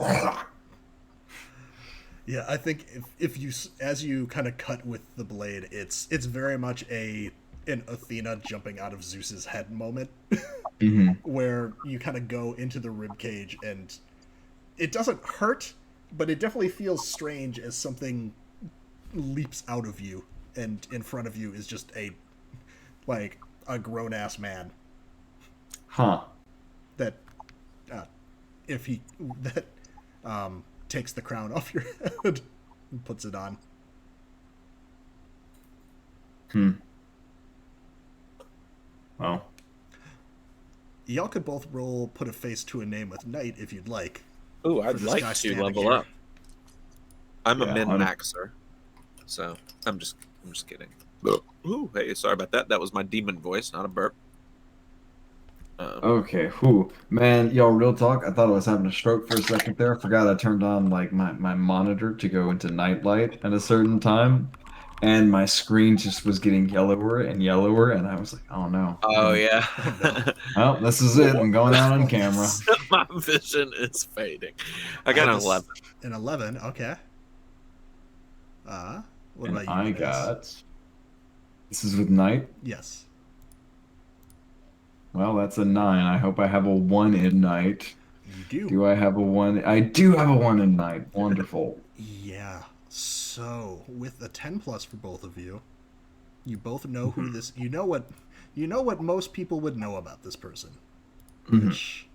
[SPEAKER 1] yeah, I think if you, as you kind of cut with the blade, it's very much an Athena jumping out of Zeus's head moment,
[SPEAKER 3] mm-hmm.
[SPEAKER 1] where you kind of go into the rib cage and it doesn't hurt, but it definitely feels strange as something leaps out of you, and in front of you is just a grown-ass man.
[SPEAKER 3] Huh.
[SPEAKER 1] That takes the crown off your head and puts it on.
[SPEAKER 3] Well.
[SPEAKER 1] Y'all could both roll put a face to a name with Knight if you'd like.
[SPEAKER 2] Ooh, I'd like to level up. I'm a min-maxer, so I'm just kidding. Ooh, hey, sorry about that. That was my demon voice, not a burp.
[SPEAKER 3] Okay, whew. Man, y'all, real talk, I thought I was having a stroke for a second there. I forgot I turned on like my monitor to go into night light at a certain time, and my screen just was getting yellower and yellower, and I was like, oh no.
[SPEAKER 2] Oh yeah.
[SPEAKER 3] Well, this is it. I'm going out on camera.
[SPEAKER 2] My vision is fading. I got an 11.
[SPEAKER 1] An 11, okay. What about you?
[SPEAKER 3] I got... This is with night?
[SPEAKER 1] Yes.
[SPEAKER 3] Well, that's a 9. I hope I have a 1 in night.
[SPEAKER 1] You do.
[SPEAKER 3] Do I have a 1? I do have a 1 in night. Wonderful.
[SPEAKER 1] Yeah. So, with a 10 plus for both of you, you both know who this... You know what most people would know about this person. Which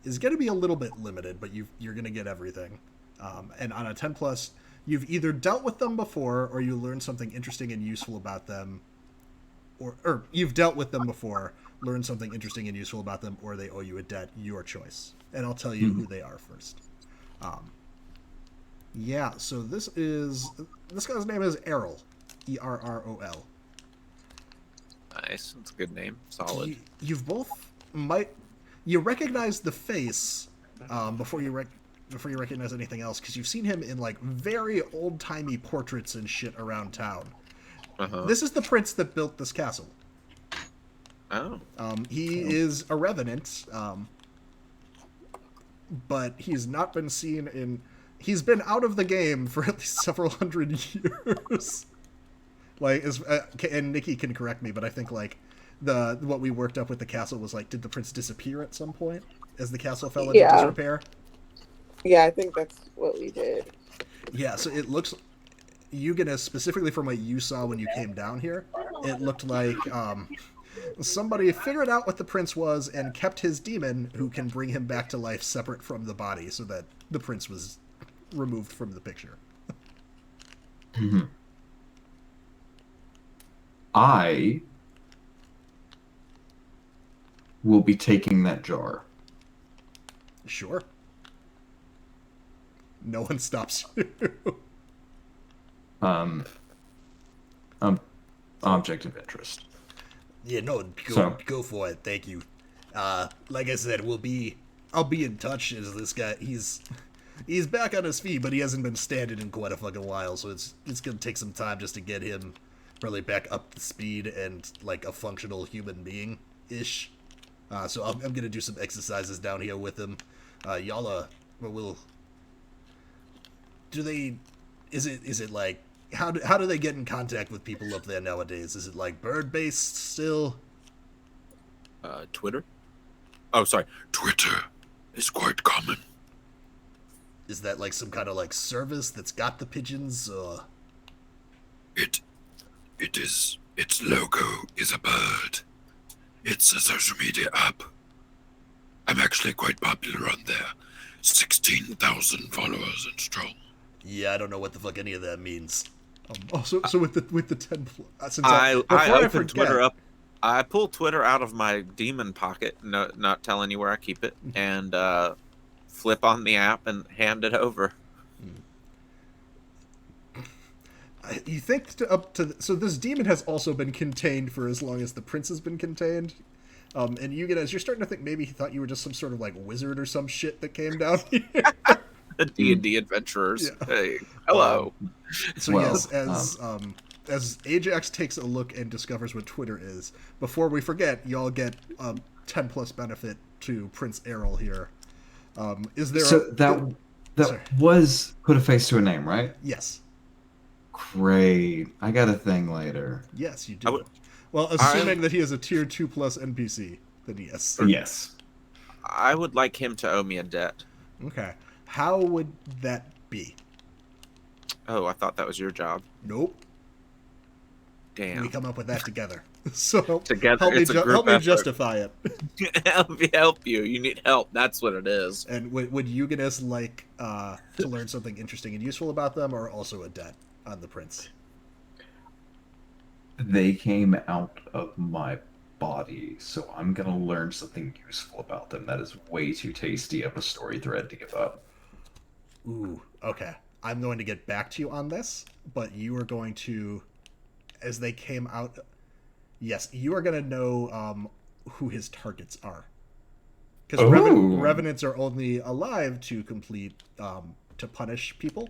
[SPEAKER 1] is going to be a little bit limited, but you're going to get everything. And on a 10 plus, you've either dealt with them before, or you learned something interesting and useful about them, or you've dealt with them before, learned something interesting and useful about them, or they owe you a debt. Your choice. And I'll tell you who they are first. Yeah, so this guy's name is Errol. Errol.
[SPEAKER 2] Nice. That's a good name. Solid.
[SPEAKER 1] You recognize the face before you recognize anything else, because you've seen him in like very old-timey portraits and shit around town. This is the prince that built this castle.
[SPEAKER 2] Oh.
[SPEAKER 1] He is a revenant, but he's not been seen in... He's been out of the game for at least several hundred years. And Nikki can correct me, but I think like what we worked up with the castle was like, did the prince disappear at some point as the castle fell into disrepair?
[SPEAKER 5] Yeah, I think that's what we did.
[SPEAKER 1] Yeah, so it looks... Eugenēs, specifically from what you saw when you came down here, it looked like somebody figured out what the prince was and kept his demon, who can bring him back to life separate from the body, so that the prince was removed from the picture.
[SPEAKER 3] I will be taking that jar.
[SPEAKER 1] Sure. No one stops you.
[SPEAKER 3] Object of interest.
[SPEAKER 1] Yeah, no, go for it. Thank you. Like I said, I'll be in touch as this guy. He's back on his feet, but he hasn't been standing in quite a fucking while, so it's gonna take some time just to get him really back up to speed and like a functional human being ish. So I'm gonna do some exercises down here with him. Y'all is it like, how do they get in contact with people up there nowadays? Is it like bird based still?
[SPEAKER 2] Twitter? Oh, sorry.
[SPEAKER 7] Twitter is quite common.
[SPEAKER 1] Is that like some kind of like service that's got the pigeons?
[SPEAKER 7] Its logo is a bird. It's a social media app. I'm actually quite popular on there. 16,000 followers and strong.
[SPEAKER 1] Yeah, I don't know what the fuck any of that means. So with the 10 plus,
[SPEAKER 2] I opened Twitter up. I pulled Twitter out of my demon pocket, not telling you where I keep it, and flip on the app and hand it over.
[SPEAKER 1] You think so this demon has also been contained for as long as the prince has been contained. And Eugenēs, you're starting to think maybe he thought you were just some sort of like wizard or some shit that came down here.
[SPEAKER 2] The D&D adventurers.
[SPEAKER 1] Yeah.
[SPEAKER 2] Hey, hello.
[SPEAKER 1] So
[SPEAKER 3] Well,
[SPEAKER 1] as Ajax takes a look and discovers what Twitter is, before we forget, y'all get 10 plus benefit to Prince Errol here. Is there
[SPEAKER 3] So that
[SPEAKER 1] Sorry.
[SPEAKER 3] was put a face to a name, right?
[SPEAKER 1] Yes.
[SPEAKER 3] Great. I got a thing later.
[SPEAKER 1] Yes, you
[SPEAKER 2] I
[SPEAKER 1] do.
[SPEAKER 2] would-
[SPEAKER 1] Well, assuming that he is a tier 2 plus NPC, then yes.
[SPEAKER 3] Yes.
[SPEAKER 2] I would like him to owe me a debt.
[SPEAKER 1] Okay. How would that be?
[SPEAKER 2] Oh, I thought that was your job.
[SPEAKER 1] Nope.
[SPEAKER 2] Damn.
[SPEAKER 1] We come up with that together. So
[SPEAKER 2] Together,
[SPEAKER 1] help me,
[SPEAKER 2] it's a group
[SPEAKER 1] help me
[SPEAKER 2] effort.
[SPEAKER 1] justify it.
[SPEAKER 2] help you. You need help. That's what it is.
[SPEAKER 1] And would Eugenēs like to learn something interesting and useful about them, or also a debt on the prince?
[SPEAKER 3] They came out of my body, so I'm gonna learn something useful about them. That is way too tasty of a story thread to give up.
[SPEAKER 1] Ooh, okay. I'm going to get back to you on this, but you are going to, as they came out, yes, you are going to know who his targets are. Because revenants are only alive to complete, to punish people.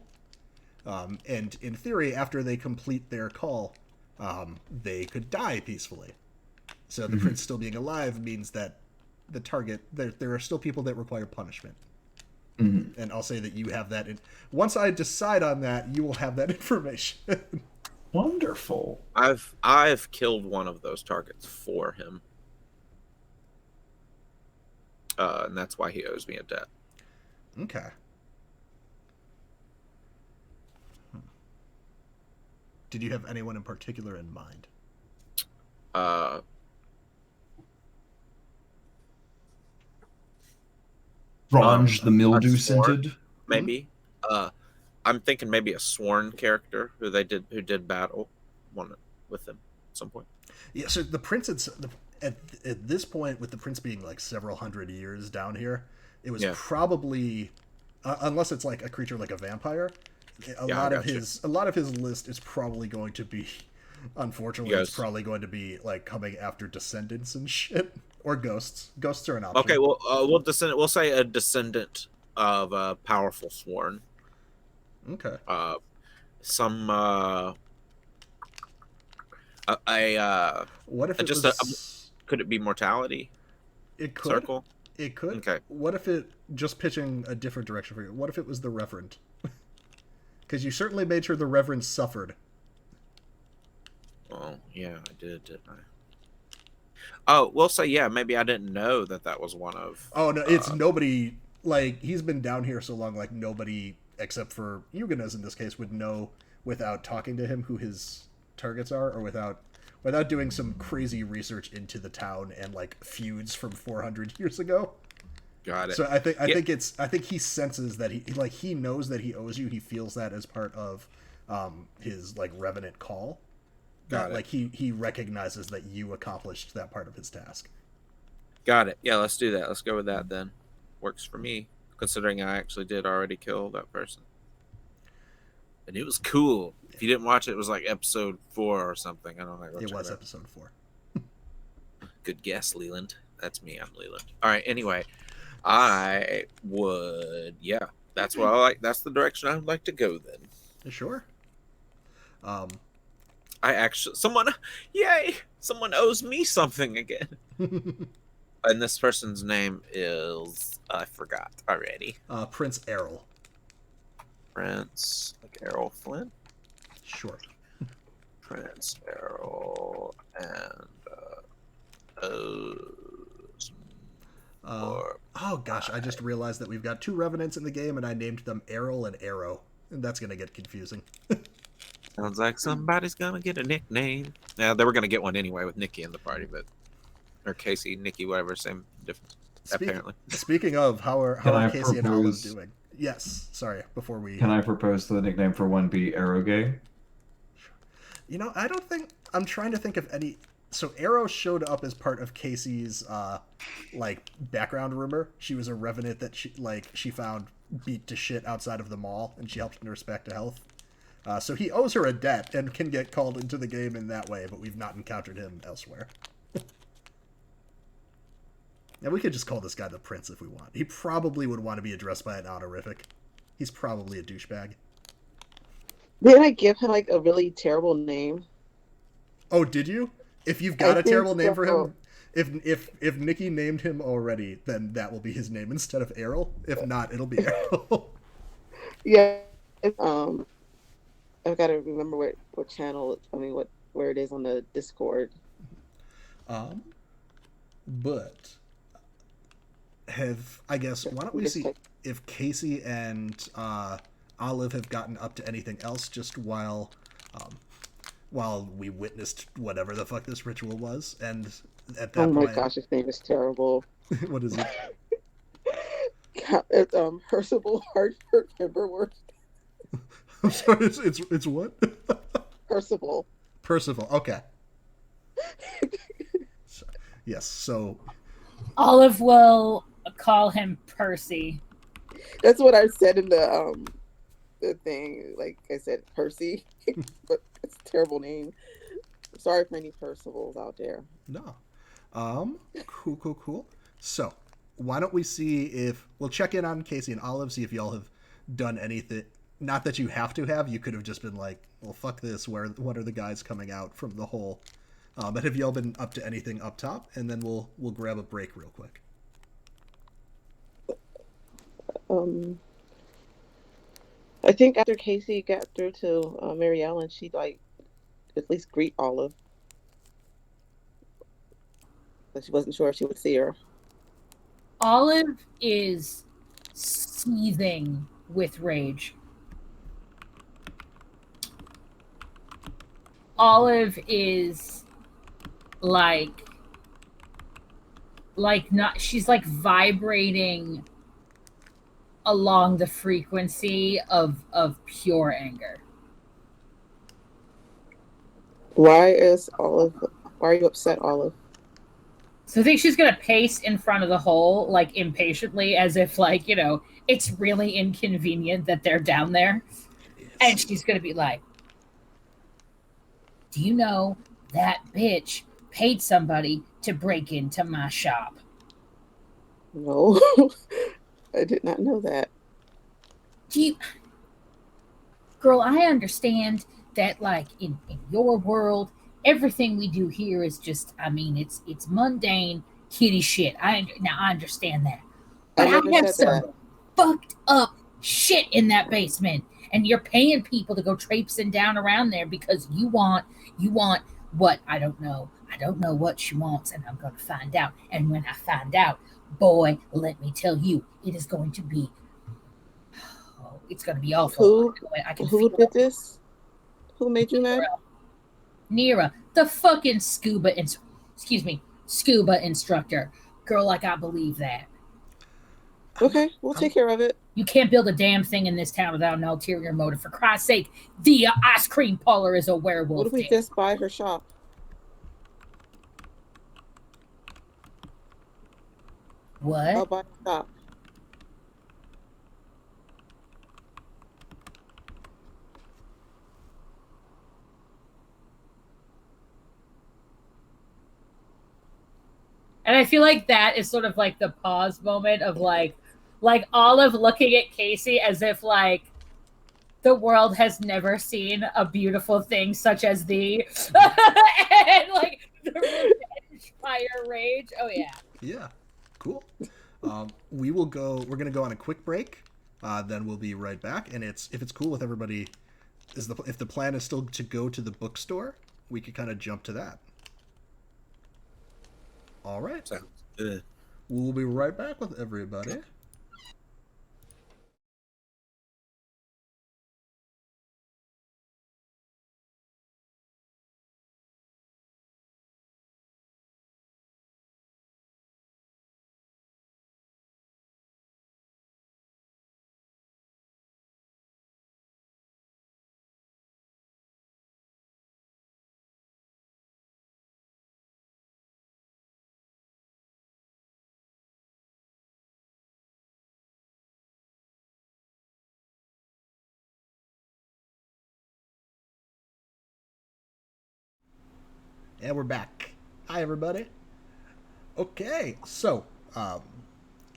[SPEAKER 1] And in theory, after they complete their call, they could die peacefully. So the prince still being alive means that the target, there are still people that require punishment.
[SPEAKER 3] Mm-hmm.
[SPEAKER 1] And I'll say that you have that. Once I decide on that, you will have that information.
[SPEAKER 3] Wonderful.
[SPEAKER 2] I've killed one of those targets for him. And that's why he owes me a debt.
[SPEAKER 1] Okay. Did you have anyone in particular in mind?
[SPEAKER 3] Ranj the mildew
[SPEAKER 2] a sworn,
[SPEAKER 3] scented.
[SPEAKER 2] maybe. I'm thinking maybe a sworn character who did battle one with him at some point.
[SPEAKER 1] Yeah, so the prince, at this point, with the prince being like several hundred years down here, it was probably, unless it's like a creature like a vampire, a lot of his list is probably going to be, unfortunately, it's probably going to be like coming after descendants and shit, or ghosts. Ghosts are an option.
[SPEAKER 2] Okay, well, we'll say a descendant of a powerful sworn.
[SPEAKER 1] Okay. What if it was...
[SPEAKER 2] could it be mortality?
[SPEAKER 1] It could.
[SPEAKER 2] Circle?
[SPEAKER 1] It could.
[SPEAKER 2] Okay.
[SPEAKER 1] What if it, just pitching a different direction for you, what if it was the Reverend? Because you certainly made sure the Reverend suffered.
[SPEAKER 2] Oh, yeah, I did, didn't I? Oh, we'll say, yeah, maybe I didn't know that was one of...
[SPEAKER 1] Oh, no, it's nobody, like, he's been down here so long, like, nobody, except for Eugenēs in this case, would know without talking to him who his targets are, or without doing some crazy research into the town and, like, feuds from 400 years ago.
[SPEAKER 2] Got it.
[SPEAKER 1] So I think he senses that he knows that he owes you. He feels that as part of his like revenant call. That like he recognizes that you accomplished that part of his task.
[SPEAKER 2] Got it. Yeah, let's do that. Let's go with that then. Works for me, considering I actually did already kill that person. And it was cool. If you didn't watch it, it was like episode 4 or something. I don't know.
[SPEAKER 1] It was episode 4.
[SPEAKER 2] Good guess, Leland. That's me. I'm Leland. All right. Anyway, I would. Yeah, that's what I like. That's the direction I'd like to go then.
[SPEAKER 1] Sure.
[SPEAKER 2] I actually someone owes me something again. And this person's name is I forgot already.
[SPEAKER 1] Prince Errol.
[SPEAKER 2] Prince like Errol Flynn.
[SPEAKER 1] Sure.
[SPEAKER 2] Prince Errol and
[SPEAKER 1] oh gosh, I just realized that we've got 2 revenants in the game, and I named them Errol and Arrow, and that's gonna get confusing.
[SPEAKER 2] Sounds like somebody's gonna get a nickname. Now they were gonna get one anyway with Nikki in the party, but or Kasey, Nikki, whatever, same difference. Apparently.
[SPEAKER 1] Speaking of, how are Kasey and Olive doing? Yes. Sorry. Before we
[SPEAKER 3] can I propose the nickname for one be Arrowgay?
[SPEAKER 1] You know, I don't think I'm trying to think of any. So Arrow showed up as part of Kasey's like background rumor. She was a revenant that she found beat to shit outside of the mall, and she helped nurse back to health. So he owes her a debt and can get called into the game in that way, but we've not encountered him elsewhere. And we could just call this guy the Prince if we want. He probably would want to be addressed by an honorific. He's probably a douchebag.
[SPEAKER 5] Didn't I give him like a really terrible name?
[SPEAKER 1] Oh, did you? If you've got
[SPEAKER 5] I
[SPEAKER 1] a terrible
[SPEAKER 5] think
[SPEAKER 1] name for
[SPEAKER 5] so.
[SPEAKER 1] him, if Nikki named him already, then that will be his name instead of Errol. If not, it'll be Errol.
[SPEAKER 5] Yeah. I've got to remember what channel. I mean, where it is on the Discord.
[SPEAKER 1] But I guess why don't we see if Kasey and Olive have gotten up to anything else just while we witnessed whatever the fuck this ritual was, and at that
[SPEAKER 5] Oh my
[SPEAKER 1] point,
[SPEAKER 5] gosh, his name is terrible.
[SPEAKER 1] what is it?
[SPEAKER 5] It's Percival Hartford Pemberworth.
[SPEAKER 1] I'm sorry, it's what?
[SPEAKER 5] Percival.
[SPEAKER 1] Percival. Okay. Yes. So
[SPEAKER 4] Olive will call him Percy.
[SPEAKER 5] That's what I said in the thing. Like I said, Percy, but it's a terrible name. Sorry for any Percivals out there.
[SPEAKER 1] no. Cool. So why don't we see if we'll check in on Kasey and Olive, see if y'all have done anything. Not that you have to have. You could have just been like, well, fuck this. What are the guys coming out from the hole? But have y'all been up to anything up top? And then we'll grab a break real quick.
[SPEAKER 5] I think after Kasey got through to Mary Ellen, she'd like at least greet Olive. But she wasn't sure if she would see her.
[SPEAKER 4] Olive is seething with rage. Olive is like not, she's like vibrating along the frequency of pure anger.
[SPEAKER 5] Why are you upset, Olive?
[SPEAKER 4] So I think she's gonna pace in front of the hole, like impatiently, as if like, it's really inconvenient that they're down there. And she's gonna be like, do you know that bitch paid somebody to break into my shop?
[SPEAKER 5] No, I did not know that.
[SPEAKER 4] Girl, I understand that, like, in your world, everything we do here is just, it's mundane kitty shit. I understand that. But I have some fucked up shit in that basement. And you're paying people to go traipsing down around there because you want what? I don't know. I don't know what she wants, and I'm going to find out. And when I find out, boy, let me tell you, it is going to be, it's going to be awful.
[SPEAKER 5] Who did this? Who made you mad?
[SPEAKER 4] Nira, the fucking scuba instructor. Girl, like, I believe that.
[SPEAKER 5] Okay, we'll take care of it.
[SPEAKER 4] You can't build a damn thing in this town without an ulterior motive. For Christ's sake, the ice cream parlor is a werewolf.
[SPEAKER 5] What if we just buy her shop?
[SPEAKER 4] What?
[SPEAKER 5] I'll buy a shop.
[SPEAKER 4] And I feel like that is sort of like the pause moment of like Olive looking at Kasey as if like the world has never seen a beautiful thing such as thee. And like the revenge fire rage. Oh yeah.
[SPEAKER 1] Yeah. Cool. We're gonna go on a quick break. Then we'll be right back. And if it's cool with everybody, if the plan is still to go to the bookstore, we could kind of jump to that. All right.
[SPEAKER 2] Sounds good.
[SPEAKER 1] We'll be right back with everybody. And we're back. Hi, everybody. Okay, so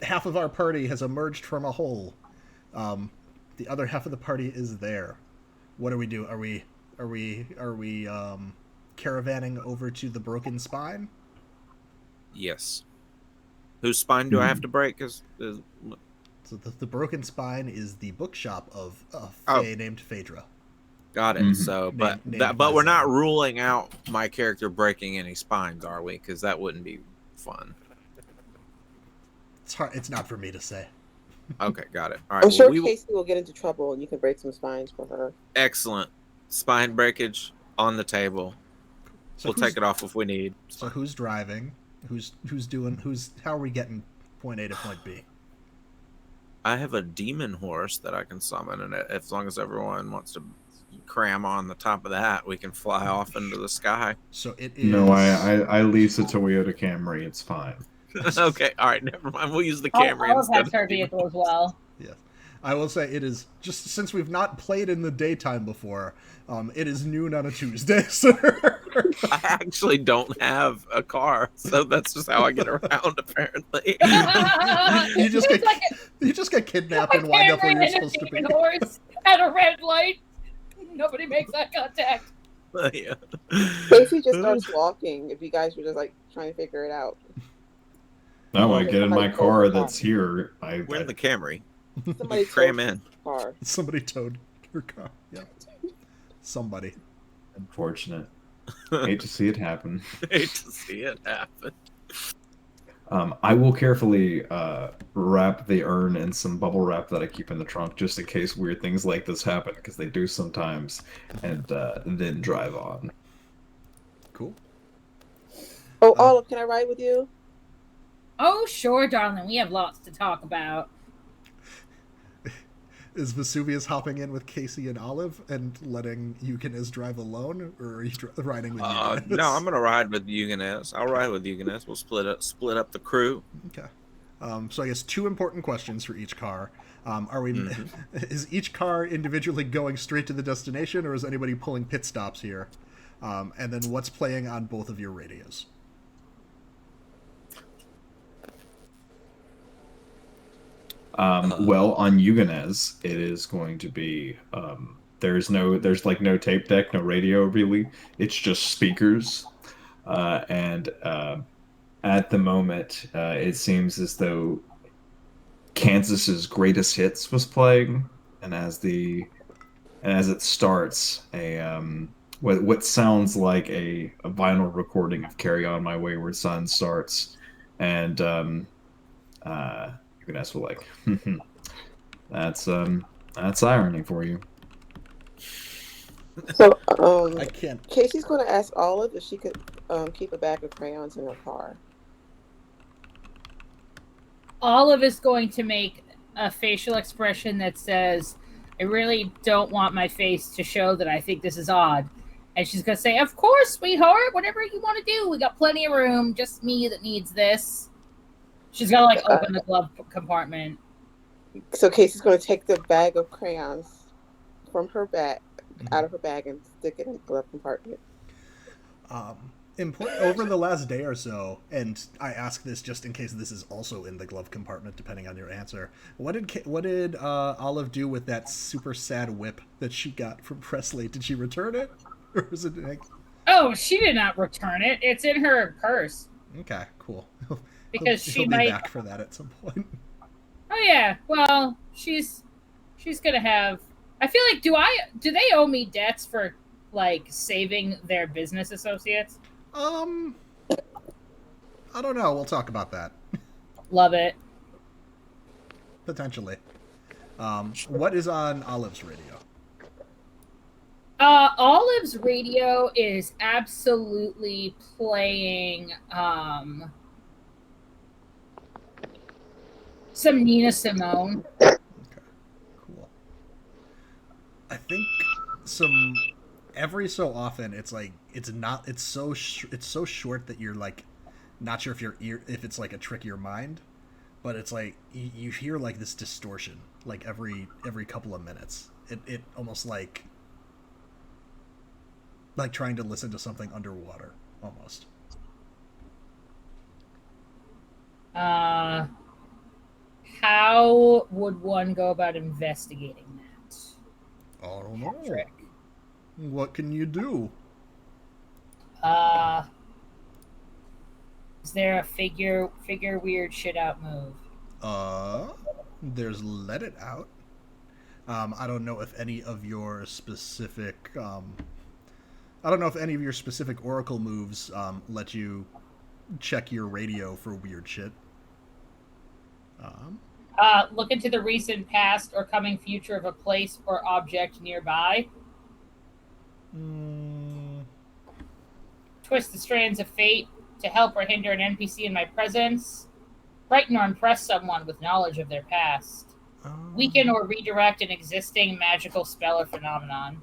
[SPEAKER 1] half of our party has emerged from a hole. The other half of the party is there. What do we do? Are we caravanning over to the Broken Spine?
[SPEAKER 2] Yes. Whose spine do I have to break?
[SPEAKER 1] So the Broken Spine is the bookshop of a
[SPEAKER 2] Oh.
[SPEAKER 1] fae named Phaedra.
[SPEAKER 2] Got it. So, but
[SPEAKER 1] named
[SPEAKER 2] but we're not
[SPEAKER 1] myself.
[SPEAKER 2] ruling out my character breaking any spines, are we? Because that wouldn't be fun.
[SPEAKER 1] It's hard. It's not for me to say.
[SPEAKER 2] Okay, got it. All right.
[SPEAKER 5] I'm sure
[SPEAKER 2] we will.
[SPEAKER 5] Kasey will get into trouble, and you can break some spines for her.
[SPEAKER 2] Excellent. Spine breakage on the table.
[SPEAKER 1] So
[SPEAKER 2] We'll take it off if we need.
[SPEAKER 1] So who's driving? How are we getting point A to point B?
[SPEAKER 2] I have a demon horse that I can summon, and as long as everyone wants to cram on the top of that, we can fly off into the sky.
[SPEAKER 1] So it is.
[SPEAKER 3] No, I lease a Toyota Camry. It's fine.
[SPEAKER 2] Okay, all right, never mind. We'll use the Camry
[SPEAKER 4] Olive
[SPEAKER 2] instead.
[SPEAKER 4] has her vehicle as well.
[SPEAKER 1] Yes. I will say it is, just since we've not played in the daytime before, it is noon on a Tuesday, so...
[SPEAKER 2] I actually don't have a car, so that's just how I get around, apparently.
[SPEAKER 1] you just get kidnapped and wind up where you're supposed to be.
[SPEAKER 4] Horse at a red light. Nobody makes eye contact.
[SPEAKER 2] Yeah.
[SPEAKER 5] Kasey just starts walking if you guys were just like trying to figure it out.
[SPEAKER 3] No, I get in my car that's here.
[SPEAKER 2] We're in the Camry.
[SPEAKER 5] Somebody
[SPEAKER 2] Cram
[SPEAKER 5] towed
[SPEAKER 2] in.
[SPEAKER 5] the car.
[SPEAKER 1] Somebody towed your car. Yeah. Somebody.
[SPEAKER 3] Unfortunate. Hate to see it happen.
[SPEAKER 2] Hate to see it happen.
[SPEAKER 3] I will carefully wrap the urn in some bubble wrap that I keep in the trunk just in case weird things like this happen, because they do sometimes, and then drive on.
[SPEAKER 1] Cool.
[SPEAKER 5] Oh, Olive, can I ride with you?
[SPEAKER 4] Oh, sure, darling. We have lots to talk about.
[SPEAKER 1] Is Vesuvius hopping in with Kasey and Olive and letting Eugenēs drive alone, or are you riding with Eugenēs?
[SPEAKER 2] No, I'm gonna ride with Eugenēs. I'll ride with Eugenēs. We'll split up the crew.
[SPEAKER 1] Okay. So I guess 2 important questions for each car. Are we? Is each car individually going straight to the destination, or is anybody pulling pit stops here? And then what's playing on both of your radios?
[SPEAKER 3] Well, on Eugenēs, it is going to be there's no tape deck, no radio really. It's just speakers, and at the moment, it seems as though Kansas's Greatest Hits was playing, and as it starts, what sounds like a vinyl recording of "Carry On My Wayward Son" starts, and Eugenēs will like, that's irony for you.
[SPEAKER 5] So,
[SPEAKER 1] I can't.
[SPEAKER 5] Kasey's going to ask Olive if she could keep a bag of crayons in her car.
[SPEAKER 4] Olive is going to make a facial expression that says, I really don't want my face to show that I think this is odd. And she's going to say, of course, sweetheart, whatever you want to do. We got plenty of room. Just me that needs this. She's going to like open the glove compartment.
[SPEAKER 5] So Kasey's going to take the bag of crayons from her bag, out of her bag, and stick it in the glove compartment.
[SPEAKER 1] Over the last day or so, and I ask this just in case this is also in the glove compartment, depending on your answer. What did Olive do with that super sad whip that she got from Presley? Did she return it, or was it?
[SPEAKER 4] Oh, she did not return it. It's in her purse.
[SPEAKER 1] Okay, cool.
[SPEAKER 4] Because
[SPEAKER 1] he'll
[SPEAKER 4] she
[SPEAKER 1] be
[SPEAKER 4] might.
[SPEAKER 1] back for that at some point.
[SPEAKER 4] Oh yeah. Well, she's gonna have. I feel like do they owe me debts for like saving their business associates?
[SPEAKER 1] I don't know. We'll talk about that.
[SPEAKER 4] Love it.
[SPEAKER 1] Potentially. What is on Olive's radio?
[SPEAKER 4] Olive's radio is absolutely playing some Nina Simone.
[SPEAKER 1] Okay, cool. I think every so often it's like it's so short that you're like not sure if it's like a trick of your mind, but it's like you hear like this distortion like every couple of minutes. It almost like trying to listen to something underwater. almost.
[SPEAKER 4] How would one go about investigating that?
[SPEAKER 1] I don't know.
[SPEAKER 4] Patrick?
[SPEAKER 1] What can you do?
[SPEAKER 4] Is there a figure weird shit out move?
[SPEAKER 1] There's Let It Out. I don't know if any of your specific oracle moves let you check your radio for weird shit.
[SPEAKER 4] Look into the recent past or coming future of a place or object nearby. Twist the strands of fate to help or hinder an NPC in my presence. Frighten or impress someone with knowledge of their past. Weaken or redirect an existing magical spell or phenomenon.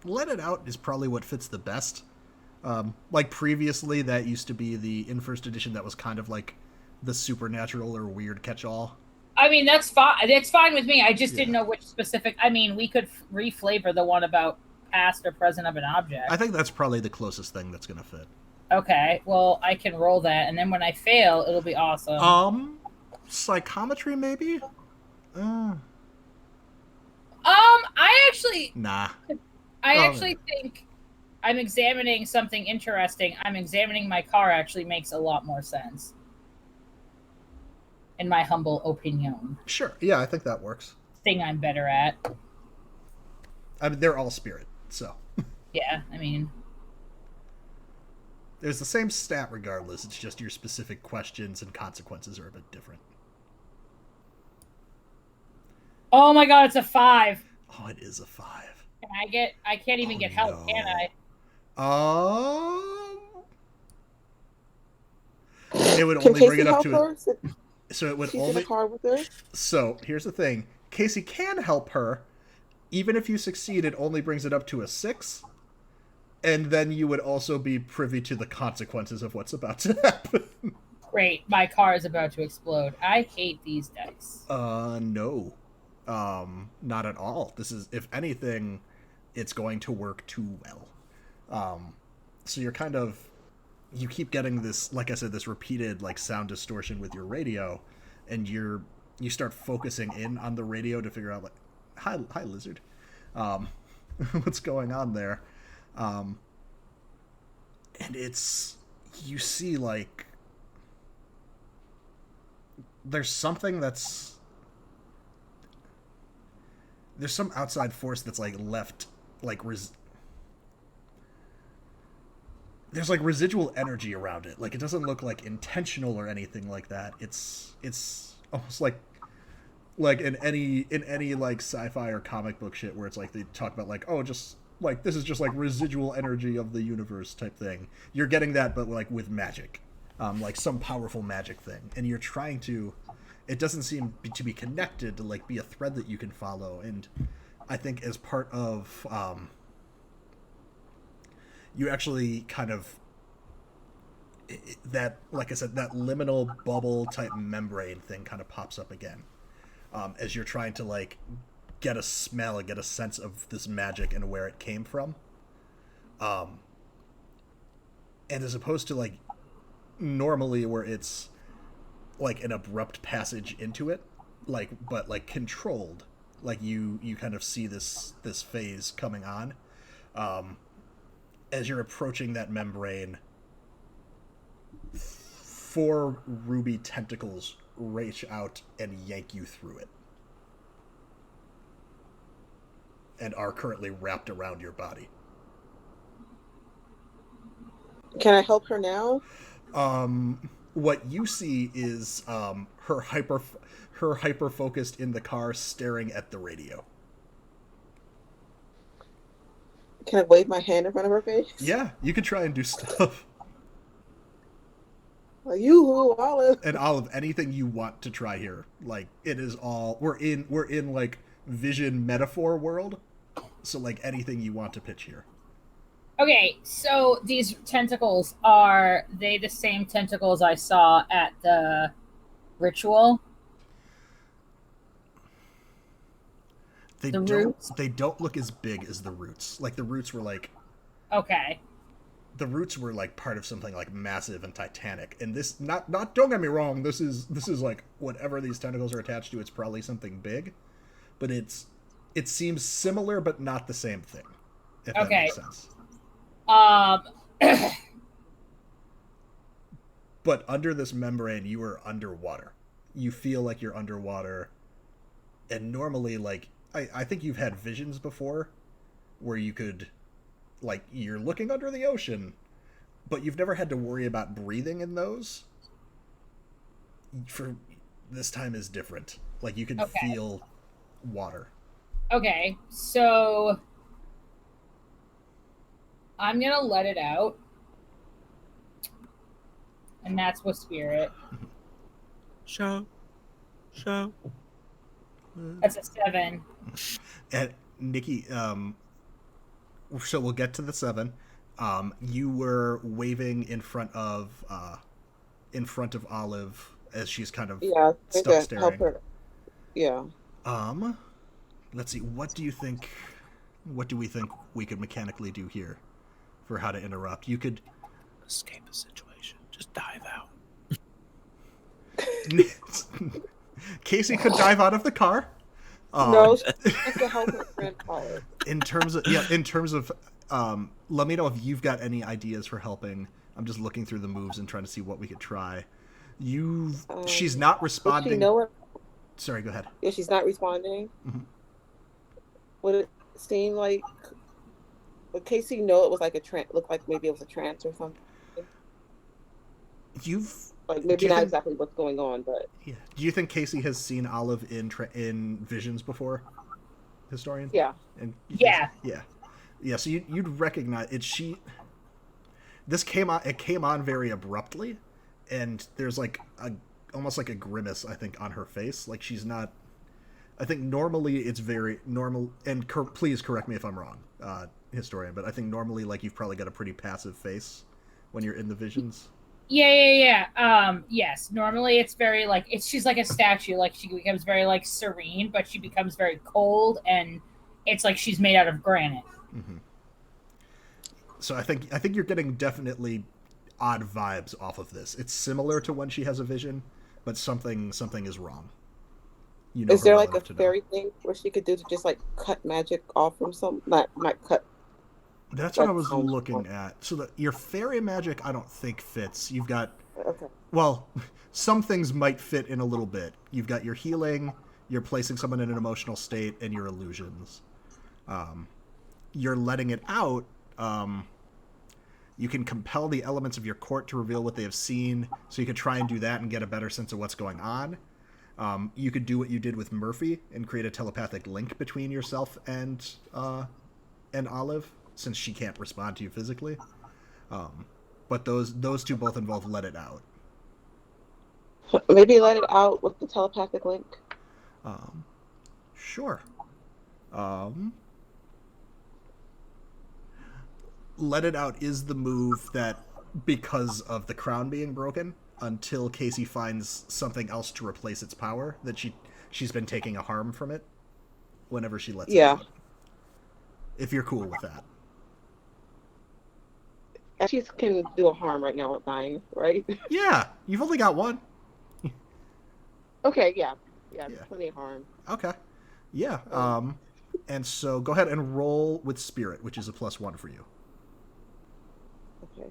[SPEAKER 1] Let It Out is probably what fits the best. Like previously, that used to be in first edition, that was kind of like the supernatural or weird catch-all.
[SPEAKER 4] I mean, that's fine. That's fine with me. I just didn't know which specific. I mean, we could reflavor the one about past or present of an object.
[SPEAKER 1] I think that's probably the closest thing that's going to fit.
[SPEAKER 4] Okay, well, I can roll that, and then when I fail, it'll be awesome.
[SPEAKER 1] Psychometry, maybe?
[SPEAKER 4] I actually...
[SPEAKER 1] Nah.
[SPEAKER 4] I actually think I'm examining something interesting. I'm examining my car actually makes a lot more sense. In my humble opinion.
[SPEAKER 1] Sure. Yeah, I think that works.
[SPEAKER 4] Thing I'm better at.
[SPEAKER 1] I mean, they're all spirit, so.
[SPEAKER 4] Yeah, I mean...
[SPEAKER 1] There's the same stat regardless. It's just your specific questions and consequences are a bit different.
[SPEAKER 4] Oh my god, it's a 5.
[SPEAKER 1] Oh, it is a 5.
[SPEAKER 4] I can't even get help, can I?
[SPEAKER 1] It would only bring it up to
[SPEAKER 5] her?
[SPEAKER 1] So it would
[SPEAKER 5] She's
[SPEAKER 1] only...
[SPEAKER 5] in the car with her?
[SPEAKER 1] So, here's the thing. Kasey can help her. Even if you succeed, it only brings it up to a 6. And then you would also be privy to the consequences of what's about to happen.
[SPEAKER 4] Great, my car is about to explode. I hate these dice.
[SPEAKER 1] No. Not at all. This is, if anything, it's going to work too well. So you're kind of... You keep getting this, like I said, this repeated like sound distortion with your radio, and you start focusing in on the radio to figure out like, hi lizard, what's going on there, and it's, you see like there's some outside force that's like left like there's like residual energy around it. Like it doesn't look like intentional or anything like that. It's almost like in any like sci-fi or comic book shit where it's like they talk about like, oh, just like this is just like residual energy of the universe type thing. You're getting that, but like with magic, like some powerful magic thing, and you're trying to. It doesn't seem to be connected to like be a thread that you can follow, and I think as part of you actually kind of that, like I said, that liminal bubble type membrane thing kind of pops up again, as you're trying to like get a smell and get a sense of this magic and where it came from, and as opposed to like normally where it's like an abrupt passage into it, like but like controlled, like you kind of see this phase coming on. As you're approaching that membrane, 4 ruby tentacles reach out and yank you through it, and are currently wrapped around your body.
[SPEAKER 5] Can I help her now?
[SPEAKER 1] What you see is her hyper focused in the car, staring at the radio.
[SPEAKER 5] Can I wave my hand in front of her face?
[SPEAKER 1] Yeah, you could try and do stuff.
[SPEAKER 5] Like, you, Olive.
[SPEAKER 1] And Olive, anything you want to try here. Like, it is all... We're in like, vision metaphor world. So, like, anything you want to pitch here.
[SPEAKER 4] Okay, so these tentacles, are they the same tentacles I saw at the ritual?
[SPEAKER 1] They
[SPEAKER 4] The
[SPEAKER 1] don't.
[SPEAKER 4] roots?
[SPEAKER 1] They don't look as big as the roots. Like the roots were like.
[SPEAKER 4] Okay.
[SPEAKER 1] The roots were like part of something like massive and titanic. And this, not. Don't get me wrong. This is like whatever these tentacles are attached to. It's probably something big, but it seems similar but not the same thing. If that
[SPEAKER 4] Okay.
[SPEAKER 1] makes sense.
[SPEAKER 4] Um.
[SPEAKER 1] But under this membrane, you are underwater. You feel like you're underwater, and normally, like I think you've had visions before, where you could, like, you're looking under the ocean, but you've never had to worry about breathing in those. For this time is different. Like you can
[SPEAKER 4] Okay.
[SPEAKER 1] feel water.
[SPEAKER 4] Okay, so I'm gonna let it out, and that's with spirit.
[SPEAKER 2] Show.
[SPEAKER 4] That's a 7.
[SPEAKER 1] And Nikki, so we'll get to the 7. You were waving in front of Olive as she's kind of
[SPEAKER 5] Yeah, I
[SPEAKER 1] stuck
[SPEAKER 5] think to help
[SPEAKER 1] staring.
[SPEAKER 5] her. Yeah.
[SPEAKER 1] Let's see. What do you think? What do we think we could mechanically do here for how to interrupt? You could
[SPEAKER 2] Escape the situation. Just dive out.
[SPEAKER 1] Kasey could dive out of the car.
[SPEAKER 5] No, she has to help her friend Olive.
[SPEAKER 1] In terms of let me know if you've got any ideas for helping. I'm just looking through the moves and trying to see what we could try. She's not
[SPEAKER 5] Does
[SPEAKER 1] responding.
[SPEAKER 5] she know it?
[SPEAKER 1] Sorry, go ahead.
[SPEAKER 5] Yeah, she's not responding.
[SPEAKER 1] Mhm.
[SPEAKER 5] Would it seem like? Would Kasey know it was like a trance? Looked like maybe it was a trance or something. Like
[SPEAKER 1] Do
[SPEAKER 5] maybe
[SPEAKER 1] you
[SPEAKER 5] not
[SPEAKER 1] think-
[SPEAKER 5] exactly what's going on, but
[SPEAKER 1] Yeah. Do you think Kasey has seen Olive in visions before? Historian.
[SPEAKER 5] yeah.
[SPEAKER 1] And
[SPEAKER 4] Yeah.
[SPEAKER 1] yeah. So you'd recognize it. This came on. It came on very abruptly, and there's like almost like a grimace, I think, on her face. Like she's not. I think normally it's very normal. And please correct me if I'm wrong, historian. But I think normally, like, you've probably got a pretty passive face when you're in the visions.
[SPEAKER 4] Yeah. Yes. Normally, it's very like she's like a statue. Like she becomes very like serene, but she becomes very cold, and it's like she's made out of granite.
[SPEAKER 1] Mm-hmm. So I think you're getting definitely odd vibes off of this. It's similar to when she has a vision, but something is wrong. You know
[SPEAKER 5] Is
[SPEAKER 1] her
[SPEAKER 5] there
[SPEAKER 1] well
[SPEAKER 5] like a
[SPEAKER 1] enough to know.
[SPEAKER 5] fairy thing where she could do to just like cut magic off from some? Not cut.
[SPEAKER 1] That's what I
[SPEAKER 5] that
[SPEAKER 1] was
[SPEAKER 5] sounds
[SPEAKER 1] looking
[SPEAKER 5] cool.
[SPEAKER 1] at. So your fairy magic, I don't think fits. You've got,
[SPEAKER 5] Okay.
[SPEAKER 1] well, some things might fit in a little bit. You've got your healing, you're placing someone in an emotional state, and your illusions. You're letting it out. You can compel the elements of your court to reveal what they have seen, so you could try and do that and get a better sense of what's going on. You could do what you did with Murphy and create a telepathic link between yourself and Olive, since she can't respond to you physically. But those two both involve let it out.
[SPEAKER 5] Maybe let it out with the telepathic link.
[SPEAKER 1] Sure. Let it out is the move that, because of the crown being broken, until Kasey finds something else to replace its power, that she's been taking a harm from it whenever she lets it out. If you're cool with that.
[SPEAKER 5] She can do a harm right now with dying, right?
[SPEAKER 1] Yeah, you've only got one.
[SPEAKER 5] Okay, yeah,
[SPEAKER 1] Yeah.
[SPEAKER 5] plenty of harm.
[SPEAKER 1] Okay. Yeah. And so go ahead and roll with spirit, which is a +1 for you.
[SPEAKER 5] Okay.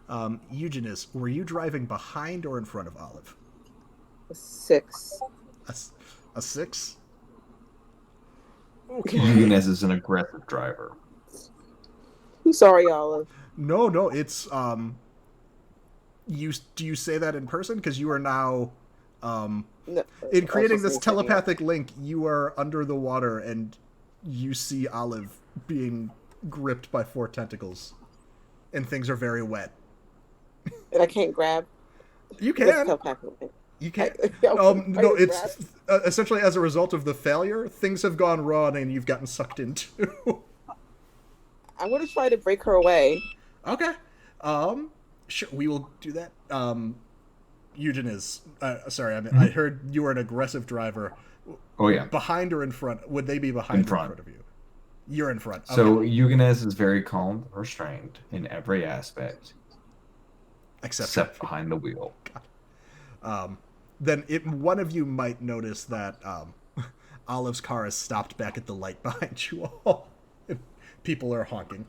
[SPEAKER 1] Eugenēs, were you driving behind or in front of Olive?
[SPEAKER 5] 6.
[SPEAKER 1] A 6?
[SPEAKER 3] Eugenēs is an aggressive driver.
[SPEAKER 5] I'm sorry, Olive.
[SPEAKER 1] No, it's do you say that in person? Because you are now
[SPEAKER 5] No,
[SPEAKER 1] in creating
[SPEAKER 5] also
[SPEAKER 1] this
[SPEAKER 5] saying
[SPEAKER 1] telepathic link, you are under the water and you see Olive being gripped by 4 tentacles. And things are very wet.
[SPEAKER 5] that I can't grab.
[SPEAKER 1] You
[SPEAKER 5] the
[SPEAKER 1] can.
[SPEAKER 5] telepathic link.
[SPEAKER 1] You can't.
[SPEAKER 5] Are
[SPEAKER 1] No,
[SPEAKER 5] you
[SPEAKER 1] it's
[SPEAKER 5] rats?
[SPEAKER 1] essentially as a result of the failure, things have gone wrong and you've gotten sucked into.
[SPEAKER 5] I'm gonna try to break her away.
[SPEAKER 1] Okay. Sure, we will do that. Eugenēs, sorry, I heard you were an aggressive driver.
[SPEAKER 3] Oh yeah,
[SPEAKER 1] Behind or in front? Would they be behind
[SPEAKER 3] in
[SPEAKER 1] or in
[SPEAKER 3] front.
[SPEAKER 1] front of you? You're in front. Okay.
[SPEAKER 3] So Eugenēs is very calm, restrained in every aspect, except behind the wheel.
[SPEAKER 1] Then one of you might notice that Olive's car is stopped back at the light behind you all. People are honking.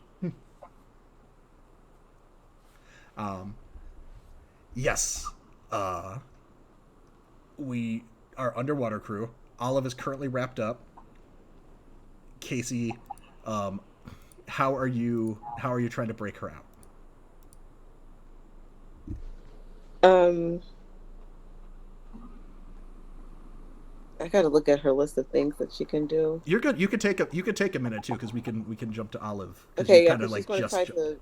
[SPEAKER 1] Yes. We are underwater crew. Olive is currently wrapped up. Kasey, how are you trying to break her out?
[SPEAKER 5] I gotta look at her list of things that she can do.
[SPEAKER 1] You're good. You could take a minute too, because we can jump to Olive.
[SPEAKER 5] Okay, yeah,
[SPEAKER 1] kinda,
[SPEAKER 5] she's gonna try to.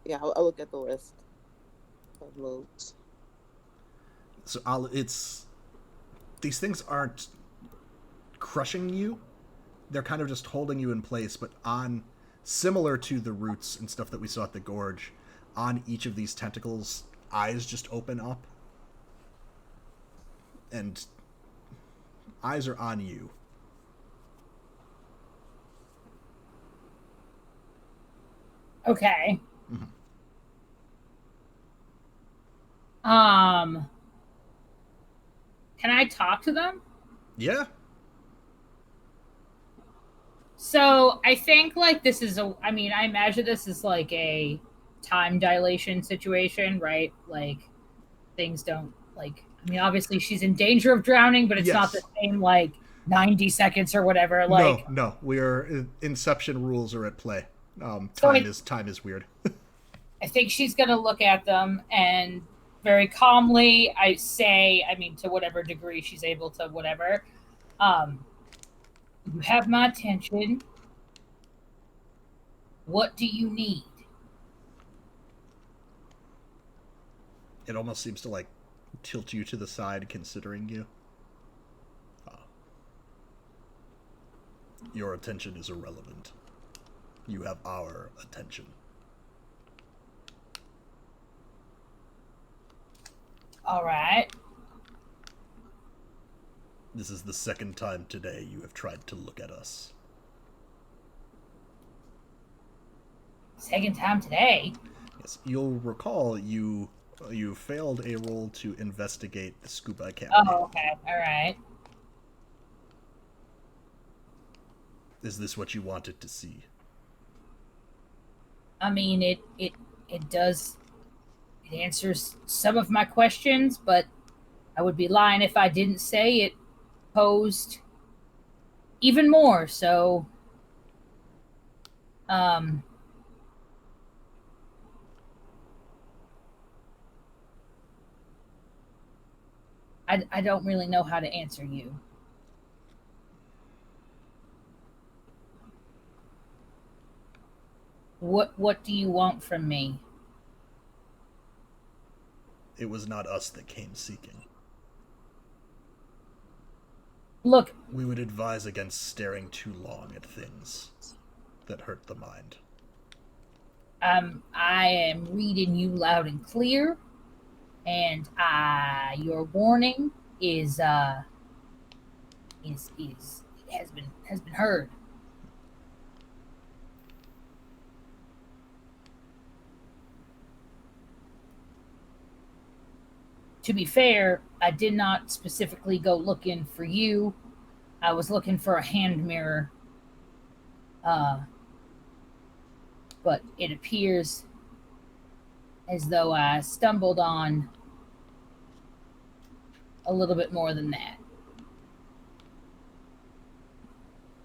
[SPEAKER 5] Yeah, I'll look at the list of moves.
[SPEAKER 1] So these things aren't crushing you. They're kind of just holding you in place, but similar to the roots and stuff that we saw at the gorge, on each of these tentacles, eyes just open up. And eyes are on you.
[SPEAKER 4] Okay.
[SPEAKER 1] Mm-hmm.
[SPEAKER 4] Can I talk to them?
[SPEAKER 1] Yeah.
[SPEAKER 4] So I think like this is I imagine this is like a time dilation situation, right? Like things don't obviously she's in danger of drowning, but it's not the same like 90 seconds or whatever. Like
[SPEAKER 1] no, we are Inception rules are at play. Time is weird.
[SPEAKER 4] I think she's gonna look at them and very calmly to whatever degree she's able to, whatever. You have my attention. What do you need?
[SPEAKER 1] It almost seems to like tilt you to the side, considering you. Your attention is irrelevant. You have our attention.
[SPEAKER 4] All right.
[SPEAKER 1] This is the second time today you have tried to look at us.
[SPEAKER 4] Second time today?
[SPEAKER 1] Yes, you'll recall you failed a roll to investigate the Scuba Academy.
[SPEAKER 4] Oh, okay. All right.
[SPEAKER 1] Is this what you wanted to see?
[SPEAKER 4] I mean, it does. It answers some of my questions, but I would be lying if I didn't say it posed even more. So, I don't really know how to answer you. What do you want from me?
[SPEAKER 1] It was not us that came seeking.
[SPEAKER 4] Look,
[SPEAKER 1] we would advise against staring too long at things that hurt the mind.
[SPEAKER 4] I am reading you loud and clear, and your warning has been heard. To be fair, I did not specifically go looking for you. I was looking for a hand mirror. But it appears as though I stumbled on a little bit more than that.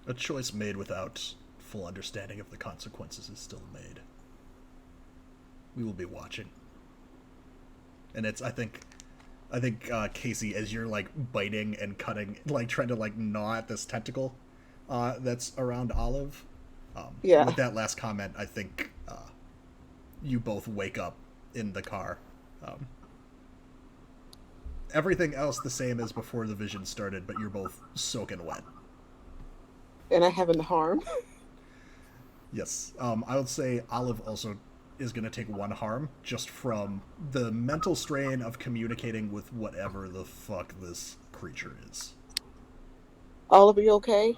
[SPEAKER 1] A choice made without full understanding of the consequences is still made. We will be watching. And I think Kasey, as you're like biting and cutting, like trying to like gnaw at this tentacle that's around Olive. With that last comment, I think you both wake up in the car. everything else the same as before the vision started, but you're both soaking wet.
[SPEAKER 5] And I haven't harm.
[SPEAKER 1] Yes. I would say Olive also is going to take 1 harm just from the mental strain of communicating with whatever the fuck this creature is.
[SPEAKER 5] All of you okay?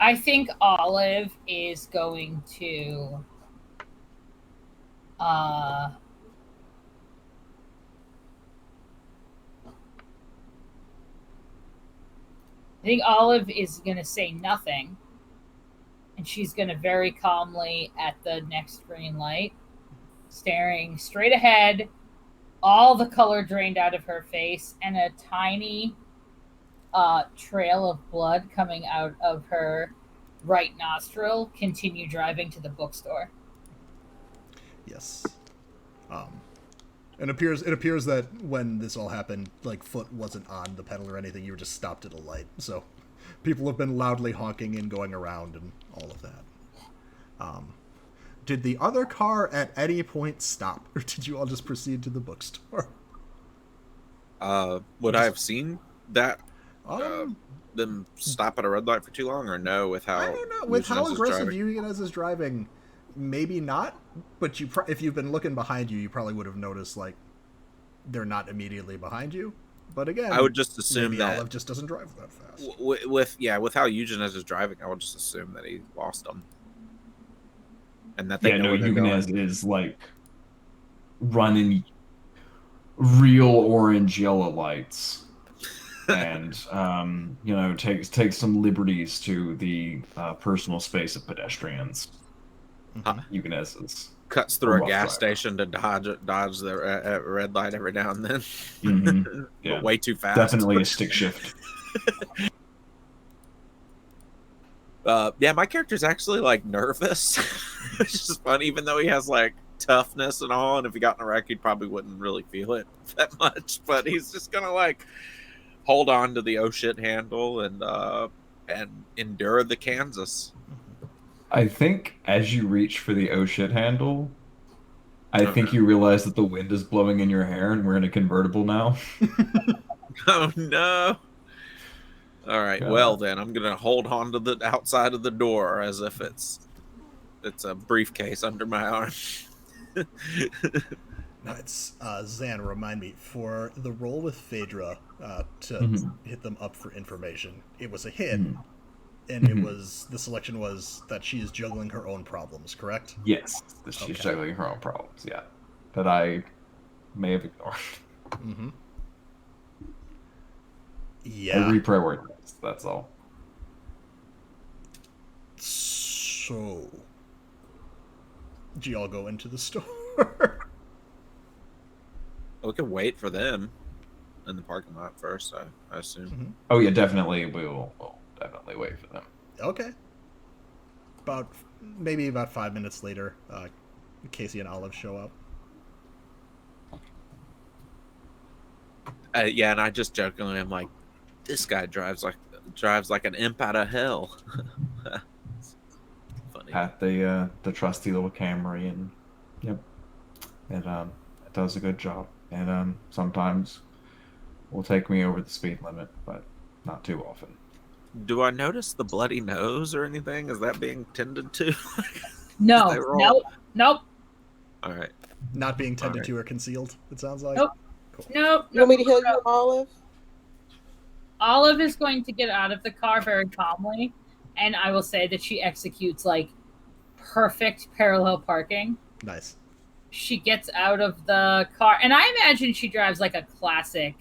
[SPEAKER 4] I think Olive is going to I think Olive is going to say nothing, and she's going to very calmly at the next green light, staring straight ahead, all the color drained out of her face, and a tiny trail of blood coming out of her right nostril, continue driving to the bookstore.
[SPEAKER 1] Yes. It appears that when this all happened, like, foot wasn't on the pedal or anything. You were just stopped at a light. So people have been loudly honking and going around and all of that. Did the other car at any point stop, or did you all just proceed to the bookstore?
[SPEAKER 2] Would I have seen that them
[SPEAKER 1] Um,
[SPEAKER 2] stop at a red light for too long, or no? With how
[SPEAKER 1] I don't know. With how
[SPEAKER 2] Eugenēs is
[SPEAKER 1] aggressive
[SPEAKER 2] driving?
[SPEAKER 1] Eugenēs is driving, maybe not. But if you've been looking behind you, you probably would have noticed, like, they're not immediately behind you. But again,
[SPEAKER 2] I would just assume
[SPEAKER 1] maybe
[SPEAKER 2] that
[SPEAKER 1] Olive just doesn't drive that fast.
[SPEAKER 2] with how Eugenēs is driving, I would just assume that he lost them, and that they
[SPEAKER 3] Yeah,
[SPEAKER 2] know
[SPEAKER 3] no,
[SPEAKER 2] where they're
[SPEAKER 3] Eugenēs
[SPEAKER 2] going.
[SPEAKER 3] is like running real orange yellow lights, and takes some liberties to the personal space of pedestrians. Eugenēs is
[SPEAKER 2] Cuts through a
[SPEAKER 3] rough
[SPEAKER 2] gas
[SPEAKER 3] driver.
[SPEAKER 2] station to dodge the red light every now and then,
[SPEAKER 3] Mhm. Yeah.
[SPEAKER 2] but way too fast.
[SPEAKER 3] Definitely a stick shift.
[SPEAKER 2] Yeah, my character's actually like nervous. It's just fun, even though he has like toughness and all. And if he got in a wreck, he probably wouldn't really feel it that much. But he's just gonna like hold on to the oh shit handle and endure the Kansas.
[SPEAKER 3] I think as you reach for the oh shit handle, I think
[SPEAKER 2] Okay.
[SPEAKER 3] you realize that the wind is blowing in your hair and we're in a convertible now.
[SPEAKER 2] Oh no! All right,
[SPEAKER 3] Yeah.
[SPEAKER 2] well then, I'm gonna hold on to the outside of the door as if it's a briefcase under my arm.
[SPEAKER 1] No, it's Zan. Remind me, for the roll with Phaedra to
[SPEAKER 3] Mhm.
[SPEAKER 1] hit them up for information. It was a hit,
[SPEAKER 3] Mhm.
[SPEAKER 1] and it
[SPEAKER 3] Mhm.
[SPEAKER 1] was the selection was that she is juggling her own problems. Correct?
[SPEAKER 3] Yes, that she's
[SPEAKER 1] Okay.
[SPEAKER 3] juggling her own problems, yeah. That I may have ignored.
[SPEAKER 1] Mm-hmm.
[SPEAKER 3] I
[SPEAKER 1] Yeah.
[SPEAKER 3] reprioritized, that's all.
[SPEAKER 1] So, do y'all go into the store?
[SPEAKER 2] We could wait for them in the parking lot first, I assume.
[SPEAKER 3] Oh yeah, definitely we'll definitely wait for them.
[SPEAKER 1] Okay. Maybe about 5 minutes later, Kasey and Olive show up.
[SPEAKER 2] Yeah, and I just jokingly am like, this guy drives like an imp out of hell. Funny.
[SPEAKER 3] At the trusty little Camry, and yep, it does a good job. And sometimes will take me over the speed limit, but not too often.
[SPEAKER 2] Do I notice the bloody nose or anything? Is that being tended to?
[SPEAKER 4] No,
[SPEAKER 2] They roll.
[SPEAKER 4] nope.
[SPEAKER 2] All right.
[SPEAKER 1] Not being tended
[SPEAKER 2] Alright.
[SPEAKER 1] to or concealed, it sounds like.
[SPEAKER 4] Nope.
[SPEAKER 1] Cool.
[SPEAKER 4] Nope.
[SPEAKER 5] You want me to heal you, Olive?
[SPEAKER 4] Olive is going to get out of the car very calmly, and I will say that she executes like perfect parallel parking.
[SPEAKER 1] Nice.
[SPEAKER 4] She gets out of the car, and I imagine she drives like a classic,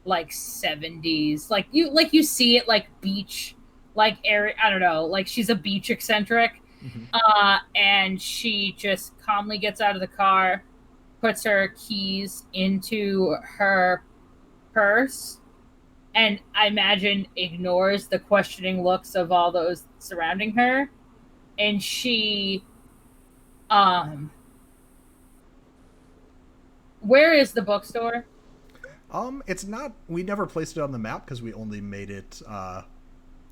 [SPEAKER 4] like 70s, like you see it, like beach, like area. I don't know, like she's a beach eccentric.
[SPEAKER 1] Mm-hmm.
[SPEAKER 4] And she just calmly gets out of the car, puts her keys into her purse, and I imagine ignores the questioning looks of all those surrounding her. And she, where is the bookstore?
[SPEAKER 1] It's not. We never placed it on the map because we only made it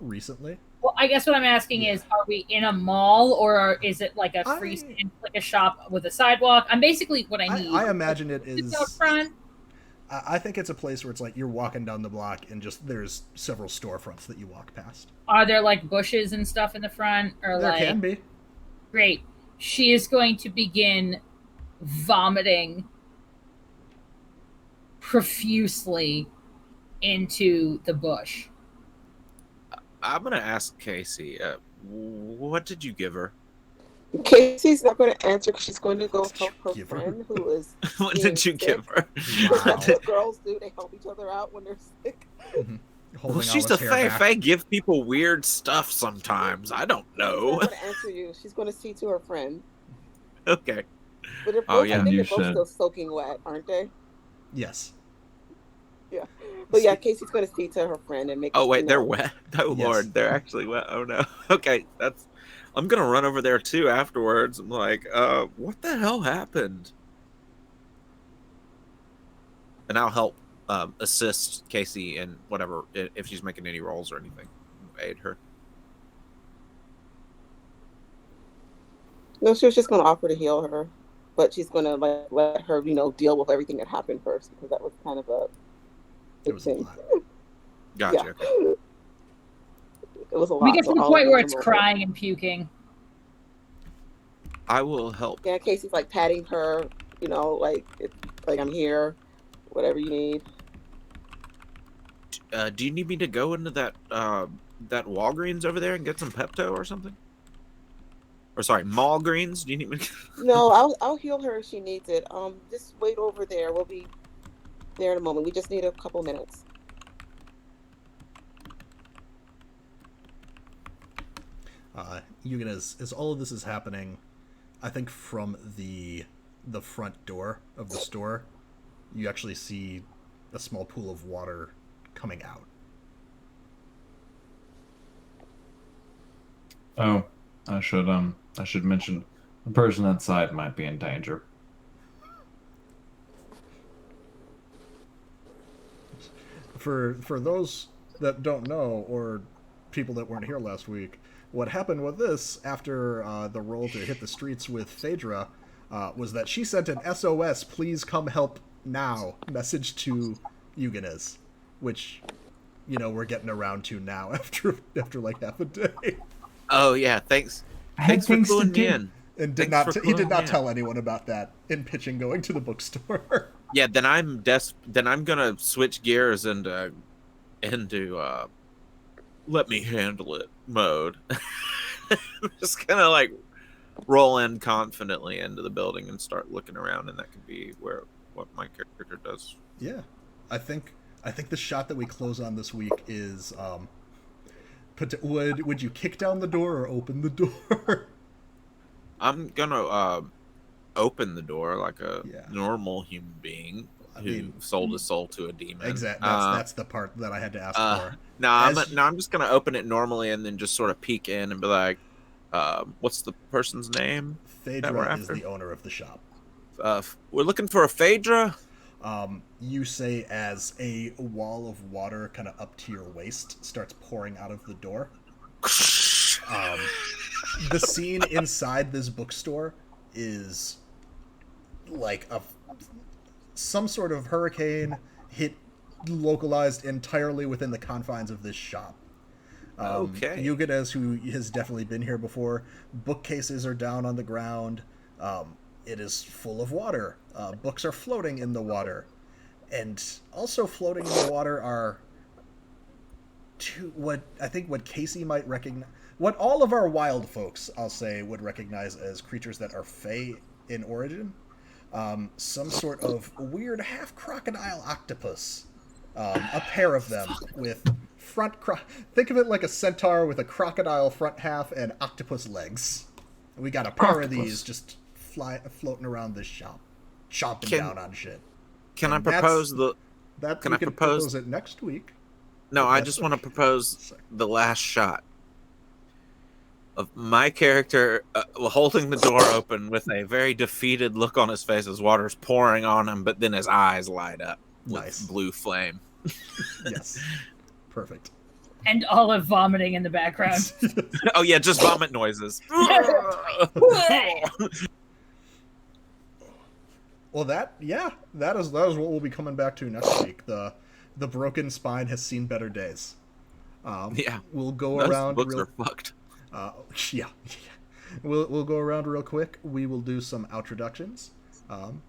[SPEAKER 1] recently.
[SPEAKER 4] Well, I guess what I'm asking is, are we in a mall or is it like a
[SPEAKER 1] I-
[SPEAKER 4] like a shop with a sidewalk? I'm basically what I need.
[SPEAKER 1] I imagine it
[SPEAKER 4] Just
[SPEAKER 1] is.
[SPEAKER 4] out front.
[SPEAKER 1] I think it's a place where it's like you're walking down the block and just there's several storefronts that you walk past.
[SPEAKER 4] Are there like bushes and stuff in the front, or
[SPEAKER 1] There
[SPEAKER 4] like?
[SPEAKER 1] can be.
[SPEAKER 4] Great. She is going to begin vomiting profusely into the bush.
[SPEAKER 2] I'm gonna ask Kasey. What did you give her?
[SPEAKER 5] Casey's not going to answer because she's going to go help her
[SPEAKER 1] Give her?
[SPEAKER 5] friend who is.
[SPEAKER 2] What
[SPEAKER 5] being
[SPEAKER 2] did you
[SPEAKER 5] sick.
[SPEAKER 2] give her?
[SPEAKER 5] Because that's what girls do. They help each other out when they're sick.
[SPEAKER 1] Holding
[SPEAKER 2] Well, she's a
[SPEAKER 1] Olive's hair
[SPEAKER 2] fae.
[SPEAKER 1] back.
[SPEAKER 2] Fae give people weird stuff sometimes. I don't
[SPEAKER 5] She's
[SPEAKER 2] know.
[SPEAKER 5] not going to answer you. She's going to see to her friend.
[SPEAKER 2] Okay.
[SPEAKER 5] But they're both,
[SPEAKER 2] Oh, yeah.
[SPEAKER 5] I think
[SPEAKER 3] You
[SPEAKER 5] they're both
[SPEAKER 3] should.
[SPEAKER 5] still soaking wet, aren't they?
[SPEAKER 1] Yes.
[SPEAKER 5] Yeah. But yeah, Casey's going to see to her friend and make.
[SPEAKER 2] Oh
[SPEAKER 5] you
[SPEAKER 2] wait, they're
[SPEAKER 5] know,
[SPEAKER 2] wet. Oh
[SPEAKER 1] Yes.
[SPEAKER 2] Lord, they're actually wet. Oh no. Okay, that's. I'm gonna run over there too afterwards. I'm like, what the hell happened? And I'll help assist Kasey in whatever if she's making any rolls or anything. Aid her.
[SPEAKER 5] No, she was just going to offer to heal her, but she's going to like let her, deal with everything that happened first because that was kind of a
[SPEAKER 1] It
[SPEAKER 5] big
[SPEAKER 1] was a
[SPEAKER 5] thing.
[SPEAKER 1] lot.
[SPEAKER 2] Gotcha.
[SPEAKER 5] Yeah. It was a lot.
[SPEAKER 4] We get to
[SPEAKER 5] so
[SPEAKER 4] the
[SPEAKER 5] I'll
[SPEAKER 4] point
[SPEAKER 5] let
[SPEAKER 4] where
[SPEAKER 5] her
[SPEAKER 4] it's
[SPEAKER 5] know.
[SPEAKER 4] crying and puking.
[SPEAKER 2] I will help.
[SPEAKER 5] Yeah, Casey's like patting her, like I'm here, whatever you need.
[SPEAKER 2] Do you need me to go into that Walgreens over there and get some Pepto or something? Or sorry, Malgreens? Do you need me?
[SPEAKER 5] No, I'll heal her if she needs it. Just wait over there. We'll be there in a moment. We just need a couple minutes.
[SPEAKER 1] Eugenēs, as all of this is happening, I think from the front door of the store, you actually see a small pool of water coming out.
[SPEAKER 3] Oh, I should mention the person inside might be in danger.
[SPEAKER 1] For those that don't know, or people that weren't here last week, what happened with this after the roll to hit the streets with Phaedra was that she sent an SOS, please come help now message to Eugenēs, which, we're getting around to now after like half a day.
[SPEAKER 2] Oh yeah, thanks.
[SPEAKER 3] I had
[SPEAKER 2] Thanks for
[SPEAKER 3] things to
[SPEAKER 2] cluing me
[SPEAKER 3] do.
[SPEAKER 2] in.
[SPEAKER 1] And
[SPEAKER 2] Thanks for
[SPEAKER 1] he did
[SPEAKER 2] cluing
[SPEAKER 1] not
[SPEAKER 2] me
[SPEAKER 1] tell anyone about that in pitching going to the bookstore.
[SPEAKER 2] Yeah, then I'm gonna switch gears into let me handle it mode. Just kind of like roll in confidently into the building and start looking around, and that could be what my character does.
[SPEAKER 1] Yeah, I think the shot that we close on this week is would you kick down the door or open the door?
[SPEAKER 2] I'm gonna open the door like a
[SPEAKER 1] Yeah.
[SPEAKER 2] normal human being
[SPEAKER 1] I
[SPEAKER 2] who
[SPEAKER 1] mean,
[SPEAKER 2] sold his soul to a demon.
[SPEAKER 1] Exactly. That's the part that I had to ask for.
[SPEAKER 2] No,
[SPEAKER 1] As-
[SPEAKER 2] I'm just gonna open it normally and then just sort of peek in and be like, "What's the person's name?" that we're
[SPEAKER 1] Phaedra is
[SPEAKER 2] after?
[SPEAKER 1] the owner of the shop.
[SPEAKER 2] We're looking for a Phaedra.
[SPEAKER 1] You say as a wall of water kind of up to your waist starts pouring out of the door. The scene inside this bookstore is like some sort of hurricane hit localized entirely within the confines of this shop.
[SPEAKER 2] Okay.
[SPEAKER 1] Eugenēs, who has definitely been here before, bookcases are down on the ground. It is full of water. Books are floating in the water. And also floating in the water are what Kasey might recognize, what all of our wild folks, I'll say, would recognize as creatures that are fey in origin. Some sort of weird half crocodile octopus. A pair of them with think of it like a centaur with a crocodile front half and octopus legs. We got a pair of these just floating around this shop, chomping down on shit.
[SPEAKER 2] Can I
[SPEAKER 1] And
[SPEAKER 2] propose
[SPEAKER 1] Can I propose it next week?
[SPEAKER 2] No,
[SPEAKER 1] But
[SPEAKER 2] I
[SPEAKER 1] that's
[SPEAKER 2] just
[SPEAKER 1] the-
[SPEAKER 2] want to propose the last shot of my character holding the door open with a very defeated look on his face as water's pouring on him, but then his eyes light up with
[SPEAKER 1] Nice.
[SPEAKER 2] blue flame.
[SPEAKER 1] Yes. Perfect.
[SPEAKER 4] And Olive vomiting in the background.
[SPEAKER 2] Oh yeah, just vomit noises.
[SPEAKER 1] Well, that is what we'll be coming back to next week. The broken spine has seen better days.
[SPEAKER 2] Yeah,
[SPEAKER 1] we'll go
[SPEAKER 2] those
[SPEAKER 1] around.
[SPEAKER 2] Books are fucked.
[SPEAKER 1] Yeah. We'll go around real quick. We will do some outroductions,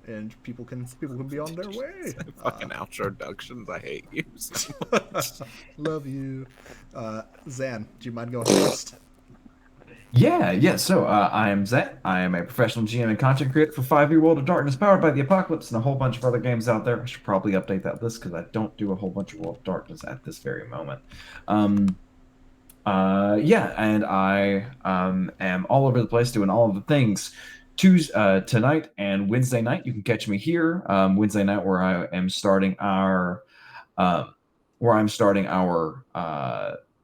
[SPEAKER 1] and people can be on their way.
[SPEAKER 2] Fucking outroductions. I hate you so much.
[SPEAKER 1] Love you, Zan. Do you mind going first?
[SPEAKER 3] Yeah. So I am Zach. I am a professional GM and content creator for 5e World of Darkness, powered by the Apocalypse, and a whole bunch of other games out there. I should probably update that list because I don't do a whole bunch of World of Darkness at this very moment. And I am all over the place doing all of the things. Tonight and Wednesday night, you can catch me here. Wednesday night, where I am starting our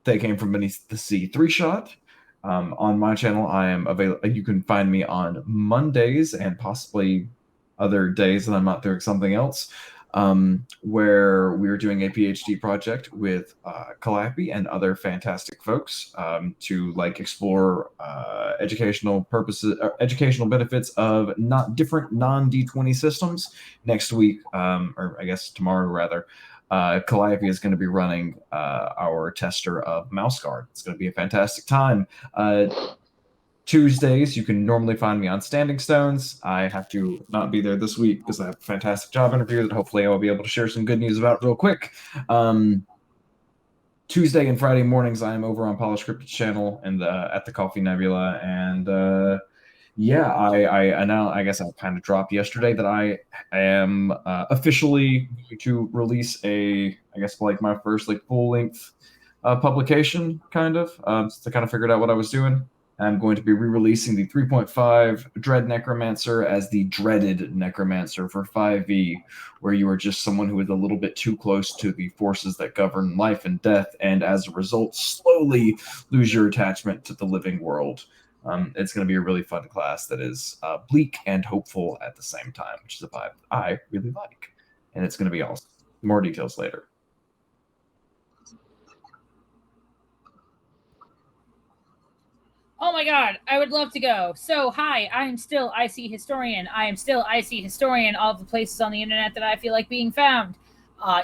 [SPEAKER 3] They Came From Beneath the Sea 3-shot. On my channel, I am available. You can find me on Mondays and possibly other days that I'm not doing something else, where we're doing a PhD project with Calliope and other fantastic folks to explore educational benefits of different non-D20 systems. Next week, or I guess tomorrow rather, Calliope is going to be running our tester of Mouse Guard. It's going to be a fantastic time. Tuesdays, you can normally find me on Standing Stones. I have to not be there this week because I have a fantastic job interview that hopefully I will be able to share some good news about real quick. Tuesday and Friday mornings, I am over on Polished Cryptid's channel and at the Coffee Nebula. And I guess I kind of dropped yesterday that I am officially going to release my first full length publication, kind of, to kind of figured out what I was doing. I'm going to be re-releasing the 3.5 Dread Necromancer as the Dreaded Necromancer for 5e, where you are just someone who is a little bit too close to the forces that govern life and death, and as a result, slowly lose your attachment to the living world. It's going to be a really fun class that is bleak and hopeful at the same time, which is a vibe I really like. And it's going to be awesome. More details later.
[SPEAKER 4] Oh my god, I would love to go. So, hi, I'm still IC Historian. I am still IC Historian, all the places on the internet that I feel like being found.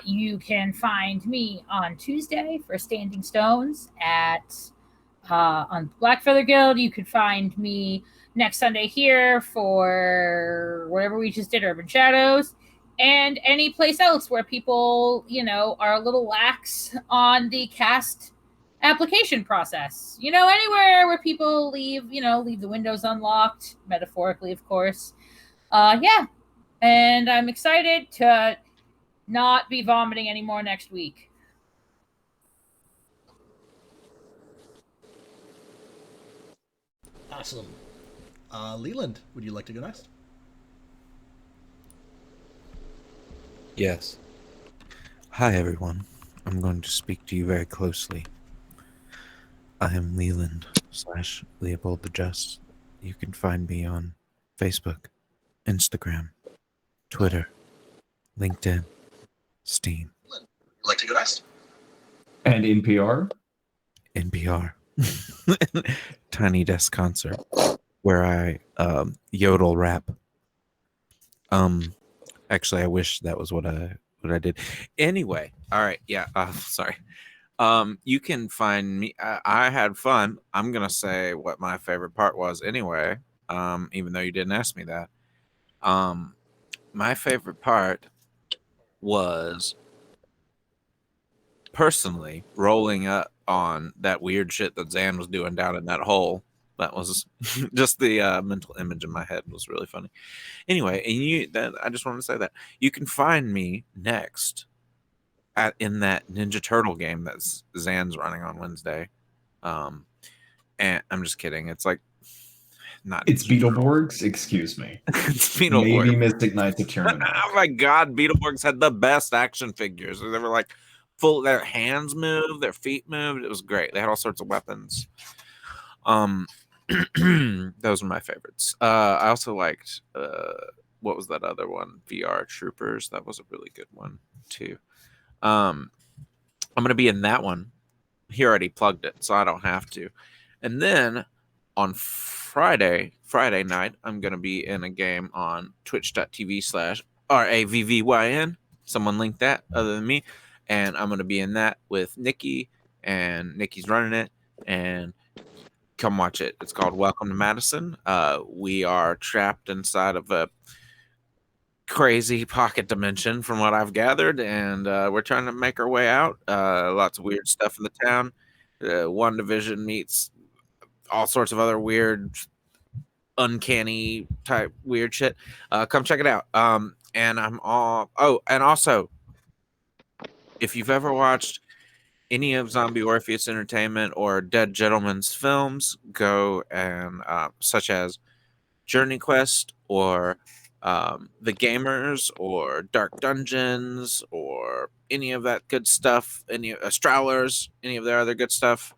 [SPEAKER 4] You can find me on Tuesday for Standing Stones on Black Feather Guild. You could find me next Sunday here for whatever we just did, Urban Shadows, and any place else where people, are a little lax on the cast application process. Anywhere where people leave the windows unlocked, metaphorically, of course. And I'm excited to not be vomiting anymore next week.
[SPEAKER 1] Awesome. Leland, would you like to go next?
[SPEAKER 2] Yes. Hi, everyone. I'm going to speak to you very closely. I am Leland / Leopold the Just. You can find me on Facebook, Instagram, Twitter, LinkedIn, Steam.
[SPEAKER 1] Would you like to go next?
[SPEAKER 3] And NPR?
[SPEAKER 2] NPR. Tiny Desk Concert, where I yodel rap. Actually, I wish that was what I did. Anyway, all right, yeah. Sorry. You can find me. I had fun. I'm gonna say what my favorite part was anyway. Even though you didn't ask me that. My favorite part was personally rolling up on that weird shit that Zan was doing down in that hole. That was just the mental image in my head was really funny. Anyway, I just wanted to say that you can find me next in that Ninja Turtle game that Zan's running on Wednesday. And I'm just kidding. It's not.
[SPEAKER 3] It's Beetleborgs. Excuse me.
[SPEAKER 2] It's Beetleborgs.
[SPEAKER 3] Maybe Mystic Knights of Tyrannosaurus.
[SPEAKER 2] Oh my god, Beetleborgs had the best action figures. They were full. Their hands moved, their feet moved. It was great. They had all sorts of weapons. Those are my favorites. I also liked what was that other one? VR Troopers. That was a really good one too. I'm gonna be in that one he already plugged it, so I don't have to. And then on Friday night, I'm going to be in a game on twitch.tv/RAVVYN. Someone linked that other than me. And I'm going to be in that with Nikki, and Nikki's running it. And come watch it. It's called Welcome to Madison. We are trapped inside of a crazy pocket dimension from what I've gathered, and we're trying to make our way out. Lots of weird stuff in the town. One division meets all sorts of other weird, uncanny type weird shit. Come check it out. And I'm all and also, if you've ever watched any of Zombie Orpheus Entertainment or Dead Gentleman's films, go and such as Journey Quest or The Gamers or Dark Dungeons or any of that good stuff, any Astralers, any of their other good stuff,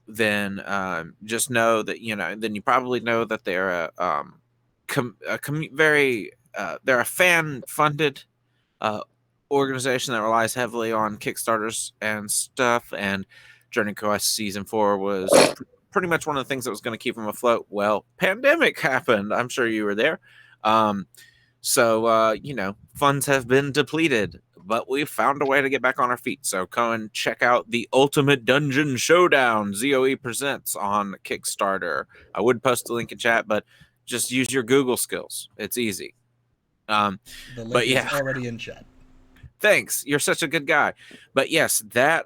[SPEAKER 2] then just know that, then you probably know that they're they're a fan-funded organization that relies heavily on Kickstarters and stuff, and Journey Quest Season 4 was pretty much one of the things that was going to keep them afloat. Well, pandemic happened. I'm sure you were there. So funds have been depleted, but we've found a way to get back on our feet. So go and check out the Ultimate Dungeon Showdown ZOE Presents on Kickstarter. I would post a link in chat, but just use your Google skills. It's easy.
[SPEAKER 1] The link is already in chat.
[SPEAKER 2] Thanks. You're such a good guy. But yes, that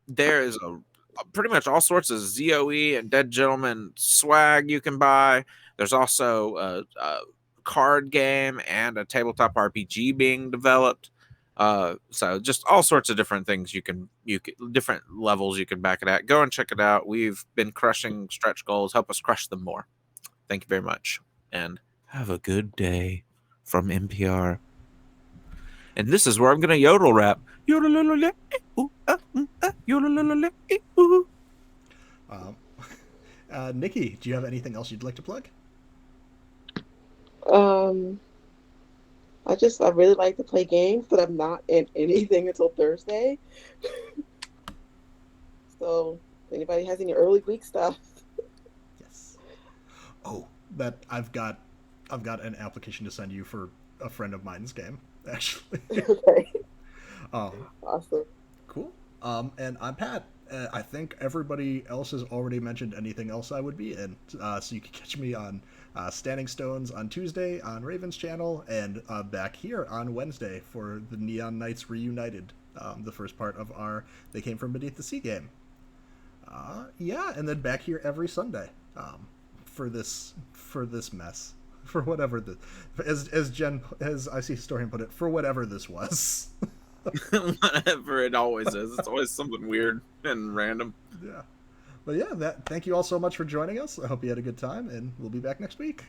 [SPEAKER 2] there is pretty much all sorts of ZOE and Dead Gentleman swag you can buy. There's also a card game and a tabletop RPG being developed. So just all sorts of different things you can different levels you can back it at. Go and check it out. We've been crushing stretch goals. Help us crush them more. Thank you very much. And have a good day from NPR. And this is where I'm going to yodel rap.
[SPEAKER 1] Nikki, do you have anything else you'd like to plug?
[SPEAKER 5] I really like to play games, but I'm not in anything until Thursday. So, if anybody has any early week stuff.
[SPEAKER 1] Yes. Oh, that I've got an application to send you for a friend of mine's game, actually.
[SPEAKER 5] Okay.
[SPEAKER 1] Awesome. Cool. And I'm Pat. I think everybody else has already mentioned anything else I would be in. So you can catch me on Standing Stones on Tuesday on Raven's channel, and back here on Wednesday for the Neon Knights Reunited, the first part of our They Came From Beneath the Sea game. And then back here every Sunday for this mess. For whatever as I see Historian put it, for whatever this was.
[SPEAKER 2] Whatever it always is. It's always something weird and random.
[SPEAKER 1] Yeah. But yeah, thank you all so much for joining us. I hope you had a good time, and we'll be back next week.